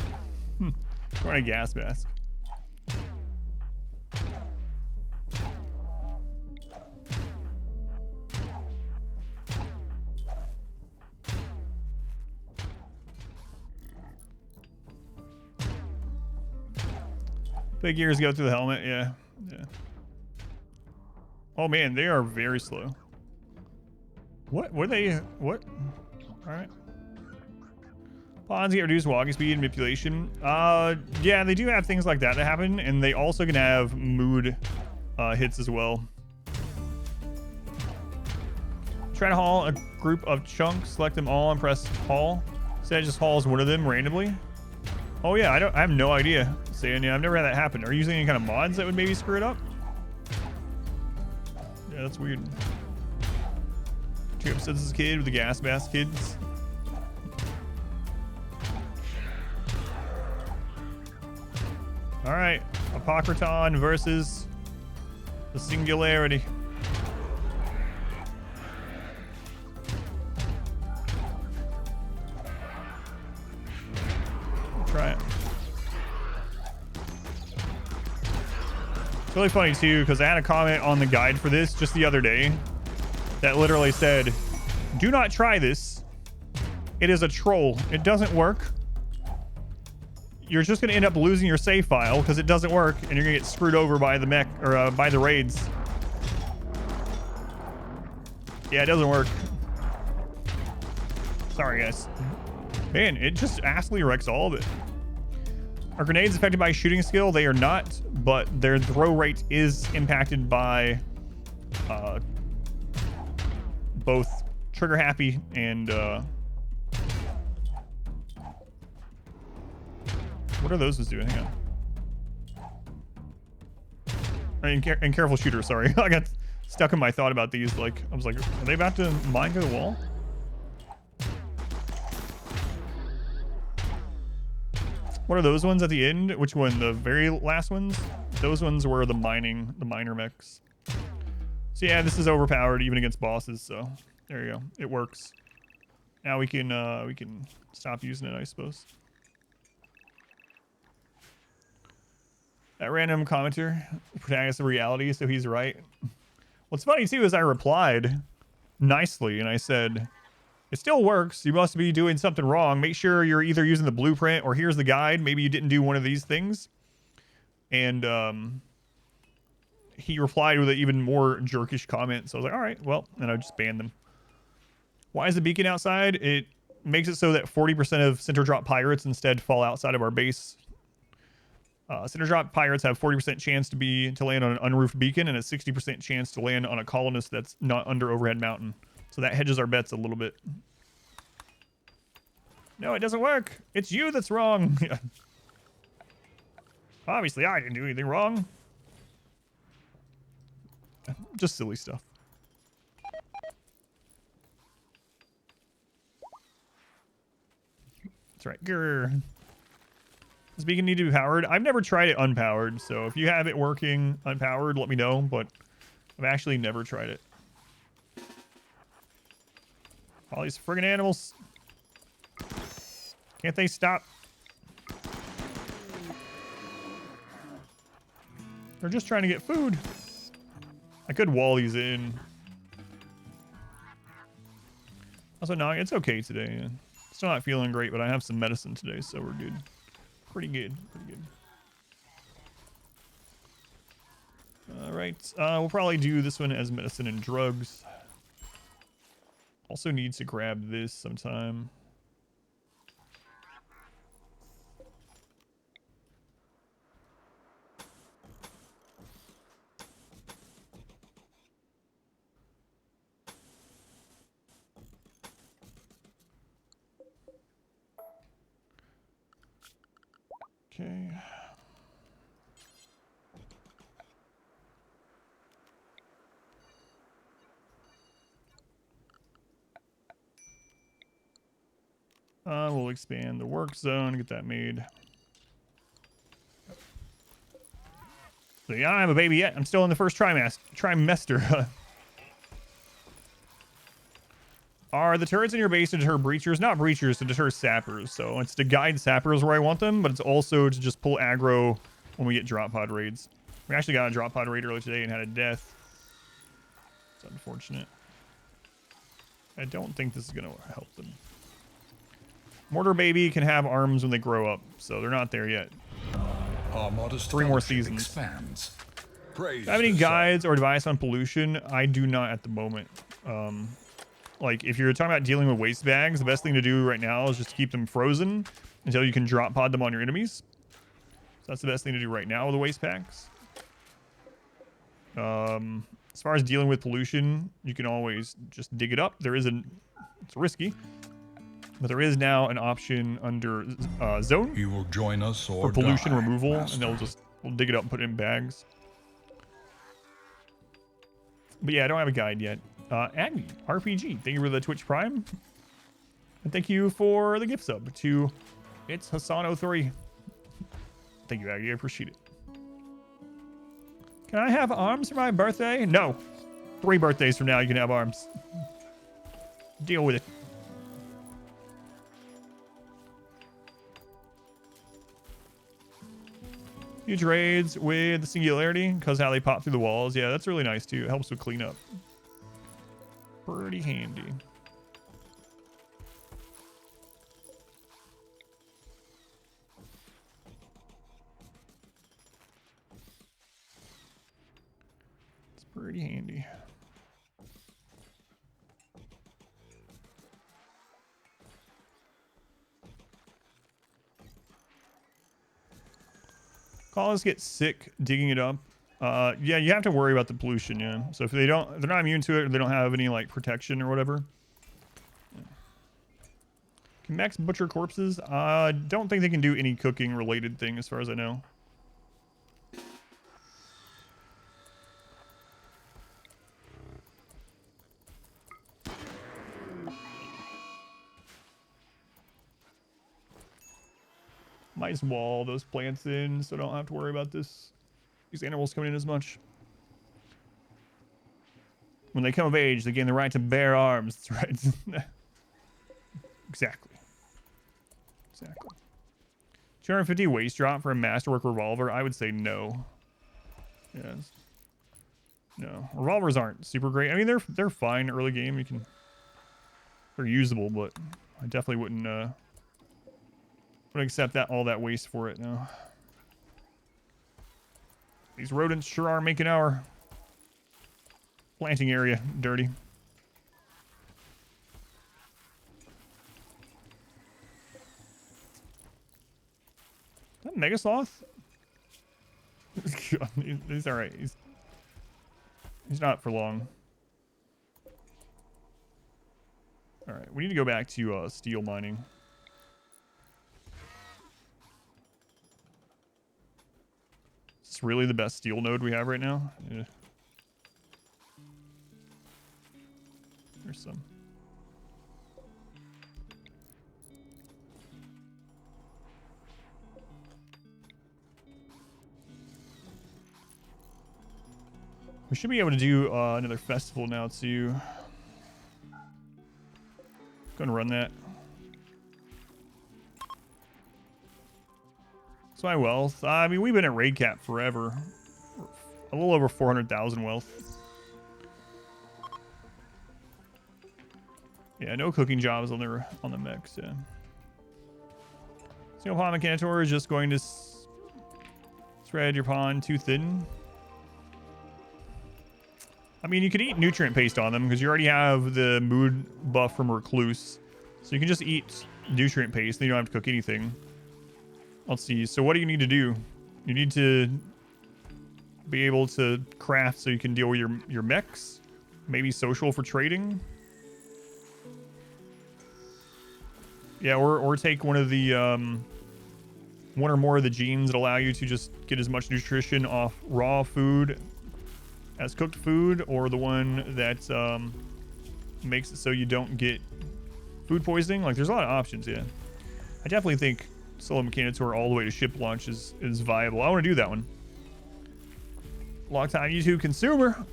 Wearing a gas mask. Big ears go through the helmet. Yeah. Oh man, they are very slow. What were they? What? All right. Pawns get reduced walking speed and manipulation. Yeah, they do have things like that happen, and they also can have mood hits as well. Try to haul a group of chunks, select them all, and press haul. Say it just hauls one of them randomly. Oh yeah, I have no idea. Saying, yeah, I've never had that happen. Are you using any kind of mods that would maybe screw it up? Yeah, that's weird. 2 episodes as a kid with the gas mask kids. All right, APOCRITON versus the Singularity. Try it. It's really funny too, because I had a comment on the guide for this just the other day that literally said, "Do not try this. It is a troll. It doesn't work. You're just going to end up losing your save file because it doesn't work, and you're going to get screwed over by the mech or by the raids." Yeah, it doesn't work. Sorry, guys. Man, it just absolutely wrecks all of it. Are grenades affected by shooting skill? They are not, but their throw rate is impacted by both trigger happy and what are those doing? Hang on. And careful shooter, sorry. I got stuck in my thought about these. Like, I was like, are they about to mine through the wall? What are those ones at the end? Which one? The very last ones? Those ones were the miner mechs. So yeah, this is overpowered even against bosses, so there you go. It works. Now we can stop using it, I suppose. That random commenter, protagonist of reality, so he's right. What's funny too is I replied nicely and I said, "It still works. You must be doing something wrong. Make sure you're either using the blueprint or here's the guide. Maybe you didn't do one of these things." And he replied with an even more jerkish comment. So I was like, all right, well, and I just banned them. Why is the beacon outside? It makes it so that 40% of center drop pirates instead fall outside of our base. Center drop pirates have 40% chance to land on an unroofed beacon and a 60% chance to land on a colonist that's not under overhead mountain. So that hedges our bets a little bit. No, it doesn't work. It's you that's wrong. Obviously, I didn't do anything wrong. Just silly stuff. That's right. Grr. Does beacon need to be powered? I've never tried it unpowered, so if you have it working unpowered, let me know, but I've actually never tried it. All these friggin' animals. Can't they stop? They're just trying to get food. I could wall these in. Also, no, it's okay today. Still not feeling great, but I have some medicine today, so we're good. Pretty good. Pretty good. All right. We'll probably do this one as medicine and drugs. Also needs to grab this sometime. Okay. We'll expand the work zone, get that made. So yeah, I don't have a baby yet. I'm still in the first trimester. Are the turrets in your base to deter breachers? Not breachers, to deter sappers. So it's to guide sappers where I want them, but it's also to just pull aggro when we get drop pod raids. We actually got a drop pod raid earlier today and had a death. It's unfortunate. I don't think this is going to help them. MORTARBABY can have arms when they grow up, so they're not there yet. Our modest 3 more seasons. Expands. Do I have any guides or advice on pollution? I do not at the moment. Like, if you're talking about dealing with waste bags, the best thing to do right now is just to keep them frozen until you can drop pod them on your enemies. So that's the best thing to do right now with the waste packs. As far as dealing with pollution, you can always just dig it up. It's risky, but there is now an option under zone You will join us or for pollution die, removal, Master. and we'll dig it up and put it in bags. But yeah, I don't have a guide yet. Agni, RPG, thank you for the Twitch Prime. And thank you for the gift sub to It's Hassan03. Thank you, Agni, I appreciate it. Can I have arms for my birthday? No. 3 birthdays from now, you can have arms. Deal with it. Huge raids with the Singularity, because how they pop through the walls. Yeah, that's really nice, too. It helps with cleanup. Pretty handy. It's pretty handy. Colonists get sick digging it up. Yeah, you have to worry about the pollution, yeah. So if they're not immune to it, or they don't have any like protection or whatever. Yeah. Can Mechs butcher corpses? Don't think they can do any cooking related thing as far as I know. Might just wall those plants in so I don't have to worry about these animals coming in as much. When they come of age, they gain the right to bear arms. That's right. Exactly. 250 waste drop for a masterwork revolver? I would say no. Yes. No. Revolvers aren't super great. I mean, they're fine early game. They're usable, but I definitely wouldn't accept all that waste for it now. These rodents sure are making our planting area dirty. Is that Megasloth? He's alright. He's not for long. Alright, we need to go back to steel mining. It's really the best steel node we have right now. Yeah. There's some. We should be able to do another festival now too. Go and run that. My wealth. I mean, we've been at raid cap forever. A little over 400,000 wealth. Yeah, no cooking jobs on the mechs. Yeah. Single pond Mechanitor is just going to spread your pond too thin. I mean, you could eat nutrient paste on them because you already have the mood buff from Recluse, so you can just eat nutrient paste. Then you don't have to cook anything. Let's see. So what do you need to do? You need to be able to craft so you can deal with your mechs. Maybe social for trading. Yeah, or take one of the one or more of the genes that allow you to just get as much nutrition off raw food as cooked food, or the one that makes it so you don't get food poisoning. Like, there's a lot of options. Yeah, I definitely think Solo Mechanitor all the way to ship launch is viable. I want to do that one. Long time YouTube consumer.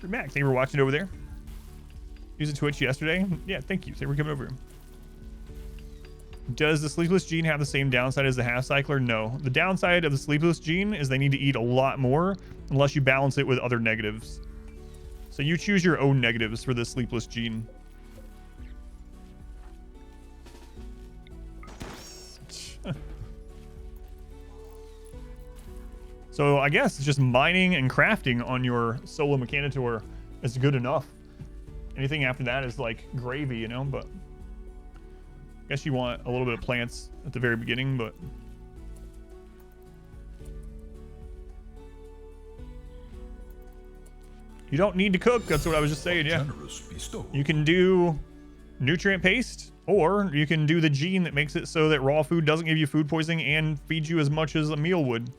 Mac, thank you for watching over there. Using Twitch yesterday. Yeah, thank you. Thank you for coming over. Does the Sleepless Gene have the same downside as the Half Cycler? No. The downside of the Sleepless Gene is they need to eat a lot more unless you balance it with other negatives. So you choose your own negatives for the Sleepless Gene. So I guess just mining and crafting on your Solo Mechanitor is good enough. Anything after that is like gravy, you know, but I guess you want a little bit of plants at the very beginning, but you don't need to cook. That's what I was just saying, yeah. You can do nutrient paste, or you can do the gene that makes it so that raw food doesn't give you food poisoning and feeds you as much as a meal would.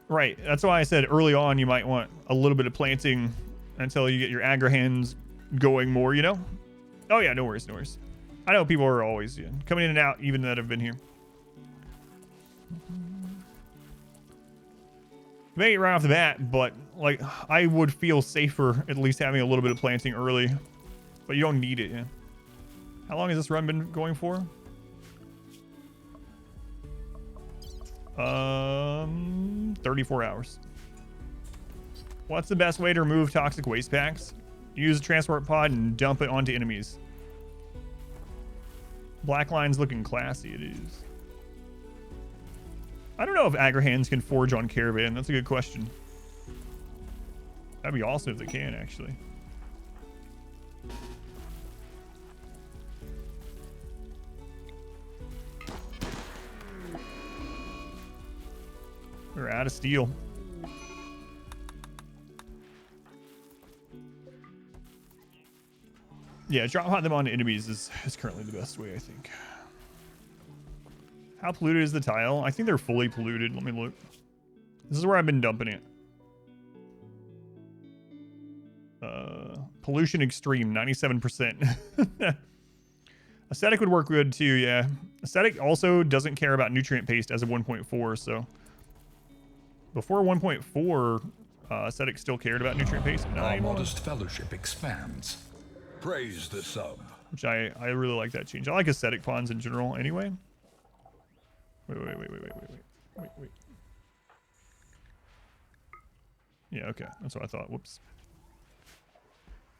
Right, that's why I said early on you might want a little bit of planting until you get your agrihans going more, you know? Oh yeah, no worries, no worries. I know people are always coming in and out, even that have been here. Make it right off the bat, but like I would feel safer at least having a little bit of planting early, but you don't need it. Yeah. How long has this run been going for? 34 hours. What's the best way to remove toxic waste packs? Use a transport pod and dump it onto enemies. Black line's looking classy, it is. I don't know if agrihans can forge on caravan. That's a good question. That'd be awesome if they can, actually. We're out of steel. Yeah, drop hot them on enemies is currently the best way, I think. How polluted is the tile? I think they're fully polluted. Let me look. This is where I've been dumping it. Pollution extreme, 97%. Aesthetic would work good too, yeah. Aesthetic also doesn't care about nutrient paste as of 1.4, so before 1.4, Aesthetic still cared about nutrient paste. Our modest fellowship expands. Praise the sub. Which I really like that change. I like Aesthetic pawns in general anyway. Wait. Yeah, okay. That's what I thought. Whoops.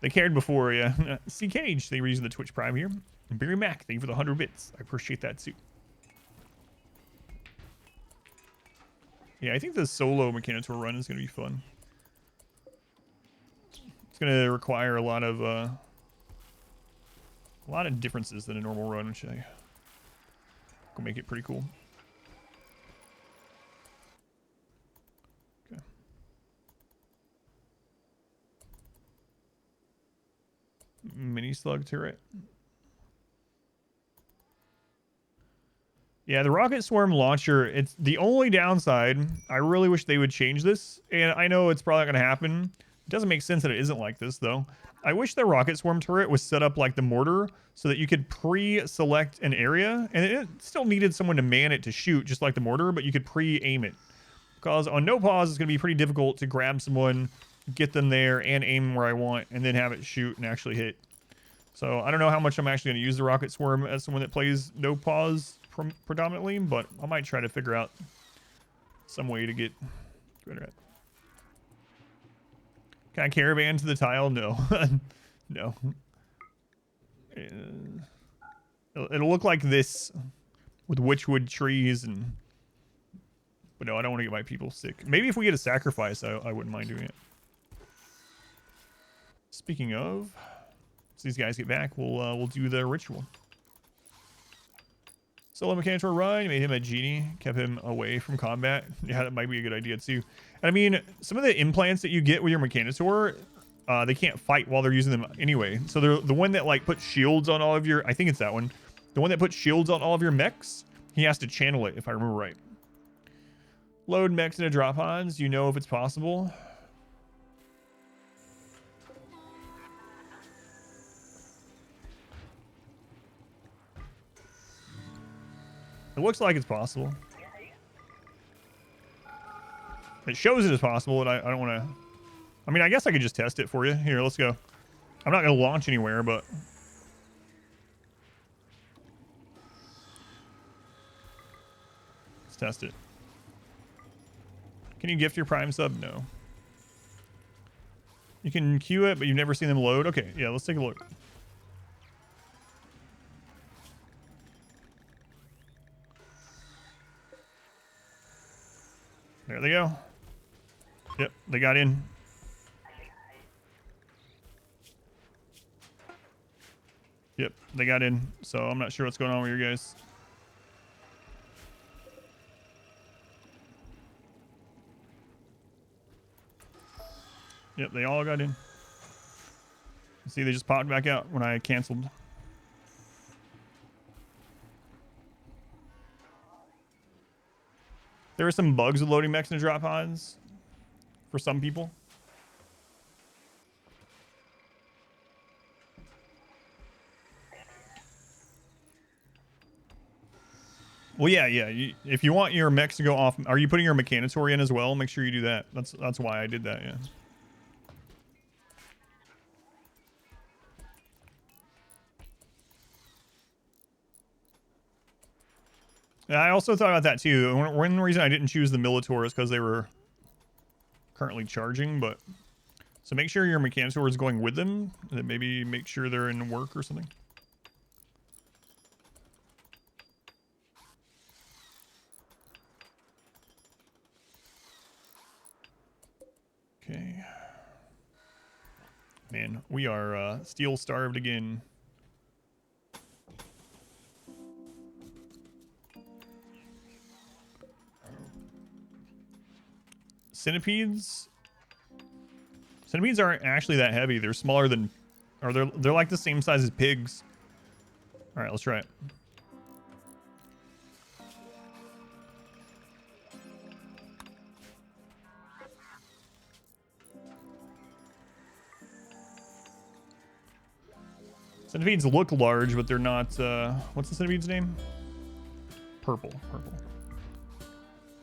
They cared before, yeah. C Cage, they were using the Twitch Prime here. And Barry Mac, thank you for the 100 bits. I appreciate that too. Yeah, I think the solo Mechanitor run is going to be fun. It's going to require a lot of differences than a normal run, which I will make it pretty cool. Okay. Mini slug turret. Yeah, the rocket swarm launcher, it's the only downside. I really wish they would change this, and I know it's probably not going to happen. It doesn't make sense that it isn't like this, though. I wish the rocket swarm turret was set up like the mortar so that you could pre-select an area, and it still needed someone to man it to shoot, just like the mortar, but you could pre-aim it. Because on no pause, it's going to be pretty difficult to grab someone, get them there, and aim where I want, and then have it shoot and actually hit. So I don't know how much I'm actually going to use the rocket swarm as someone that plays no pause predominantly, but I might try to figure out some way to get better at. Can I caravan to the tile? No. No. It'll look like this with witchwood trees and... But no, I don't want to get my people sick. Maybe if we get a sacrifice, I wouldn't mind doing it. Speaking of... As these guys get back, we'll do the ritual. Solo Mechanitor Run, made him a genie, kept him away from combat. Yeah, that might be a good idea too. And I mean, some of the implants that you get with your Mechanitor, they can't fight while they're using them anyway. So they're the one that like puts shields on all of your, I think it's that one. The one that puts shields on all of your mechs, he has to channel it if I remember right. Load mechs into drop pods. You know if it's possible. It looks like it's possible. It shows it as possible, and I don't want to... I mean, I guess I could just test it for you. Here, let's go. I'm not going to launch anywhere, but... Let's test it. Can you gift your Prime sub? No. You can queue it, but you've never seen them load? Okay, yeah, let's take a look. There they go. Yep, they got in. Yep, they got in. So I'm not sure what's going on with you guys. Yep, they all got in. See, they just popped back out when I canceled. There are some bugs with loading mechs and drop pods for some people. Well, yeah. If you want your mechs to go off, are you putting your Mechanitor in as well? Make sure you do that. That's why I did that. Yeah. I also thought about that too. One reason I didn't choose the Melitor is because they were currently charging, but so make sure your Mechanitor is going with them, and then maybe make sure they're in work or something. Okay. Man, we are steel starved again. Centipedes aren't actually that heavy. They're smaller than, or they're like the same size as pigs. All right, let's try it. Centipedes look large, but they're not. What's the centipede's name? Purple. All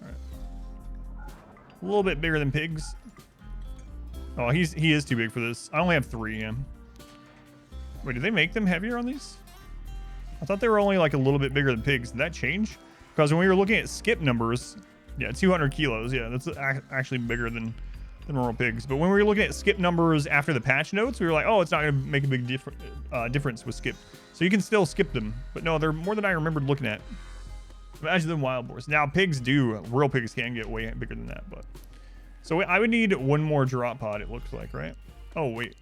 right. A little bit bigger than pigs. Oh, he is too big for this. I only have 3. Yeah. Wait, did they make them heavier on these? I thought they were only like a little bit bigger than pigs. Did that change? Because when we were looking at skip numbers, yeah, 200 kilos. Yeah, that's actually bigger than normal pigs. But when we were looking at skip numbers after the patch notes, we were like, oh, it's not going to make a big difference with skip. So you can still skip them. But no, they're more than I remembered looking at. Imagine them wild boars. Now, pigs do. Real pigs can get way bigger than that, but... So I would need one more drop pod, it looks like, right? Oh, wait.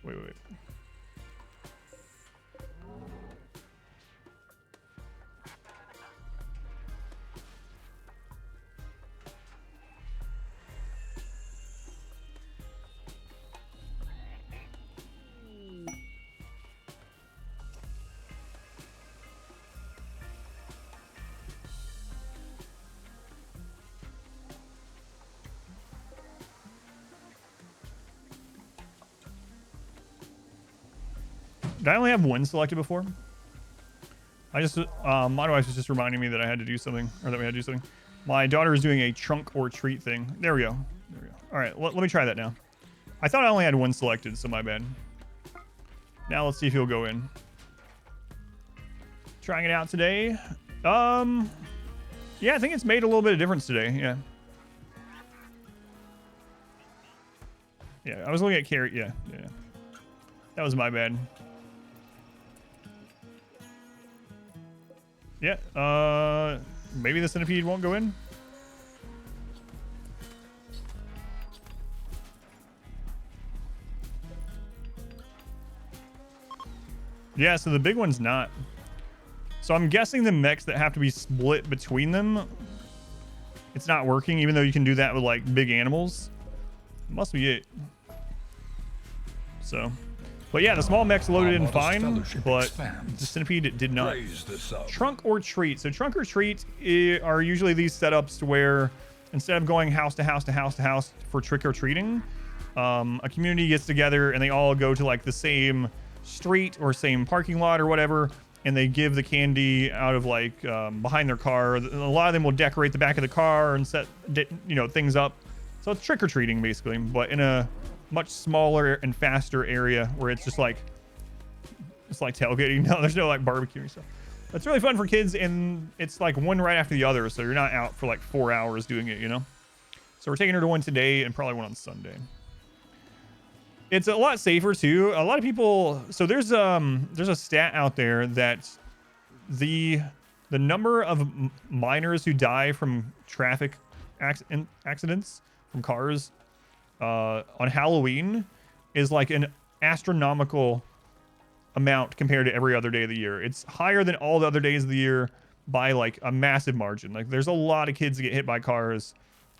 Did I only have one selected before? I just, my wife was just reminding me that I had to do something, or that we had to do something. My daughter is doing a trunk or treat thing. There we go. All right, let me try that now. I thought I only had one selected, so my bad. Now let's see if he'll go in. Trying it out today. Yeah, I think it's made a little bit of difference today, yeah. Yeah, I was looking at carrot, yeah. That was my bad. Yeah, maybe the centipede won't go in. Yeah, so the big one's not. So I'm guessing the mechs that have to be split between them, it's not working, even though you can do that with like big animals. Must be it. So... But yeah, the small mechs loaded in fine, but the centipede did not. Trunk or treat. So trunk or treat are usually these setups where instead of going house to house to house to house for trick or treating, a community gets together and they all go to like the same street or same parking lot or whatever, and they give the candy out of like behind their car. A lot of them will decorate the back of the car and set things up. So it's trick or treating basically, but in a much smaller and faster area where it's just like tailgating. No, there's no like barbecuing stuff. It's really fun for kids, and it's like one right after the other, so you're not out for like 4 hours doing it, So we're taking her to one today and probably one on Sunday. It's a lot safer too. A lot of people, so there's a stat out there that the number of minors who die from traffic accidents from cars on Halloween is like an astronomical amount compared to every other day of the year. It's higher than all the other days of the year by like a massive margin. Like there's a lot of kids that get hit by cars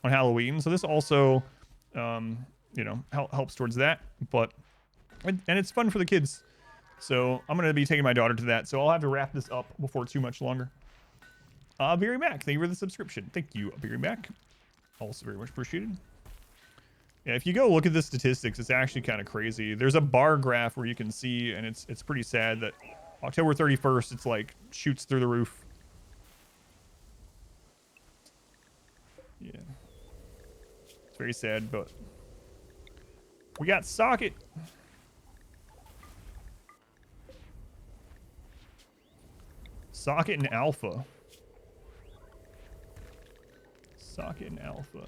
on Halloween, so this also you know, helps towards that. But and it's fun for the kids, so I'm gonna be taking my daughter to that, so I'll have to wrap this up before too much longer. Very Mac, thank you for the subscription. Thank you, Very Mac, also very much appreciated. Yeah, if you go look at the statistics, it's actually kind of crazy. There's a bar graph where you can see, and it's pretty sad that October 31st, it's like shoots through the roof. Yeah. It's very sad, but we got Socket. Socket and Alpha. Socket and Alpha.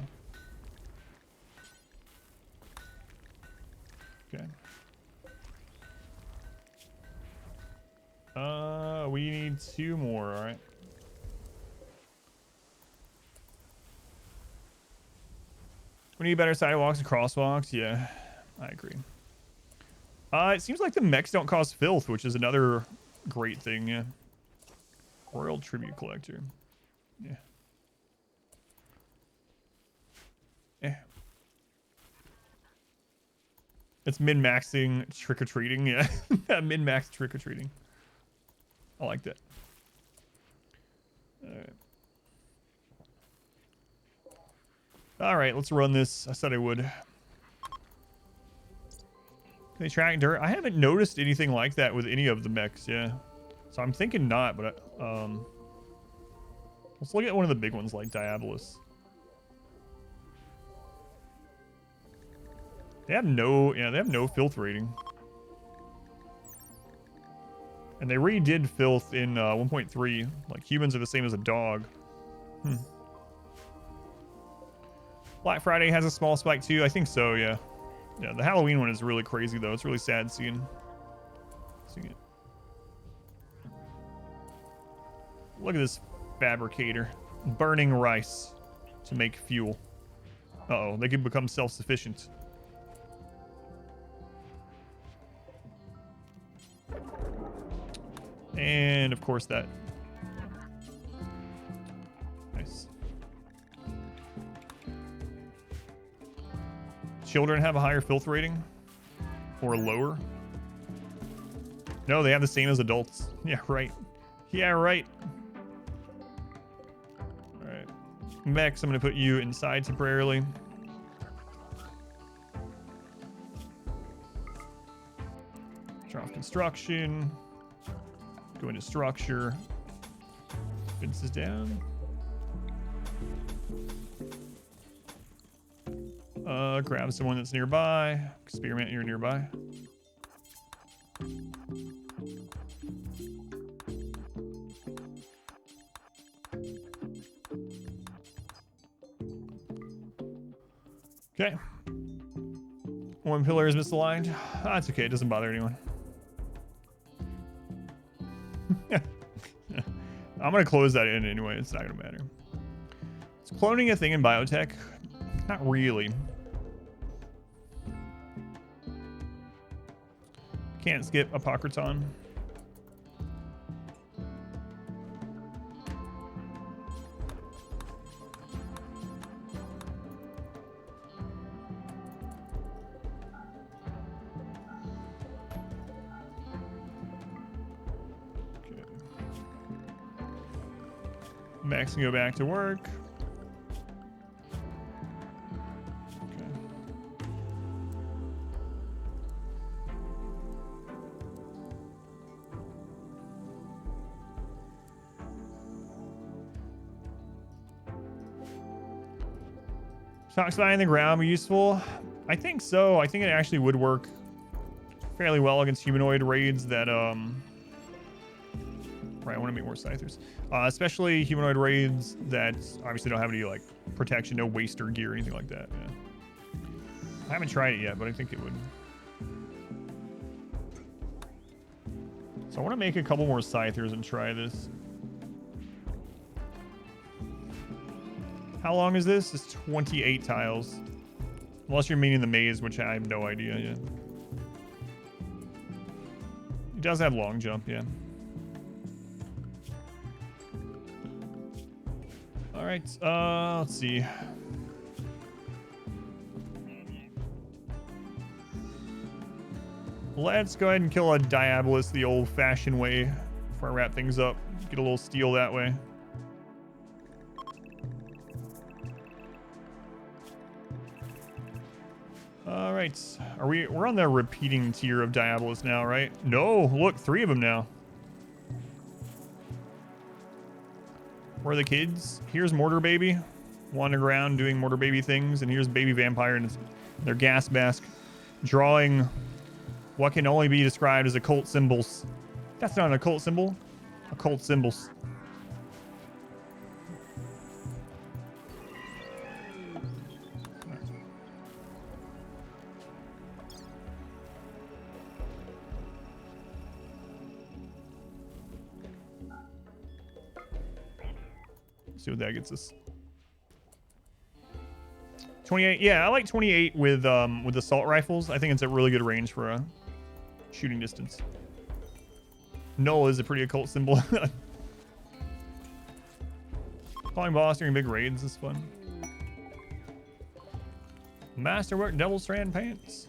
Okay. We need 2 more, all right. We need better sidewalks and crosswalks. Yeah, I agree. It seems like the mechs don't cause filth, which is another great thing. Yeah. Royal Tribute Collector. Yeah. Yeah. It's min-maxing trick-or-treating. Yeah. Min-max trick-or-treating. I like that. All right. All right, let's run this. I said I would. Can they track dirt? I haven't noticed anything like that with any of the mechs, yeah. So I'm thinking not, but let's look at one of the big ones like Diabolus. They have no, yeah, they have no filth rating. And they redid filth in 1.3. Like humans are the same as a dog. Black Friday has a small spike too. I think so, yeah. Yeah, the Halloween one is really crazy though. It's really sad seeing it. Look at this fabricator. Burning rice to make fuel. Uh-oh, they can become self-sufficient. And of course that. Nice. Children have a higher filth rating? Or lower? No, they have the same as adults. Yeah, right. Yeah, right. Alright. Mechs, I'm going to put you inside temporarily. Turn off construction. Go into structure. Fences down. Grab someone that's nearby. Experiment, you're nearby. Okay. One pillar is misaligned. That's okay, it doesn't bother anyone. I'm gonna close that in anyway, it's not gonna matter. Is cloning a thing in biotech? Not really. Can't skip APOCRITON. Okay. Max can go back to work. Toxifying the ground be useful? I think so. I think it actually would work fairly well against humanoid raids that, right, I want to make more scythers. Especially humanoid raids that obviously don't have any, like, protection, no waster gear or anything like that. Yeah. I haven't tried it yet, but I think it would. So I want to make a couple more scythers and try this. How long is this? It's 28 tiles. Unless you're meaning the maze, which I have no idea yet. does have long jump, yeah. All right, let's see. Let's go ahead and kill a Diabolus the old-fashioned way before I wrap things up. Get a little steal that way. All right, we're on the repeating tier of Diabolus now, right? No, look, 3 of them now. Where are the kids? Here's MORTARBABY, wandering around doing MORTARBABY things, and here's Baby Vampire and their gas mask, drawing what can only be described as occult symbols. That's not an occult symbol. Occult symbols. See what that gets us. 28. Yeah, I like 28 with assault rifles. I think it's a really good range for a shooting distance. Null is a pretty occult symbol. Calling boss during big raids is fun. Masterwork double strand pants.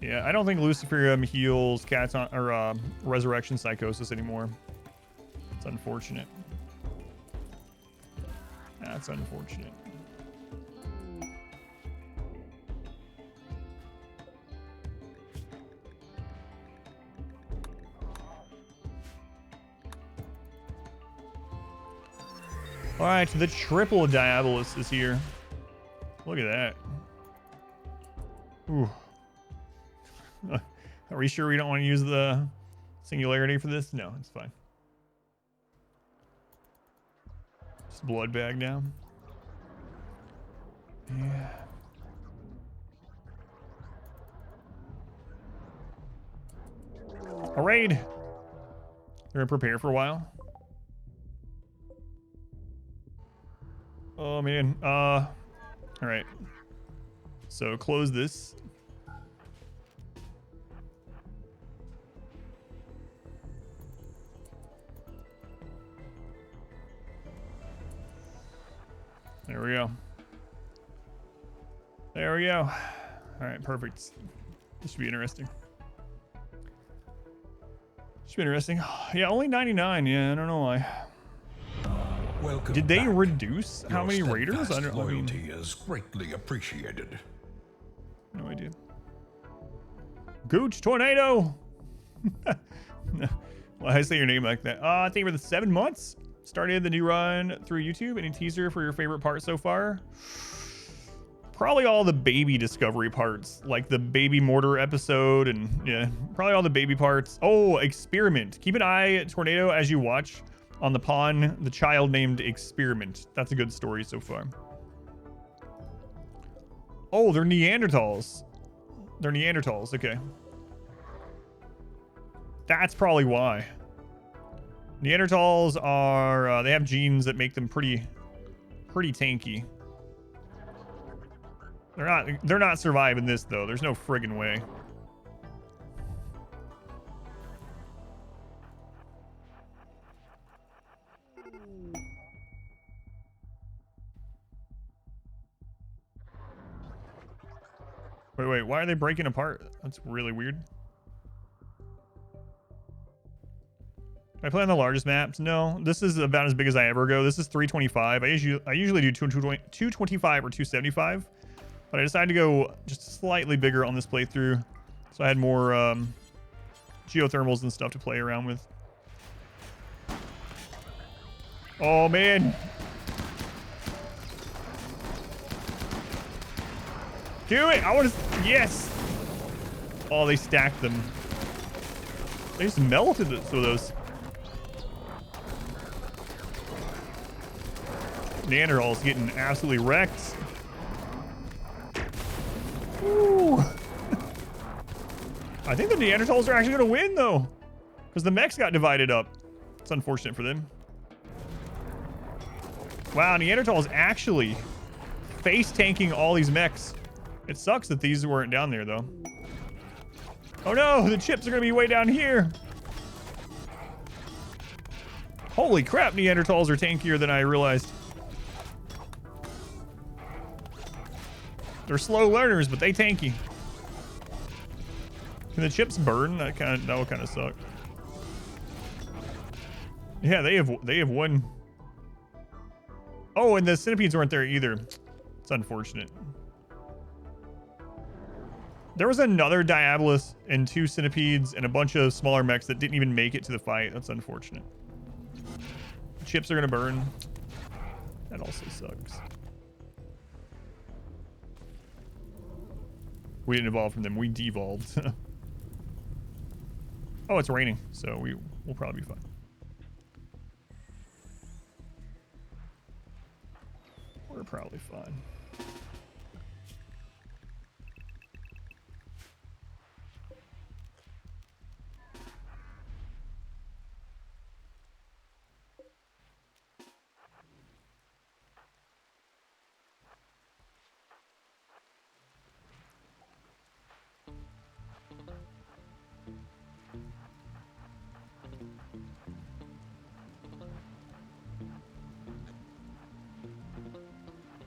Yeah, I don't think Luciferium heals cats on or resurrection psychosis anymore. It's unfortunate. That's unfortunate. All right, the triple Diabolus is here. Look at that. Ooh. Are we sure we don't want to use the singularity for this? No, it's fine. Just blood bag down. Yeah. A raid. They're gonna prepare for a while. Oh man. All right. So close this. There we go. There we go. All right, perfect. This should be interesting. Should be interesting. Yeah, only 99. Yeah, I don't know why. Welcome Did they back. reduce how many raiders? I don't. Loyalty is greatly appreciated. No idea. Gooch Tornado. Why I say your name like that? I think we're the 7 months. Started the new run through YouTube. Any teaser for your favorite part so far? Probably all the baby discovery parts, like the baby mortar episode, and yeah, probably all the baby parts. Oh, experiment. Keep an eye, Tornado, as you watch on the pawn, the child named Experiment. That's a good story so far. Oh, they're Neanderthals. They're Neanderthals. Okay. That's probably why. Neanderthals are, they have genes that make them pretty tanky. They're not surviving this though. There's no friggin' way. Wait, why are they breaking apart? That's really weird. I play on the largest maps? No, this is about as big as I ever go. This is 325. I usually do 225 or 275, but I decided to go just slightly bigger on this playthrough, so I had more geothermals and stuff to play around with. Oh man! Do it! I want to. Yes! Oh, they stacked them. They just melted some of those. Neanderthals getting absolutely wrecked. Ooh. I think the Neanderthals are actually going to win, though, because the Mechs got divided up. It's unfortunate for them. Wow, Neanderthals actually face tanking all these Mechs. It sucks that these weren't down there, though. Oh no, the chips are gonna be way down here. Holy crap, Neanderthals are tankier than I realized. They're slow learners, but they tanky. Can the chips burn? That will kind of suck. Yeah, they have one. Oh, and the centipedes weren't there either. It's unfortunate. There was another Diabolus and 2 centipedes and a bunch of smaller mechs that didn't even make it to the fight. That's unfortunate. The chips are gonna burn. That also sucks. We didn't evolve from them. We devolved. Oh, it's raining, so we'll probably be fine. We're probably fine.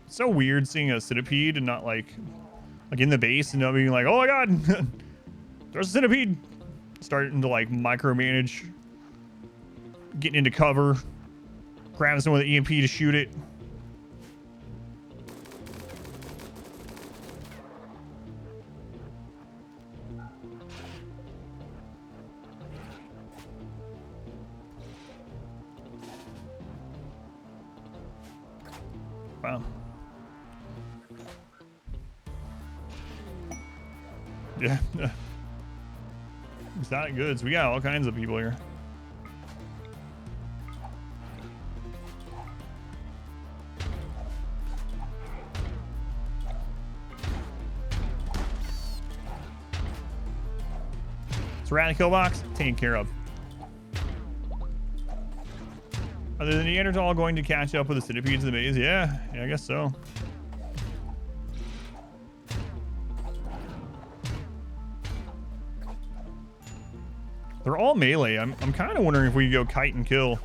So weird seeing a centipede and not like in the base and not being like, oh my god, there's a centipede. Starting to like micromanage, getting into cover, grabbing someone with an EMP to shoot it. Wow. Yeah. Exotic goods. We got all kinds of people here. Surrounding kill box, taken care of. Are the Neanderthal going to catch up with the centipedes in the maze? Yeah, I guess so. They're all melee. I'm kind of wondering if we could go kite and kill.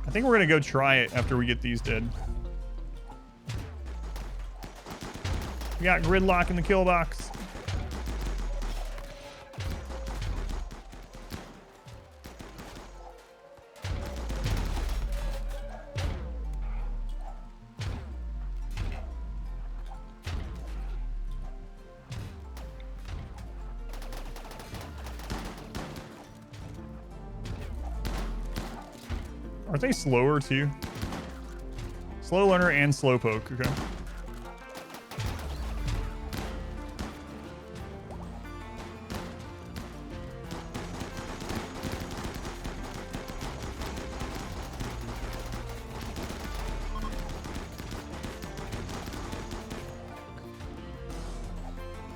I think we're gonna go try it after we get these dead. We got gridlock in the kill box. Aren't they slower too? Slow learner and slow poke, okay.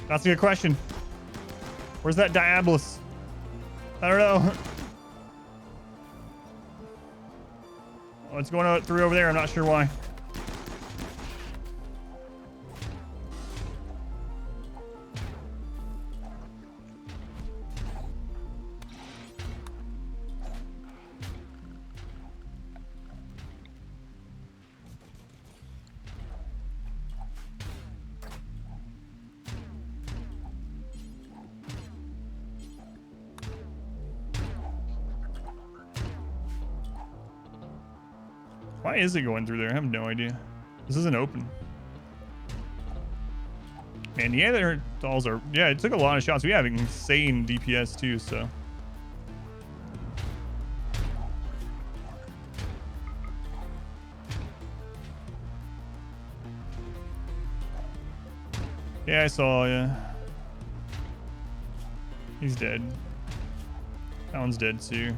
That's a good question. Where's that Diabolus? I don't know. Oh, it's going through over there. I'm not sure why. Why is it going through there? I have no idea. This isn't open. Man, the other dolls are... Yeah, it took a lot of shots. We have insane DPS too, so... Yeah, I saw, yeah. He's dead. That one's dead too.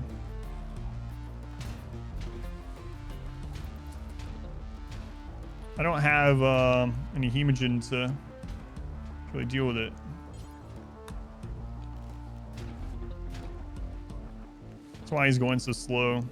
I don't have any hemogen to really deal with it. That's why he's going so slow.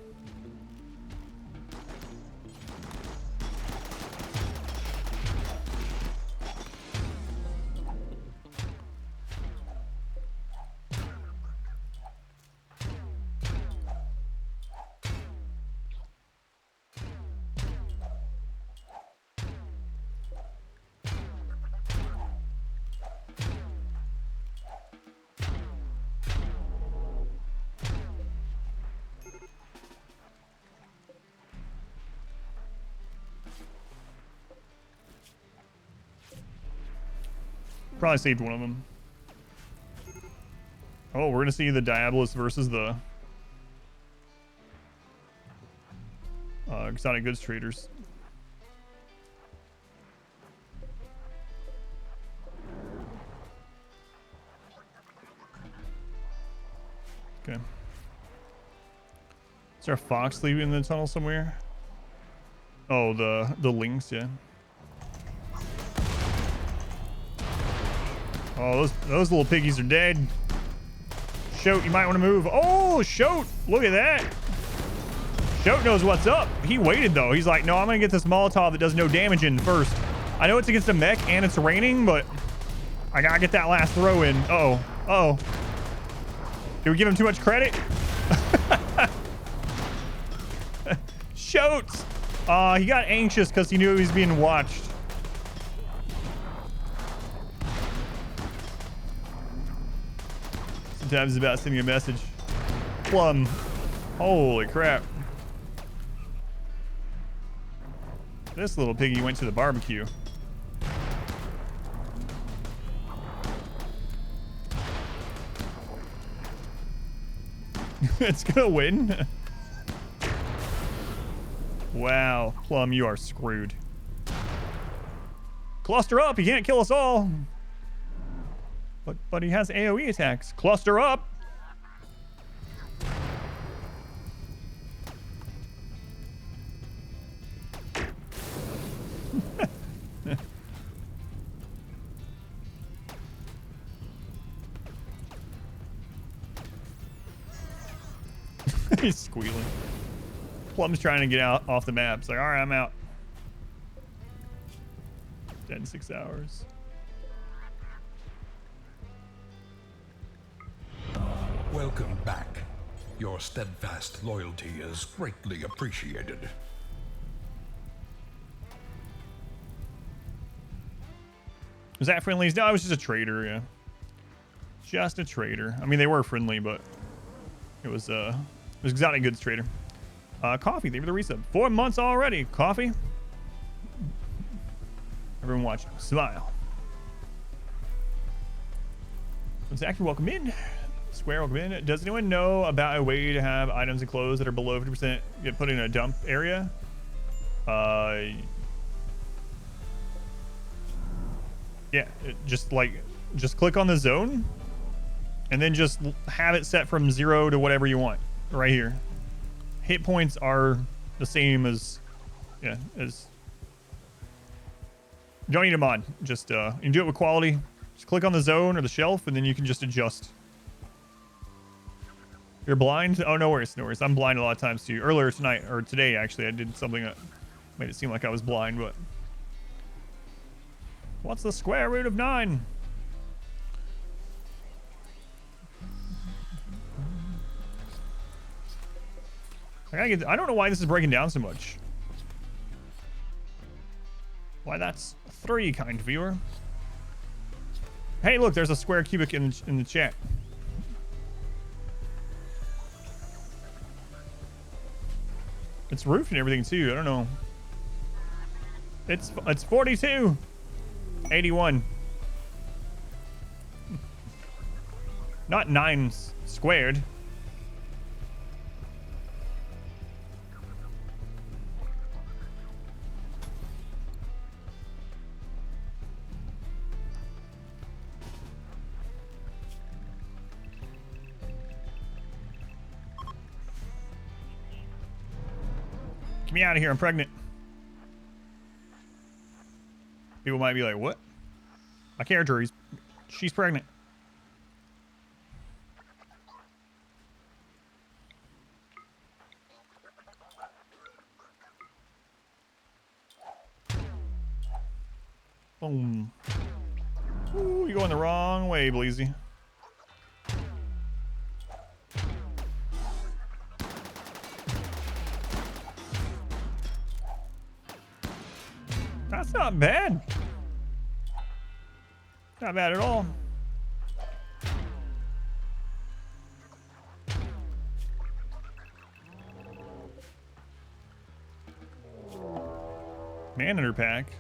Probably saved one of them. Oh, we're gonna see the Diabolus versus the exotic goods traders. Okay. Is there a fox sleeping in the tunnel somewhere? Oh, the lynx, yeah. Oh, those little piggies are dead. Shoat, you might want to move. Oh, Shoat, look at that. Shoat knows what's up. He waited though. He's like, no, I'm gonna get this Molotov that does no damage in first. I know it's against a mech and it's raining, but I gotta get that last throw in. Uh-oh. Uh-oh. Did we give him too much credit? Shoat! He got anxious because he knew he was being watched. Sometimes it's about sending a message. Plum. Holy crap. This little piggy went to the barbecue. It's gonna win. Wow, Plum, you are screwed. Cluster up, he can't kill us all. But he has AoE attacks. Cluster up. He's squealing. Plum's trying to get out off the map. It's like, all right, I'm out. Dead in 6 hours. Welcome back. Your steadfast loyalty is greatly appreciated. Was that friendly? No, I was just a trader, yeah. Just a trader. I mean, they were friendly, but it was exotic goods trader. Coffee, thank you for the resub. 4 months already. Coffee. Everyone watching, smile. Zachary, welcome in. Square, welcome in. Does anyone know about a way to have items and clothes that are below 50% get put in a dump area? Yeah, just click on the zone and then just have it set from 0 to whatever you want right here. Hit points are the same as, yeah, as, you don't need a mod. Just, you can do it with quality. Just click on the zone or the shelf and then you can just adjust. You're blind? Oh, no worries, no worries. I'm blind a lot of times too. Earlier tonight, or today actually, I did something that made it seem like I was blind, but. What's the square root of 9? I don't know why this is breaking down so much. Why that's 3, kind viewer. Hey, look, there's a square cubic in the chat. It's roofed and everything too. I don't know. It's 42. 81. Not 9 squared. Get me out of here, I'm pregnant. People might be like, what? My character, she's pregnant. Boom. Ooh, you're going the wrong way, Bleezy. That's not bad. Not bad at all. MANHUNTER pack.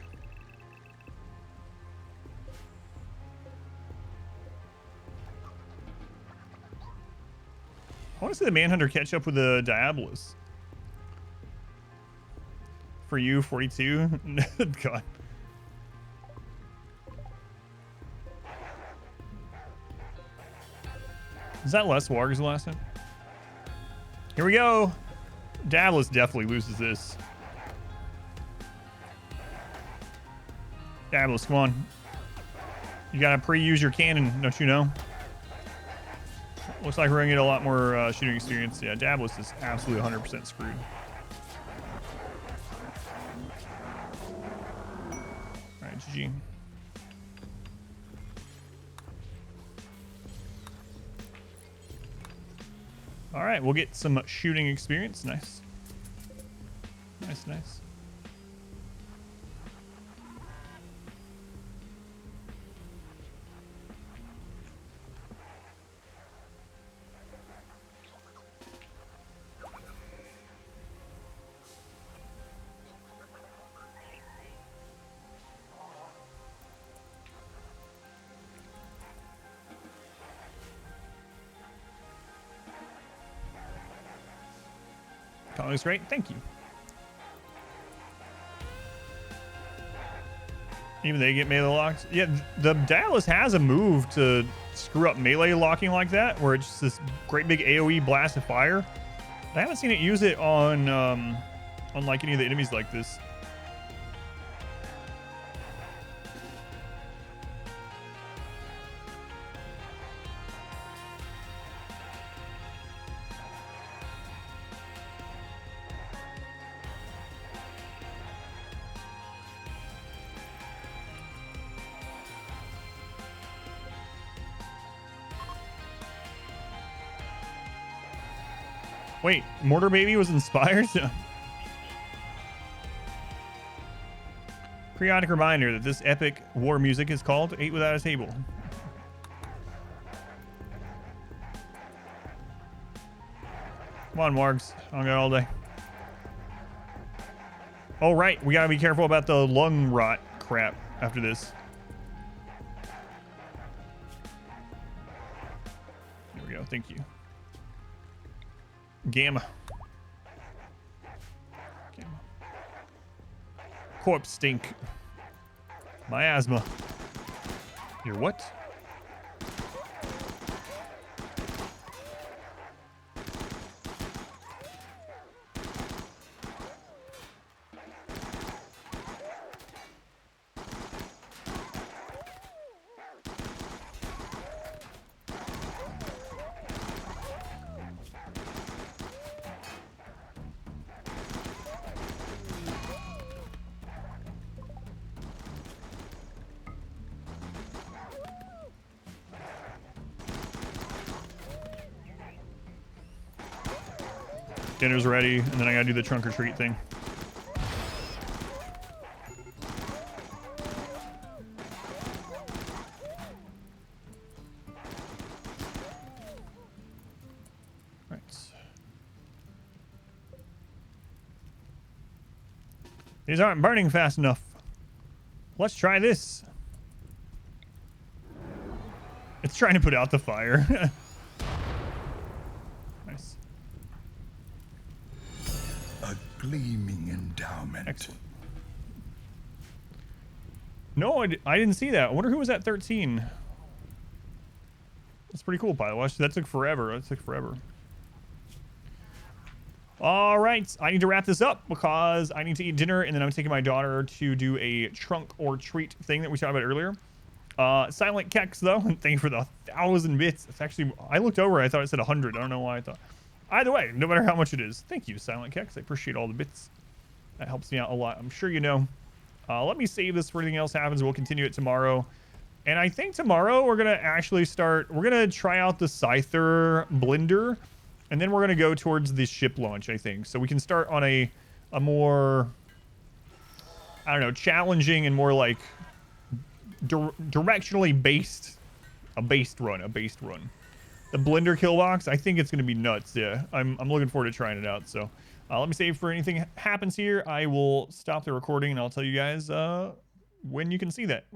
want to see the Manhunter catch up with the Diabolus. For you, 42. God. Is that less wargs than last time? Here we go. Diabolus definitely loses this. Diabolus, come on. You gotta pre-use your cannon, don't you know? Looks like we're gonna get a lot more shooting experience. Yeah, Diabolus is absolutely 100% screwed. Alright, GG. Alright, we'll get some shooting experience. Nice. Nice, nice. Looks great. Thank you. Even they get melee locked. Yeah, the Diabolus has a move to screw up melee locking like that, where it's just this great big AoE blast of fire. I haven't seen it use it on like any of the enemies like this. Wait, MORTARBABY was inspired? Periodic reminder that this epic war music is called 8 Without a Table. Come on, Margs. I don't got all day. Oh, right. We gotta be careful about the lung rot crap after this. There we go. Thank you. Gamma. Gamma. Corpse stink. Miasma. Your what? Dinner's ready, and then I gotta do the trunk or treat thing. Right. These aren't burning fast enough. Let's try this. It's trying to put out the fire. Nice. Gleaming endowment. Excellent. No, I didn't see that. I wonder who was at 13. That's pretty cool, Pilot Watch. That took forever. That took forever. All right. I need to wrap this up because I need to eat dinner, and then I'm taking my daughter to do a trunk or treat thing that we talked about earlier. Silent Kex, though. Thank you for the 1,000 bits. It's actually, I looked over. I thought it said 100. I don't know why I thought. Either way, no matter how much it is, thank you, Silent Kex. I appreciate all the bits. That helps me out a lot. I'm sure you know. Let me save this for anything else happens. We'll continue it tomorrow. And I think tomorrow we're going to actually start... We're going to try out the Scyther blender. And then we're going to go towards the ship launch, I think. So we can start on a more... I don't know, challenging and more like... directionally based... A based run. The blender kill box, I think it's going to be nuts. Yeah, I'm looking forward to trying it out. So let me save for anything happens here. I will stop the recording and I'll tell you guys when you can see that.